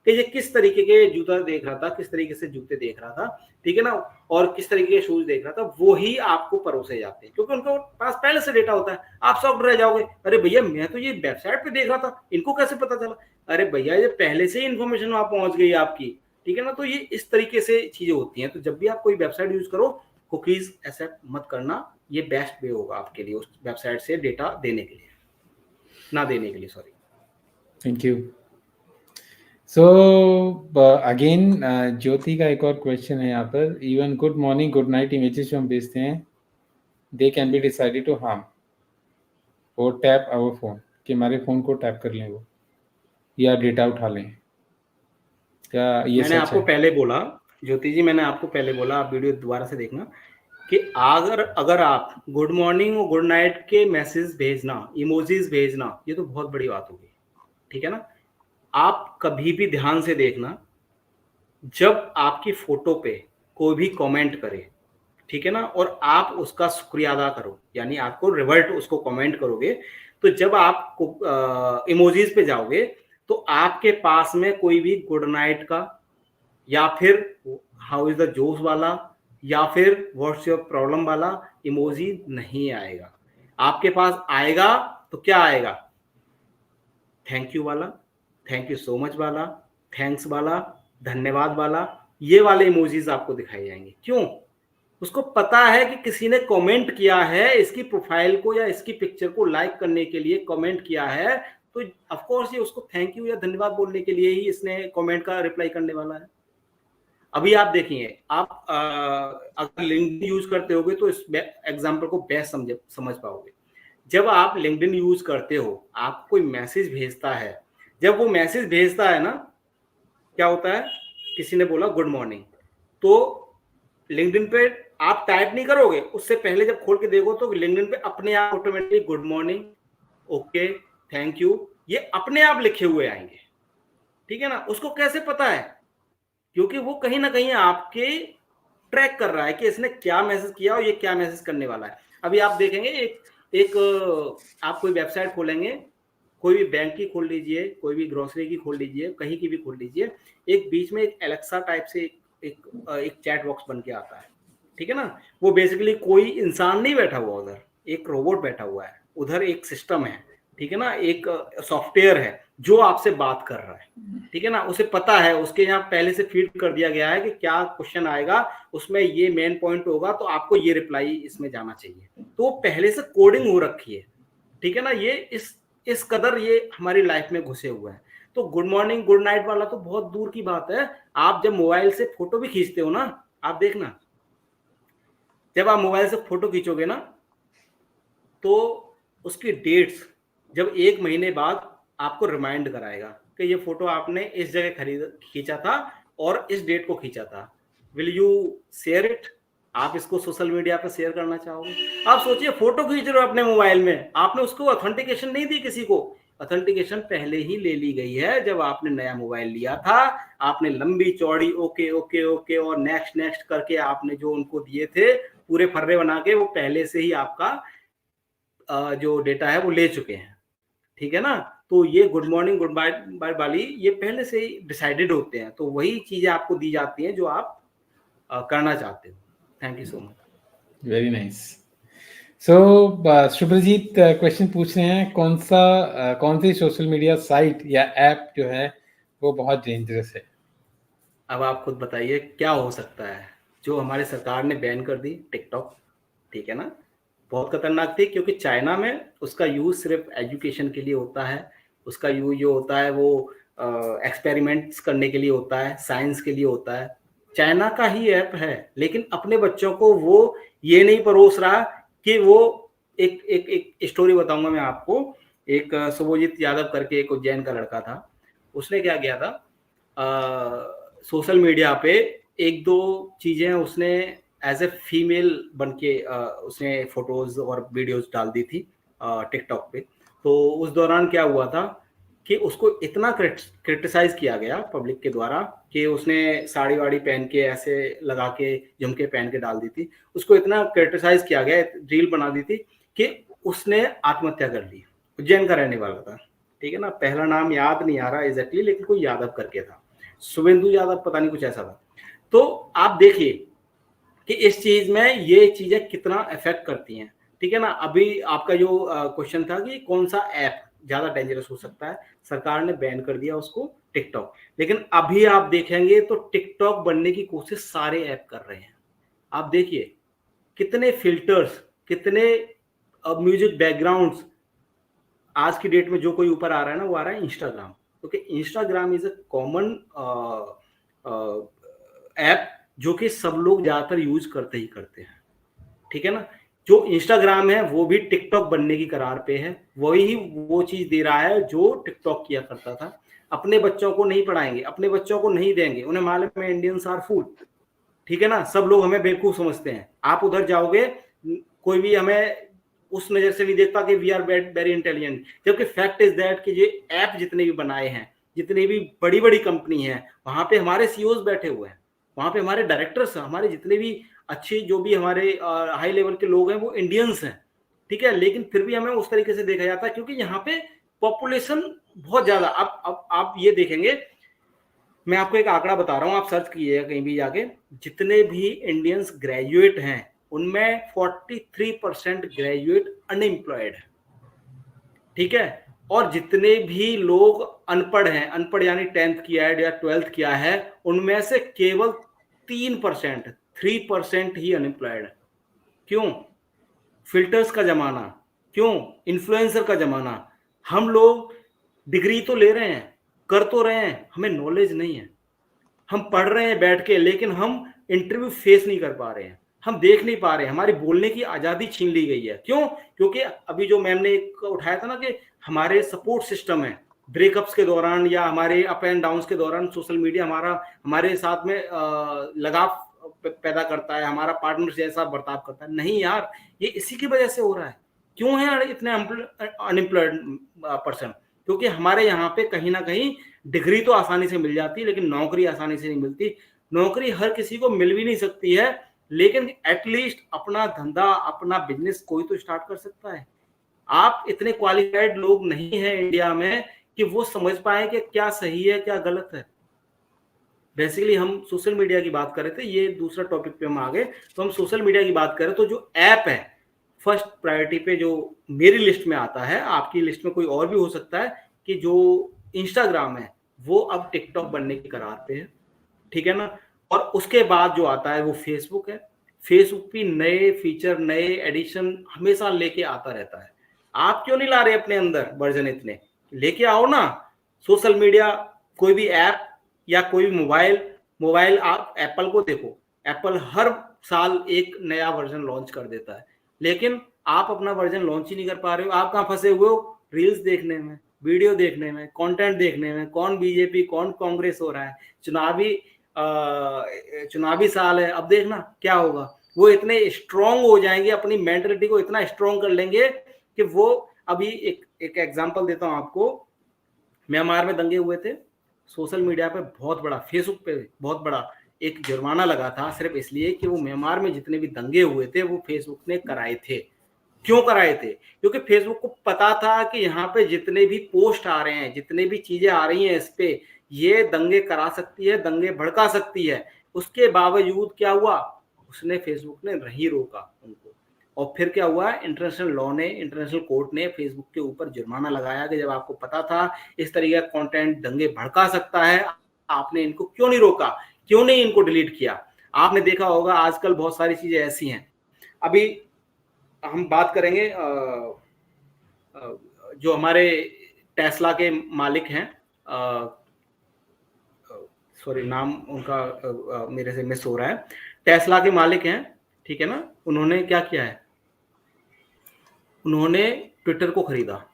कि ये किस तरीके के जूता देख रहा था, किस तरीके से जूते देख रहा था, ठीक है ना, और किस तरीके के शूज देख रहा था, वो ही आपको परोसे जाते हैं, क्योंकि उनके पास पहले से डेटा होता है। आप शॉक्ड रह जाओगे, अरे भैया मैं तो ये वेबसाइट पे देख रहा था, इनको कैसे पता चला? अरे भैया ये पहले से ही इन्फॉर्मेशन वहां पहुंच गई आपकी, ठीक है ना। तो ये इस तरीके से चीजें होती हैं। तो जब भी आप कोई वेबसाइट यूज करो, कुकीज एक्सेप्ट मत करना, ये बेस्ट वे होगा आपके लिए उस वेबसाइट से डेटा देने के लिए, ना देने के लिए, sorry. Thank you. So again Jyoti का एक और क्वेश्चन है यहाँ पर, even good morning good night images जो हम भेजते हैं, they can be decided to harm और टैप आवर फोन, कि हमारे फोन को टैप कर लें वो, या डेटा उठा लें, क्या ये मैंने सच आपको है? पहले बोला, ज्योति जी, मैंने आपको पहले बोला, आप वीडियो दोबारा से देखना, कि अगर आप गुड मॉर्निंग और गुड नाइट के मैसेज भेजना, इमोजीज भेजना, ये तो बहुत बड़ी बात होगी, ठीक है ना। आप कभी भी ध्यान से देखना, जब आपकी फोटो पे कोई भी कमेंट करे, ठीक है ना, और आप उसका शुक्रिया अदा करो, यानी आपको रिवर्ट उसको कमेंट करोगे, तो जब आप इमोजीज पे जाओगे तो आपके पास में कोई भी गुड नाइट का, या फिर हाउ इज द जोश वाला, या फिर व्हाट्स योर प्रॉब्लम वाला इमोजी नहीं आएगा। आपके पास आएगा तो क्या आएगा? थैंक यू वाला, थैंक यू सो मच वाला, थैंक्स वाला, धन्यवाद वाला, ये वाले इमोजीज आपको दिखाए जाएंगे। क्यों? उसको पता है कि किसी ने कमेंट किया है, इसकी प्रोफाइल को या इसकी पिक्चर को लाइक करने के लिए कमेंट किया है, तो ऑफ कोर्स ये उसको थैंक यू या धन्यवाद बोलने के लिए ही इसने कमेंट का रिप्लाई करने वाला है। अभी आप देखिए, आप अगर लिंक्डइन यूज करते होगे तो इस एग्जांपल को बेस्ट समझ पाओगे। जब आप लिंक्डइन यूज करते हो, आप कोई मैसेज भेजता है, जब वो मैसेज भेजता है ना, क्या होता है किसी ने बोला गुड मॉर्निंग, तो लिंक्डइन पे आप टाइप नहीं करोगे, उससे पहले जब खोल के देखो तो लिंक्डइन पे अपने आप automatically good morning, okay, thank you, ये अपने आप लिखे हुए आएंगे। ठीक है ना। उसको कैसे पता है? क्योंकि वो कहीं ना कहीं आपके ट्रैक कर रहा है कि इसने क्या मैसेज किया और ये क्या मैसेज करने वाला है। अभी आप देखेंगे एक आप कोई वेबसाइट खोलेंगे, कोई भी बैंक की खोल लीजिए, कोई भी ग्रोसरी की खोल लीजिए, कहीं की भी खोल लीजिए, एक बीच में एक एलेक्सा टाइप से एक चैट बॉक्स बन के आता है। ठीक है ना। वो बेसिकली कोई इंसान नहीं बैठा हुआ उधर, एक रोबोट बैठा हुआ है उधर, एक सिस्टम है। ठीक है ना। एक सॉफ्टवेयर है जो आपसे बात कर रहा है। ठीक है ना। उसे पता है, उसके यहाँ पहले से फीड कर दिया गया है कि क्या क्वेश्चन आएगा, उसमें ये मेन पॉइंट होगा, तो आपको ये रिप्लाई इसमें जाना चाहिए। तो वो पहले से कोडिंग हो रखी है। ठीक है ना। ये इस कदर ये हमारी लाइफ में घुसे हुए हैं। तो गुड मॉर्निंग गुड नाइट वाला तो बहुत दूर की बात है। आप जब मोबाइल से फोटो भी खींचते हो ना, आप देखना, जब आप मोबाइल से फोटो खींचोगे ना, तो उसकी डेट्स जब 1 महीने बाद आपको रिमाइंड कराएगा कि ये फोटो आपने इस जगह खींचा था और इस डेट को खींचा था। Will you share it? आप इसको सोशल मीडिया पे शेयर करना चाहोगे? आप सोचिए, फोटो खींच रहे हो अपने मोबाइल में, आपने उसको ऑथेंटिकेशन नहीं दी किसी को। ऑथेंटिकेशन पहले ही ले ली गई है। जब आपने नया मोबाइल लिया था, आपने लंबी चौड़ी ओके ओके ओके और नेक्स्ट नेक्स्ट करके आपने जो उनको दिए थे पूरे फर्रे बना के, वो पहले से ही आपका जो डेटा है वो ले चुके हैं। ठीक है ना। तो ये गुड मॉर्निंग गुड बाय वाली ये पहले से ही डिसाइडेड होते हैं। तो वही चीजें आपको दी जाती हैं जो आप करना चाहते हो। Thank you so much. Very nice. So Shubhrajit question पूछ रहे हैं, कौन सी सोशल मीडिया साइट या ऐप जो है वो बहुत डेंजरस है? अब आप खुद बताइए क्या हो सकता है। जो हमारे सरकार ने बैन कर दी टिकटॉक, ठीक है ना, बहुत खतरनाक थी, क्योंकि चाइना में उसका यूज सिर्फ एजुकेशन के लिए होता है। उसका यूज जो होता है वो एक्सपेरिमेंट्स करने के लिए होता है, साइंस के लिए होता है। चाइना का ही ऐप है, लेकिन अपने बच्चों को वो ये नहीं परोस रहा कि वो एक एक एक स्टोरी बताऊंगा मैं आपको। एक शुभजीत यादव करके एक उज्जैन का लड़का था। उसने क्या किया था, सोशल मीडिया पे एक दो चीजें उसने एज ए फीमेल बन के उसने फोटोज और वीडियोस डाल दी थी टिकटॉक पे। तो उस दौरान क्या हुआ था कि उसको इतना क्रिटिसाइज किया गया पब्लिक के द्वारा कि उसने साड़ी वाड़ी पहन के ऐसे लगा के झुमके पहन के डाल दी थी। उसको इतना क्रिटिसाइज किया गया, रील बना दी थी कि उसने आत्महत्या कर ली। उज्जैन का रहने वाला था। ठीक है ना। पहला नाम याद नहीं आ रहा एग्जैक्टली, लेकिन कोई यादव करके था, शुभेंदु यादव पता नहीं कुछ ऐसा था। तो आप देखिए कि इस चीज में ये चीजें कितना इफेक्ट करती हैं। ठीक है ना। अभी आपका जो क्वेश्चन था कि कौन सा ऐप ज्यादा डेंजरस हो सकता है, सरकार ने बैन कर दिया उसको टिकटॉक। लेकिन अभी आप देखेंगे तो टिकटॉक बनने की कोशिश सारे ऐप कर रहे हैं। आप देखिए कितने फिल्टर्स, कितने म्यूजिक बैकग्राउंड्स। आज की डेट में जो कोई ऊपर आ रहा है ना, वो आ रहा है इंस्टाग्राम, क्योंकि Instagram is a common app जो कि सब लोग ज्यादातर यूज करते ही करते हैं। ठीक है ना। जो इंस्टाग्राम है वो भी टिकटॉक बनने की करार पे है। वही वो चीज दे रहा है जो टिकटॉक किया करता था। अपने बच्चों को नहीं पढ़ाएंगे, अपने बच्चों को नहीं देंगे, उन्हें मालूम है इंडियंस आर फूल। ठीक है ना। सब लोग हमें बेवकूफ समझते हैं। आप उधर जाओगे, कोई भी हमें उस नजर से नहीं देखता कि वी आर वेरी इंटेलिजेंट, जबकि फैक्ट इज दैट कि ये ऐप जितने भी बनाए हैं, जितनी भी बड़ी बड़ी कंपनी है, वहां पे हमारे सीईओज बैठे हुए हैं, वहां पे हमारे डायरेक्टर्स, हमारे जितने भी अच्छे जो भी हमारे हाई लेवल के लोग हैं वो इंडियंस हैं। ठीक है। लेकिन फिर भी हमें उस तरीके से देखा जाता है क्योंकि यहाँ पे पॉपुलेशन बहुत ज्यादा। अब आप ये देखेंगे, मैं आपको एक आंकड़ा बता रहा हूं, आप सर्च कीजिएगा कहीं भी जाके, जितने भी इंडियंस ग्रेजुएट हैं उनमें 43% ग्रेजुएट अनएम्प्लॉयड है। ठीक है। और जितने भी लोग अनपढ़ हैं, अनपढ़ यानी 10th किया है या 12th किया है, उनमें से केवल 3% ही अनएम्प्लॉयड है। क्यों? फिल्टर्स का जमाना, क्यों? इन्फ्लुएंसर का जमाना। हम लोग डिग्री तो ले रहे हैं, कर तो रहे हैं, हमें नॉलेज नहीं है। हम पढ़ रहे हैं बैठ के, लेकिन हम इंटरव्यू फेस नहीं कर पा रहे हैं, हम देख नहीं पा रहे हैं, हमारी बोलने की आजादी छीन ली गई है। क्यों? क्योंकि अभी जो मैम ने एक उठाया था ना कि हमारे सपोर्ट सिस्टम है ब्रेकअप्स के दौरान या हमारे अप एंड डाउन्स के दौरान सोशल मीडिया हमारे साथ में लगाव पैदा करता है, हमारा पार्टनर जैसा बर्ताव करता है। नहीं यार, ये इसी की वजह से हो रहा है। क्यों है इतने अनएम्प्लॉयड पर्सन? क्योंकि हमारे यहाँ पे कहीं ना कहीं डिग्री तो आसानी से मिल जाती है, लेकिन नौकरी आसानी से नहीं मिलती। नौकरी हर किसी को मिल भी नहीं सकती है, लेकिन एटलीस्ट अपना धंधा, अपना बिजनेस कोई तो स्टार्ट कर सकता है। आप इतने क्वालिफाइड लोग नहीं हैं इंडिया में कि वो समझ पाए कि क्या सही है क्या गलत है। बेसिकली हम सोशल मीडिया की बात कर रहे थे, ये दूसरा टॉपिक पे हम आ गए। तो हम सोशल मीडिया की बात करें तो जो ऐप है फर्स्ट प्रायोरिटी पे जो मेरी लिस्ट में आता है, आपकी लिस्ट में कोई और भी हो सकता है, कि जो इंस्टाग्राम है वो अब टिकटॉक बनने की कगार पे है, ठीक है ना। और उसके बाद जो आता है वो फेसबुक है। फेसबुक भी नए फीचर, नए एडिशन हमेशा लेके आता रहता है। आप क्यों नहीं ला रहे अपने अंदर वर्जन? इतने लेके आओ ना। सोशल मीडिया, कोई भी ऐप या कोई भी मोबाइल आप एप्पल को देखो, एप्पल हर साल एक नया वर्जन लॉन्च कर देता है, लेकिन आप अपना वर्जन लॉन्च ही नहीं कर पा रहे हो। आप कहाँ फंसे हुए हो? रील्स देखने में, वीडियो देखने में, कंटेंट देखने में, कौन बीजेपी कौन कांग्रेस हो रहा है, चुनावी साल है, अब देखना क्या होगा। वो इतने स्ट्रांग हो जाएंगे, अपनी मेंटलिटी को इतना स्ट्रांग कर लेंगे कि वो अभी एक एग्जांपल देता हूं आपको। म्यांमार में दंगे हुए थे, सोशल मीडिया पे बहुत बड़ा, फेसबुक पे बहुत बड़ा एक जुर्माना लगा था, सिर्फ इसलिए कि वो म्यांमार में जितने भी दंगे हुए थे वो फेसबुक ने कराए थे। क्यों कराए थे? क्योंकि फेसबुक को पता था कि यहाँ पे जितने भी पोस्ट आ रहे हैं, जितने भी चीजें आ रही हैं इस पे, ये दंगे करा सकती है, दंगे भड़का सकती है। उसके बावजूद क्या हुआ? उसने, फेसबुक ने नहीं रोका उनको। और फिर क्या हुआ? इंटरनेशनल लॉ ने, इंटरनेशनल कोर्ट ने फेसबुक के ऊपर जुर्माना लगाया कि जब आपको पता था इस तरीके का कंटेंट दंगे भड़का सकता है, आपने इनको क्यों नहीं रोका, क्यों नहीं इनको डिलीट किया? आपने देखा होगा आजकल बहुत सारी चीजें ऐसी हैं। अभी हम बात करेंगे जो हमारे टेस्ला के मालिक हैं, सॉरी नाम उनका मेरे से मिस हो रहा है, टेस्ला के मालिक हैं, ठीक है ना। उन्होंने क्या किया है? उन्होंने ट्विटर को खरीदा,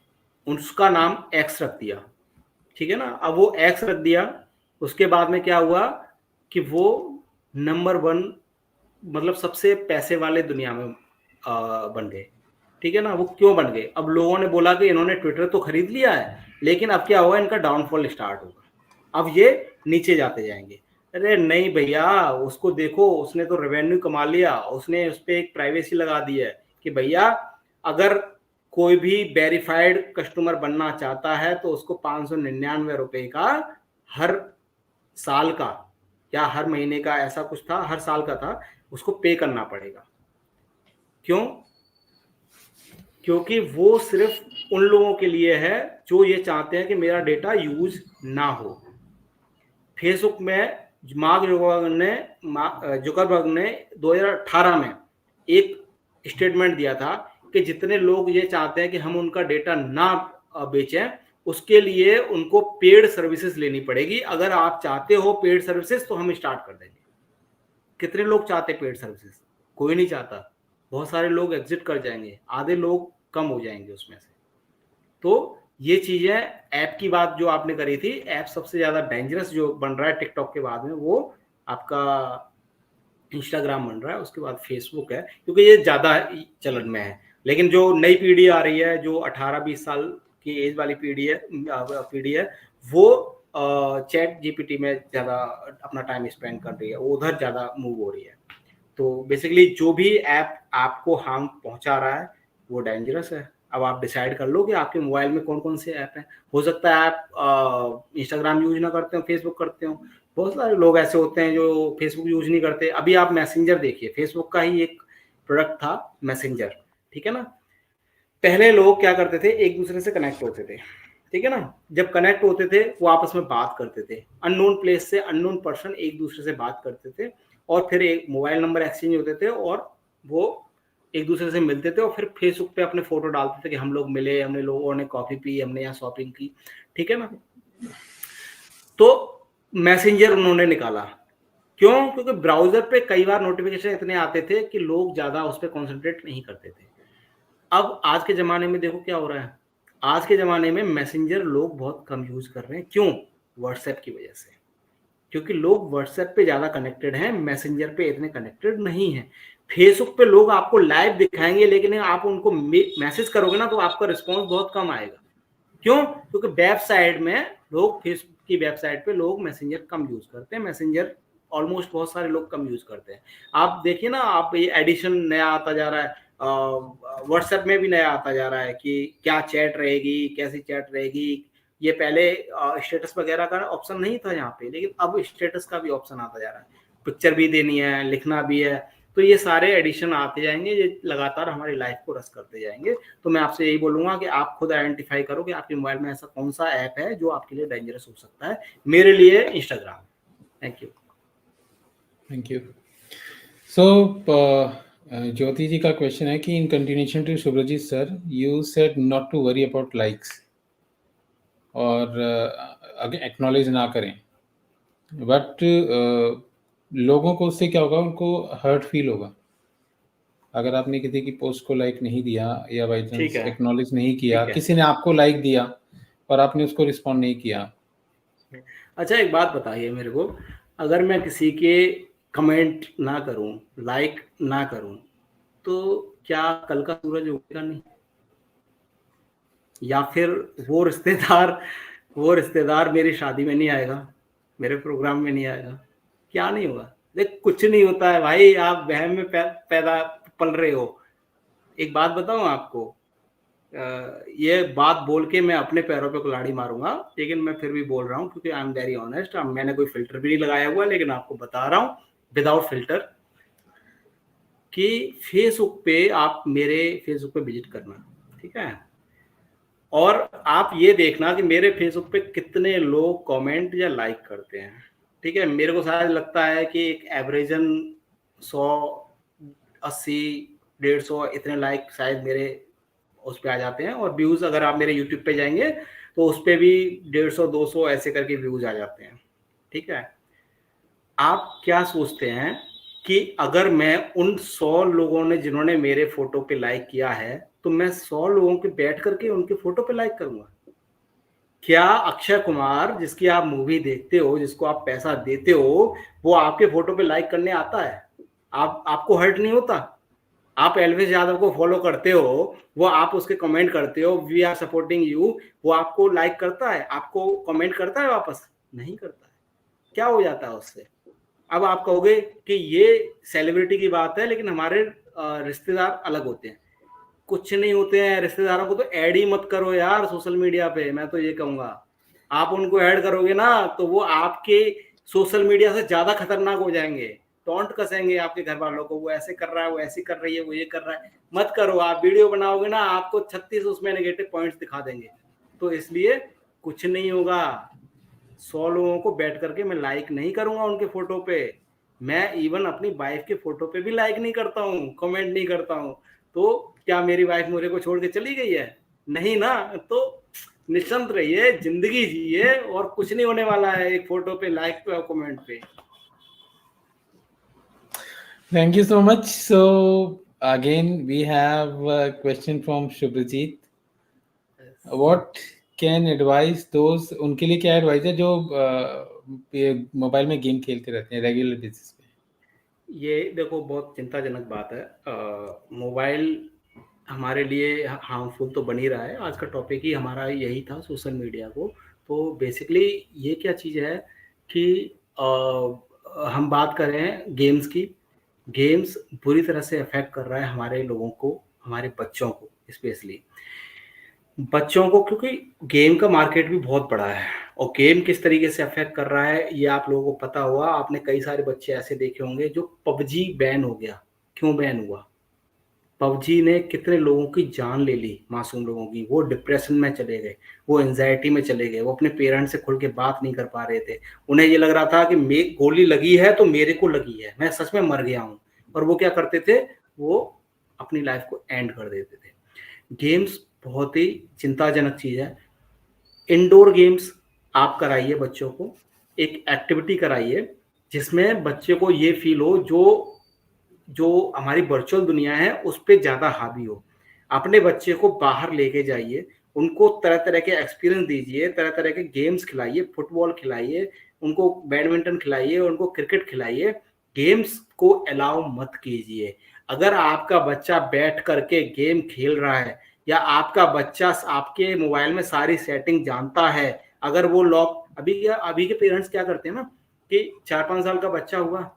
उसका नाम एक्स रख दिया, ठीक है ना। अब वो एक्स रख दिया, उसके बाद में क्या हुआ कि वो नंबर 1, मतलब सबसे पैसे वाले दुनिया में बन गए, ठीक है ना। वो क्यों बन गए? अब लोगों ने बोला कि इन्होंने ट्विटर तो खरीद लिया है, लेकिन अब क्या होगा? इनका डाउनफॉल स्टार्ट होगा, अब ये नीचे जाते जाएंगे। अरे नहीं भैया, उसको देखो, उसने तो रेवेन्यू कमा लिया, उसने उस पर एक प्राइवेसी लगा दी है कि भैया अगर कोई भी वेरीफाइड कस्टमर बनना चाहता है तो उसको 599 रुपए का हर साल का या हर महीने का, ऐसा कुछ था, हर साल का था, उसको पे करना पड़ेगा। क्यों? क्योंकि वो सिर्फ उन लोगों के लिए है जो ये चाहते हैं कि मेरा डेटा यूज ना हो। फेसबुक में मार्क जुकरबर्ग ने 2018 में एक स्टेटमेंट दिया था कि जितने लोग ये चाहते हैं कि हम उनका डेटा ना बेचें, उसके लिए उनको पेड सर्विसेज लेनी पड़ेगी। अगर आप चाहते हो पेड सर्विसेज तो हम स्टार्ट कर देंगे। कितने लोग चाहते हैं पेड सर्विसेज? कोई नहीं चाहता। बहुत सारे लोग एग्जिट कर जाएंगे, आधे लोग कम हो जाएंगे उसमें से। तो ये चीजें, ऐप की बात जो आपने करी थी, ऐप सबसे ज्यादा डेंजरस जो बन रहा है टिकटॉक के बाद में, वो आपका इंस्टाग्राम बन रहा है, उसके बाद फेसबुक है, क्योंकि ये ज्यादा चलन में है। लेकिन जो नई पीढ़ी आ रही है, जो 18-20 साल की एज वाली पीढ़ी है, वो चैट जीपीटी में ज्यादा अपना टाइम स्पेंड कर रही है, वो उधर ज्यादा मूव हो रही है। तो बेसिकली जो भी ऐप आपको हार्म पहुंचा रहा है वो डेंजरस है। अब आप डिसाइड कर लो कि आपके मोबाइल में कौन कौन से ऐप हैं। हो सकता है आप इंस्टाग्राम यूज ना करते हो, फेसबुक करते हो। बहुत सारे लोग ऐसे होते हैं जो फेसबुक यूज नहीं करते। अभी आप मैसेंजर देखिए, फेसबुक का ही एक प्रोडक्ट था मैसेंजर, ठीक है ना। पहले लोग क्या करते थे? एक दूसरे से कनेक्ट होते थे, ठीक है ना। जब कनेक्ट होते थे वो आपस में बात करते थे, अननोन प्लेस से अननोन पर्सन एक दूसरे से बात करते थे, और फिर एक मोबाइल नंबर एक्सचेंज होते थे, और वो एक दूसरे से मिलते थे, और फिर फेसबुक पे अपने फोटो डालते थे कि हम लोग मिले, हमने लोगों ने कॉफी पी, हमने यहाँ शॉपिंग की, ठीक है ना। तो मैसेंजर उन्होंने निकाला। क्यों? क्योंकि ब्राउजर पे कई बार नोटिफिकेशन इतने आते थे कि लोग ज्यादा उस पर कॉन्सेंट्रेट नहीं करते थे। अब आज के जमाने में देखो क्या हो रहा है, आज के ज़माने में मैसेंजर लोग बहुत कम यूज़ कर रहे हैं, क्यों? व्हाट्सएप की वजह से। क्योंकि लोग व्हाट्सएप पे ज़्यादा कनेक्टेड हैं, मैसेंजर पे इतने कनेक्टेड नहीं हैं। फेसबुक पे लोग आपको लाइव दिखाएँगे, लेकिन आप उनको मैसेज करोगे ना तो आपका रिस्पॉन्स बहुत कम आएगा। क्यों? क्योंकि वेबसाइट में लोग, फेसबुक की वेबसाइट पे लोग मैसेंजर कम यूज़ करते हैं, मैसेंजर ऑलमोस्ट बहुत सारे लोग कम यूज़ करते हैं। आप देखिए ना, आप ये एडिशन नया आता जा रहा है, व्हाट्सएप में भी नया आता जा रहा है कि क्या चैट रहेगी, कैसी चैट रहेगी। ये पहले स्टेटस वगैरह का ऑप्शन नहीं था यहाँ पे, लेकिन अब स्टेटस का भी ऑप्शन आता जा रहा है। पिक्चर भी देनी है, लिखना भी है, तो ये सारे एडिशन आते जाएंगे, ये लगातार हमारी लाइफ को रस करते जाएंगे। तो मैं आपसे यही बोलूंगा कि आप खुद आइडेंटिफाई करो कि आपके मोबाइल में ऐसा कौन सा ऐप है जो आपके लिए डेंजरस हो सकता है। मेरे लिए Instagram. Thank you. Thank you. So Jyoti ji का क्वेश्चन है कि in continuation to Subrajit sir, you said not to worry about likes और एक्नॉलेज ना करें, बट लोगों को उससे क्या होगा, उनको हर्ट फील होगा। अगर आपने किसी की पोस्ट को लाइक नहीं दिया या बाई ठीक चांस है, एक्नॉलेज नहीं किया, ठीक है। किसी ने आपको लाइक दिया और आपने उसको रिस्पॉन्ड नहीं किया। अच्छा, एक बात बताइए मेरे को, अगर मैं किसी के कमेंट ना करूं, लाइक ना करूं, तो क्या कल का सूरज उगेगा नहीं? या फिर वो रिश्तेदार मेरी शादी में नहीं आएगा, मेरे प्रोग्राम में नहीं आएगा? क्या नहीं होगा? देख, कुछ नहीं होता है भाई, आप वहम में पैदा पल रहे हो। एक बात बताऊं आपको, ये बात बोल के मैं अपने पैरों पे कुल्हाड़ी मारूंगा, लेकिन मैं फिर भी बोल रहा हूँ क्योंकि आई एम वेरी ऑनेस्ट। मैंने कोई फिल्टर भी नहीं लगाया हुआ, लेकिन आपको बता रहा हूँ विदाउट फिल्टर कि फेसबुक पे, आप मेरे फेसबुक पे विजिट करना, ठीक है? और आप ये देखना कि मेरे फेसबुक पे कितने लोग कमेंट या लाइक करते हैं, ठीक है? मेरे को शायद लगता है कि एक एवरेजन 100, 80, 150 इतने लाइक शायद मेरे उस पे आ जाते हैं। और व्यूज अगर आप मेरे यूट्यूब पे जाएंगे तो उस पे भी 150, 200 ऐसे करके व्यूज आ जाते हैं, ठीक है? आप क्या सोचते हैं कि अगर मैं उन 100 लोगों ने जिन्होंने मेरे फोटो पे लाइक किया है, तो मैं 100 लोगों के बैठ करके उनके फोटो पे लाइक करूंगा? क्या अक्षय कुमार, जिसकी आप मूवी देखते हो, जिसको आप पैसा देते हो, वो आपके फोटो पे लाइक करने आता है? आपको हर्ट नहीं होता? आप एल्विस यादव को फॉलो करते हो, वो आप उसके कमेंट करते हो, वी आर सपोर्टिंग यू, वो आपको लाइक करता है, आपको कमेंट करता है वापस? नहीं करता है। क्या हो जाता है उससे? अब आप कहोगे कि ये सेलिब्रिटी की बात है, लेकिन हमारे रिश्तेदार अलग होते हैं। कुछ नहीं होते हैं। रिश्तेदारों को तो ऐड ही मत करो यार सोशल मीडिया पे, मैं तो ये कहूंगा। आप उनको ऐड करोगे ना तो वो आपके सोशल मीडिया से ज्यादा खतरनाक हो जाएंगे, टॉन्ट कसेंगे आपके घर वालों को, वो ऐसे कर रहा है, वो ऐसी कर रही है, वो ये कर रहा है। मत करो। आप वीडियो बनाओगे ना, आपको 36 उसमें नेगेटिव पॉइंट्स दिखा देंगे। तो इसलिए कुछ नहीं होगा। 100 लोगों को बैठ करके मैं लाइक नहीं करूंगा उनके फोटो पे। मैं इवन अपनी वाइफ के फोटो पे भी लाइक नहीं करता हूँ, कमेंट नहीं करता हूँ। तो क्या मेरी वाइफ मुझे को छोड़ के चली गई है? नहीं ना। तो निश्चिंत रहिए, जिंदगी जिए, और कुछ नहीं होने वाला है एक फोटो पे लाइक पे और कमेंट पे। Thank you so much. So again, we have a question from Shubhajit. What can advise those, उनके लिए क्या एडवाइस है जो मोबाइल में गेम खेलते रहते हैं रेगुलर बेसिस पे? ये देखो, बहुत चिंताजनक बात है। मोबाइल हमारे लिए हार्मफुल तो बन ही रहा है। आज का टॉपिक ही हमारा यही था, सोशल मीडिया को। तो बेसिकली ये क्या चीज़ है कि हम बात करें गेम्स की। गेम्स बुरी तरह से अफेक्ट कर रहा है हमारे लोगों को, हमारे बच्चों को स्पेशली। बच्चों को, क्योंकि गेम का मार्केट भी बहुत बड़ा है। और गेम किस तरीके से अफेक्ट कर रहा है ये आप लोगों को पता होगा। आपने कई सारे बच्चे ऐसे देखे होंगे जो पबजी बैन हो गया। क्यों बैन हुआ? पबजी ने कितने लोगों की जान ले ली, मासूम लोगों की। वो डिप्रेशन में चले गए, वो एंजाइटी में चले गए, वो अपने पेरेंट्स से खुल के बात नहीं कर पा रहे थे। उन्हें ये लग रहा था कि गोली लगी है तो मेरे को लगी है, मैं सच में मर गया हूँ। और वो क्या करते थे? वो अपनी लाइफ को एंड कर देते थे। गेम्स बहुत ही चिंताजनक चीज़ है। इंडोर गेम्स आप कराइए बच्चों को, एक एक्टिविटी कराइए जिसमें बच्चे को ये फील हो, जो हमारी वर्चुअल दुनिया है उस पर ज़्यादा हावी हो। अपने बच्चे को बाहर लेके जाइए, उनको तरह तरह के एक्सपीरियंस दीजिए, तरह तरह के गेम्स खिलाइए, फुटबॉल खिलाइए, उनको बैडमिंटन खिलाइए, उनको क्रिकेट खिलाइए, गेम्स को अलाउ मत कीजिए। अगर आपका बच्चा बैठ करके गेम खेल रहा है या आपका बच्चा आपके मोबाइल में सारी सेटिंग जानता है, अगर वो लॉक, अभी के पेरेंट्स क्या करते हैं ना कि 4-5 साल का बच्चा हुआ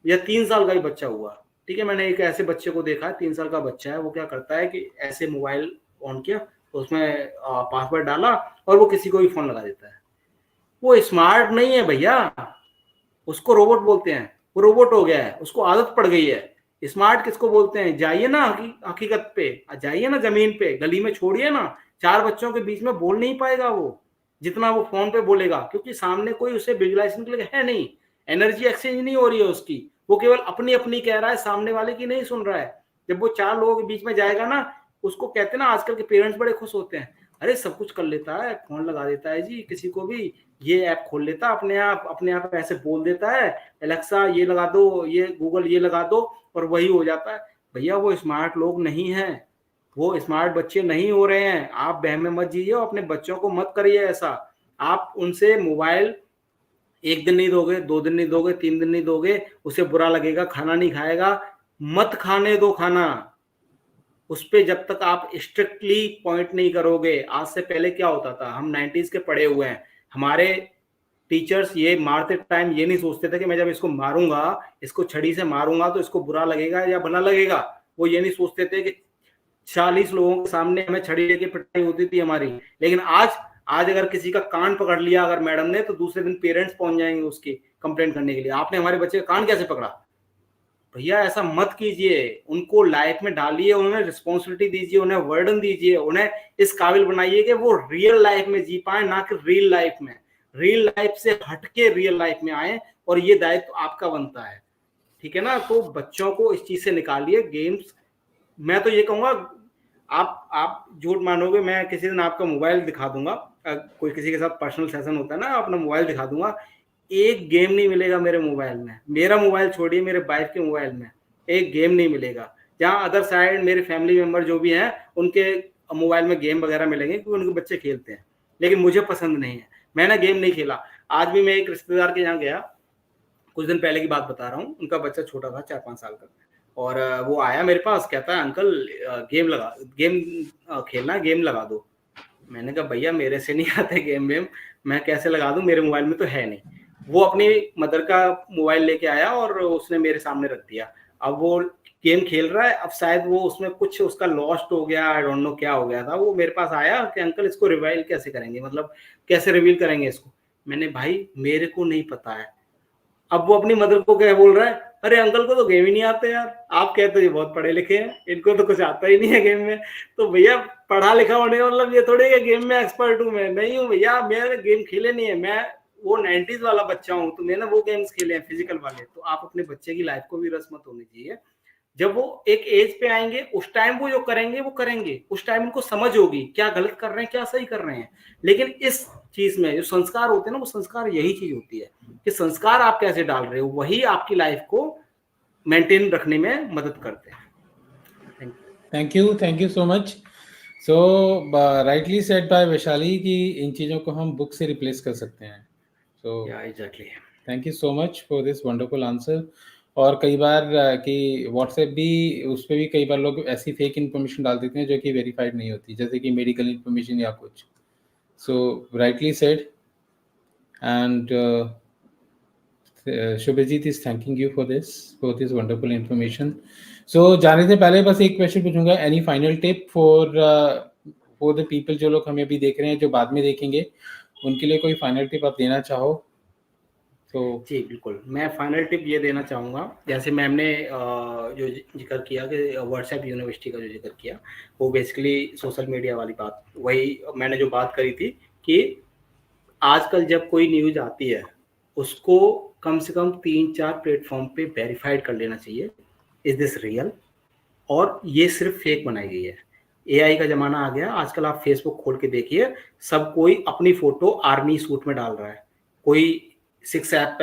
या 3 साल का ही बच्चा हुआ, ठीक है, मैंने एक ऐसे बच्चे को देखा है, 3 साल का बच्चा है, वो क्या करता है कि ऐसे मोबाइल ऑन किया, उसमें पासवर्ड डाला और वो किसी को भी फोन लगा देता है। वो स्मार्ट नहीं है भैया, उसको रोबोट बोलते हैं, वो रोबोट हो गया है, उसको आदत पड़ गई है। स्मार्ट किसको बोलते हैं? जाइए ना हकीकत पे, जाइए ना जमीन पे, गली में छोड़िए ना, 4 बच्चों के बीच में बोल नहीं पाएगा वो जितना वो फोन पे बोलेगा, क्योंकि सामने कोई उसे विजुलाइजेशन के लिए है नहीं, एनर्जी एक्सचेंज नहीं हो रही है उसकी, वो केवल अपनी अपनी कह रहा है, सामने वाले की नहीं सुन रहा है। जब वो 4 लोगों के बीच में जाएगा ना, उसको कहते हैं ना, आजकल के पेरेंट्स बड़े खुश होते हैं, अरे सब कुछ कर लेता है, फोन लगा देता है जी किसी को भी, ये ऐप खोल लेता अपने आप ऐसे बोल देता है, एलेक्सा ये लगा दो, ये गूगल ये लगा दो, और वही हो जाता है। भैया वो स्मार्ट लोग नहीं हैं, वो स्मार्ट बच्चे नहीं हो रहे हैं। आप बहम में मत जिए, अपने बच्चों को मत करिए ऐसा। आप उनसे मोबाइल 1 दिन नहीं दोगे, 2 दिन नहीं दोगे, 3 दिन नहीं दोगे, उसे बुरा लगेगा, खाना नहीं खाएगा, मत खाने दो खाना। उस पे जब तक आप स्ट्रिक्टली पॉइंट नहीं करोगे। आज से पहले क्या होता था, हम 90s के पढ़े हुए हैं, हमारे टीचर्स ये मारते टाइम ये नहीं सोचते थे कि मैं जब इसको मारूंगा, इसको छड़ी से मारूंगा तो इसको बुरा लगेगा या भला लगेगा। वो ये नहीं सोचते थे कि 40 लोगों के सामने हमें छड़ी लेके पिटाई होती थी हमारी। लेकिन आज अगर किसी का कान पकड़ लिया अगर मैडम ने, तो दूसरे दिन पेरेंट्स पहुंच जाएंगे उसकी कंप्लेंट करने के लिए, आपने हमारे बच्चे का कान कैसे पकड़ा। भैया ऐसा मत कीजिए, उनको लाइफ में डालिए, उन्हें रिस्पॉन्सिबिलिटी दीजिए, उन्हें वर्डन दीजिए, उन्हें इस काबिल बनाइए कि वो रियल लाइफ में जी पाए, ना कि रियल लाइफ में, रियल लाइफ से हटके रियल लाइफ में आए, और ये दायित्व तो आपका बनता है, ठीक है ना। तो बच्चों को इस चीज से निकालिए गेम्स। मैं तो ये कहूंगा, आप झूठ मानोगे, मैं किसी दिन आपका मोबाइल दिखा दूंगा, कोई किसी के साथ पर्सनल सेशन होता है ना, अपना मोबाइल दिखा दूंगा, एक गेम नहीं मिलेगा मेरे मोबाइल में, मेरा मोबाइल छोड़िए, मेरे वाइफ के मोबाइल में एक गेम नहीं मिलेगा। जहाँ अदर साइड मेरे फैमिली मेंबर जो भी हैं, उनके मोबाइल में गेम वगैरह मिलेंगे क्योंकि उनके बच्चे खेलते हैं, लेकिन मुझे पसंद नहीं है, मैंने गेम नहीं खेला। आज भी मैं एक रिश्तेदार के यहाँ गया, कुछ दिन पहले की बात बता रहा हूँ, उनका बच्चा छोटा था 4-5 साल का, और वो आया मेरे पास, कहता है अंकल गेम खेलना, गेम लगा दो। मैंने कहा भैया मेरे से नहीं आते गेम वेम, मैं कैसे लगा दूं, मेरे मोबाइल में तो है नहीं। वो अपनी मदर का मोबाइल लेके आया और उसने मेरे सामने रख दिया। अब वो गेम खेल रहा है, अब शायद वो उसमें कुछ उसका लॉस्ट हो गया, आई डोंट नो क्या हो गया था। वो मेरे पास आया कि अंकल इसको रिवाइल कैसे करेंगे, मतलब कैसे रिवील करेंगे इसको। मैंने भाई मेरे को नहीं पता है। अब वो अपनी मदर को क्या बोल रहा है, अरे अंकल को तो गेम ही नहीं आते यार, आप कहते हो ये बहुत पढ़े लिखे हैं, इनको तो कुछ आता ही नहीं है गेम में। तो भैया पढ़ा लिखा होने का मतलब ये थोड़ी है गेम में एक्सपर्ट हूँ, मैं नहीं हूँ भैया, मैंने गेम खेले नहीं है, मैं वो 90s वाला बच्चा हूँ, तो मैंने वो गेम्स खेले हैं फिजिकल वाले। तो आप अपने बच्चे की लाइफ को भी रस मत होनी चाहिए। जब वो एक एज पे आएंगे, उस टाइम वो जो करेंगे वो करेंगे, उस टाइम उनको समझ होगी क्या गलत कर रहे हैं क्या सही कर रहे हैं। लेकिन इस चीज में जो संस्कार होते हैं ना, वो संस्कार यही चीज होती है कि संस्कार आप कैसे डाल रहे हो, वही आपकी लाइफ को मेंटेन रखने में मदद करते हैं। Thank you so much. So rightly said bye Vaishali कि इन चीज़ों को हम बुक से रिप्लेस कर सकते हैं। So exactly, thank you so much for this wonderful answer. और कई बार कि व्हाट्सएप भी, उस पर भी कई बार लोग ऐसी फेक इन्फॉर्मेशन डाल देते हैं जो कि वेरीफाइड नहीं होती, जैसे कि मेडिकल इन्फॉर्मेशन या कुछ। So rightly said, and Shubhajit is thanking you for this wonderful information. So जाने से पहले बस एक क्वेश्चन पूछूंगा, any final tip for the people जो लोग हमें अभी देख रहे हैं, जो बाद में देखेंगे, उनके लिए कोई फाइनल टिप आप देना चाहो तो? जी बिल्कुल, मैं फाइनल टिप ये देना चाहूँगा, जैसे मैम ने जो जिक्र किया कि व्हाट्सएप यूनिवर्सिटी का जो जिक्र किया, वो बेसिकली सोशल मीडिया वाली बात, वही मैंने जो बात करी थी कि आजकल जब कोई न्यूज़ आती है, उसको कम से कम 3-4 प्लेटफॉर्म पे वेरीफाइड कर लेना चाहिए, इज दिस रियल, और ये सिर्फ फेक बनाई गई है। एआई का ज़माना आ गया, आजकल आप फेसबुक खोल के देखिए, सब कोई अपनी फ़ोटो आर्मी सूट में डाल रहा है, कोई 6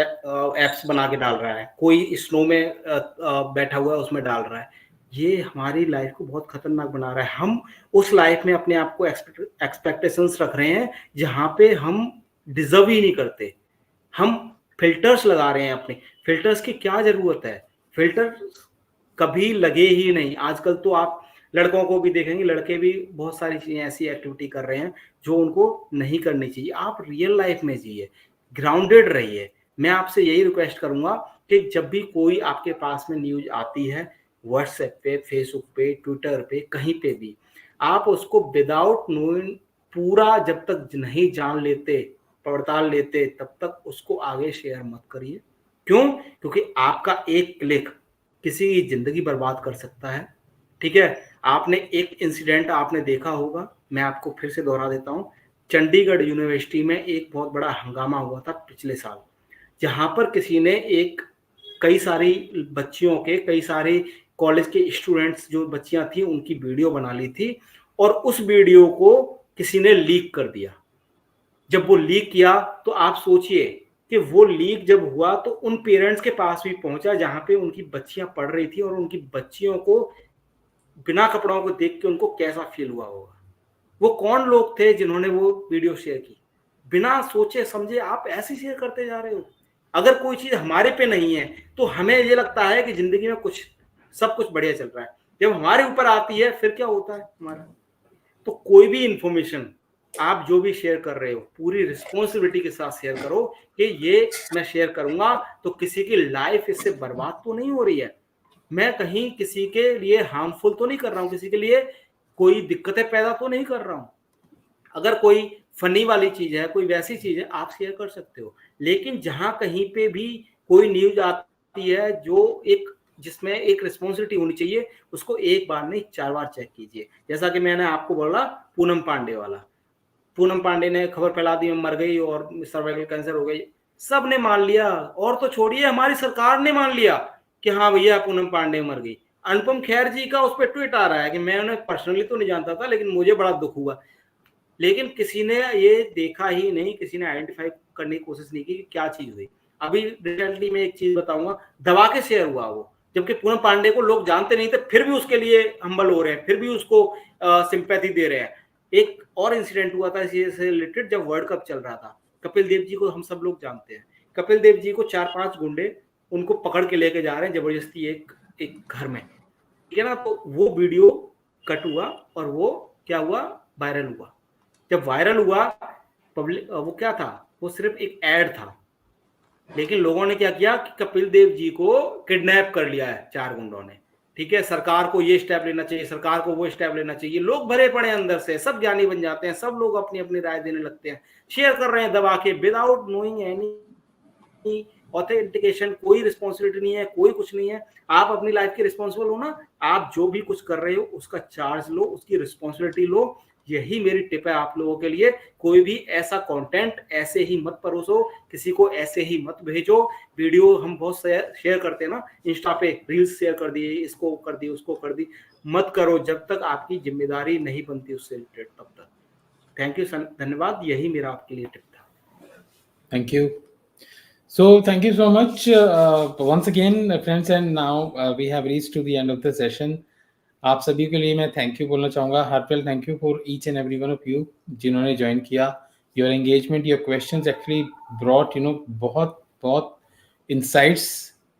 ऐप्स बना के डाल रहा है, कोई स्नो में बैठा हुआ है उसमें डाल रहा है। ये हमारी लाइफ को बहुत खतरनाक बना रहा है। हम उस लाइफ में अपने आप को एक्सपेक्टेशंस रख रहे हैं जहाँ पे हम डिजर्व ही नहीं करते। हम फिल्टर्स लगा रहे हैं अपने। फिल्टर्स की क्या जरूरत है? फिल्टर कभी लगे ही नहीं। आजकल तो आप लड़कों को भी देखेंगे, लड़के भी बहुत सारी चीजें ऐसी एक्टिविटी कर रहे हैं जो उनको नहीं करनी चाहिए। आप रियल लाइफ में जिए, ग्राउंडेड रहिए। मैं आपसे यही रिक्वेस्ट करूंगा कि जब भी कोई आपके पास में न्यूज आती है, व्हाट्सएप पे, फेसबुक पे, ट्विटर पे, कहीं पे भी, आप उसको विदाउट नोइंग पूरा जब तक नहीं जान लेते, पड़ताल लेते, तब तक उसको आगे शेयर मत करिए। क्यों? क्योंकि आपका एक क्लिक किसी की जिंदगी बर्बाद कर सकता है। ठीक है? आपने एक इंसिडेंट आपने देखा होगा, मैं आपको फिर से दोहरा देता हूँ। चंडीगढ़ यूनिवर्सिटी में एक बहुत बड़ा हंगामा हुआ था पिछले साल, जहां पर किसी ने कई सारी बच्चियों के, कई सारे कॉलेज के स्टूडेंट्स जो बच्चियां थी उनकी वीडियो बना ली थी, और उस वीडियो को किसी ने लीक कर दिया। जब वो लीक किया तो आप सोचिए कि वो लीक जब हुआ तो उन पेरेंट्स के पास भी पहुंचा जहां पे उनकी बच्चियां पढ़ रही थी, और उनकी बच्चियों को बिना कपड़ों को देख के उनको कैसा फील हुआ होगा। वो कौन लोग थे जिन्होंने वो वीडियो शेयर की? बिना सोचे समझे आप ऐसे शेयर करते जा रहे हो। अगर कोई चीज हमारे पे नहीं है तो हमें ये लगता है कि जिंदगी में सब कुछ बढ़िया चल रहा है। जब हमारे ऊपर आती है फिर क्या होता है हमारा? तो कोई भी इंफॉर्मेशन आप जो भी शेयर कर रहे हो, पूरी रिस्पॉन्सिबिलिटी के साथ शेयर करो कि ये मैं शेयर करूंगा तो किसी की लाइफ इससे बर्बाद तो नहीं हो रही है, मैं कहीं किसी के लिए हार्मफुल तो नहीं कर रहा हूं, किसी के लिए कोई दिक्कतें पैदा तो नहीं कर रहा हूं। अगर कोई फनी वाली चीज है, कोई वैसी चीज है, आप शेयर कर सकते हो। लेकिन जहां कहीं पे भी कोई न्यूज आती है जो जिसमें एक रिस्पॉन्सिबिलिटी होनी चाहिए, उसको एक बार नहीं 4 बार चेक कीजिए। जैसा कि मैंने आपको बोला पूनम पांडे वाला, पूनम पांडे ने खबर फैला दी मर गई और सर्वाइकल कैंसर हो गई, सब ने मान लिया। और तो छोड़िए, हमारी सरकार ने मान लिया कि हाँ भैया पूनम पांडे मर गई। अनुपम खेर जी का उस पर ट्वीट आ रहा है कि मैं उन्हें पर्सनली तो नहीं जानता था लेकिन मुझे बड़ा दुख हुआ। लेकिन किसी ने ये देखा ही नहीं, किसी ने आइडेंटिफाई करने की कोशिश नहीं की कि क्या चीज हुई। अभी रिसेंटली में एक चीज बताऊंगा, दबा के शेयर हुआ वो, जबकि पूनम पांडे को लोग जानते नहीं थे, फिर भी उसके लिए हम्बल हो रहे हैं, फिर भी उसको सिंपैथी दे रहे हैं। एक और इंसिडेंट हुआ था इसी से रिलेटेड, जब वर्ल्ड कप चल रहा था। कपिल देव जी को हम सब लोग जानते हैं। कपिल देव जी को 4-5 गुंडे उनको पकड़ के लेके जा रहे हैं जबरदस्ती एक घर में, ठीक है ना। तो वो वीडियो कट हुआ और वो क्या हुआ, वायरल हुआ। जब वायरल हुआ, पब्लिक वो क्या था, वो सिर्फ एक एड था, लेकिन लोगों ने क्या किया कि कपिल देव जी को किडनैप कर लिया है 4 गुंडों ने। ठीक है, सरकार को ये स्टेप लेना चाहिए, सरकार को वो स्टेप लेना चाहिए। लोग भरे पड़े अंदर से, सब ज्ञानी बन जाते हैं, सब लोग अपनी अपनी राय देने लगते हैं, शेयर कर रहे हैं दबा के, विदाउट नोइंग एनी ऑथेंटिकेशन। कोई रिस्पॉन्सिबिलिटी नहीं है, कोई कुछ नहीं है। आप अपनी लाइफ के रिस्पॉन्सिबल हो ना, आप जो भी कुछ कर रहे हो उसका चार्ज लो, उसकी रिस्पॉन्सिबिलिटी लो। यही मेरी टिप है आप लोगों के लिए। कोई भी ऐसा कंटेंट ऐसे ही मत परोसो, किसी को ऐसे ही मत भेजो। वीडियो हम बहुत शेयर करते हैं ना, इंस्टा पे रील्स शेयर कर दिए, इसको कर दी, उसको कर दी, मत करो जब तक आपकी जिम्मेदारी नहीं बनती उससे रिलेटेड, तब तक। थैंक यू, धन्यवाद। यही मेरा आपके लिए टिप था। Thank you. So thank you so much once again, friends, and now we have reached to the end of the session. आप सभी के लिए मैं थैंक यू बोलना चाहूँगा, heartfelt thank you for each and every one of you जिन्होंने join किया। Your engagement, your questions actually brought बहुत बहुत इंसाइट्स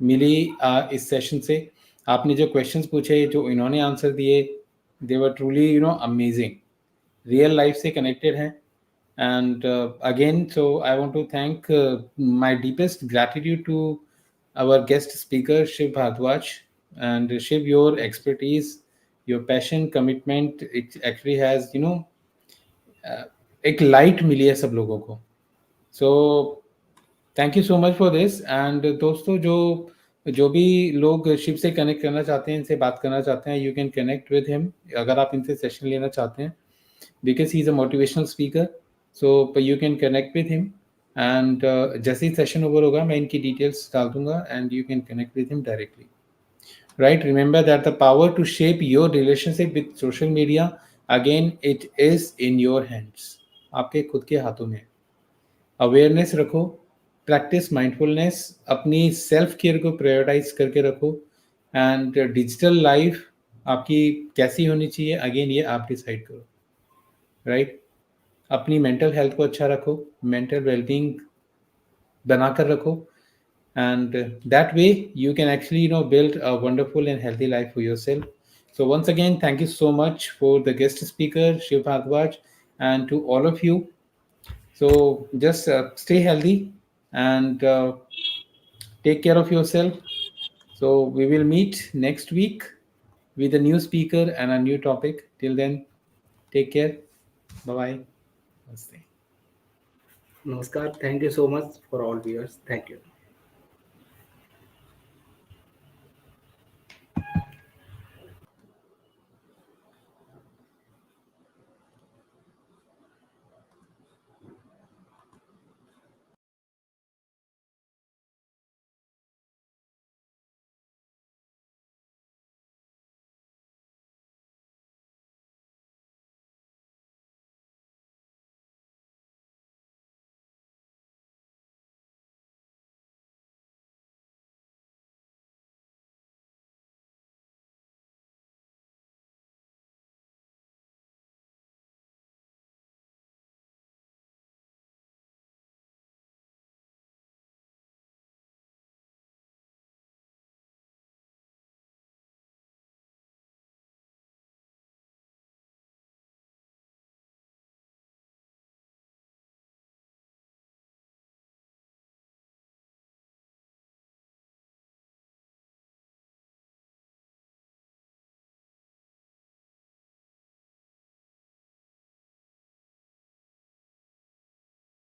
मिली इस सेशन से। आपने जो क्वेश्चंस पूछे, जो इन्होंने आंसर दिए, दे वर ट्रूली अमेजिंग, रियल लाइफ से कनेक्टेड हैं। And again, so I want to thank my deepest gratitude to our guest speaker, Shiv Bhardwaj. And Shiv, your expertise, your passion, commitment, it actually has, एक light मिली है सब लोगों को। So thank you so much for this. And दोस्तों, जो भी लोग शिव से कनेक्ट करना चाहते हैं, इनसे बात करना चाहते हैं, you can connect with him. अगर आप इनसे सेशन लेना चाहते हैं, because he is a motivational speaker, so you can connect with him. And जैसे ही सेशन ओवर होगा, मैं इनकी डिटेल्स डाल दूंगा and you can connect with him directly. Right, remember that the power to shape your relationship with social media, again it is in your hands, आपके खुद के हाथों में। अवेयरनेस रखो, प्रैक्टिस माइंडफुलनेस, अपनी सेल्फ केयर को प्रायोरिटाइज करके रखो। एंड डिजिटल लाइफ आपकी कैसी होनी चाहिए, अगेन ये आप डिसाइड करो, राइट? अपनी मेंटल हेल्थ को अच्छा रखो, मेंटल वेलबींग बनाकर रखो, and that way you can actually build a wonderful and healthy life for yourself. So once again, thank you so much for the guest speaker Shiv Bhardwaj, and to all of you. So just stay healthy and take care of yourself. So we will meet next week with a new speaker and a new topic. Till then, take care. Bye bye. Namaste. Namaskar. Thank you so much for all viewers. Thank you.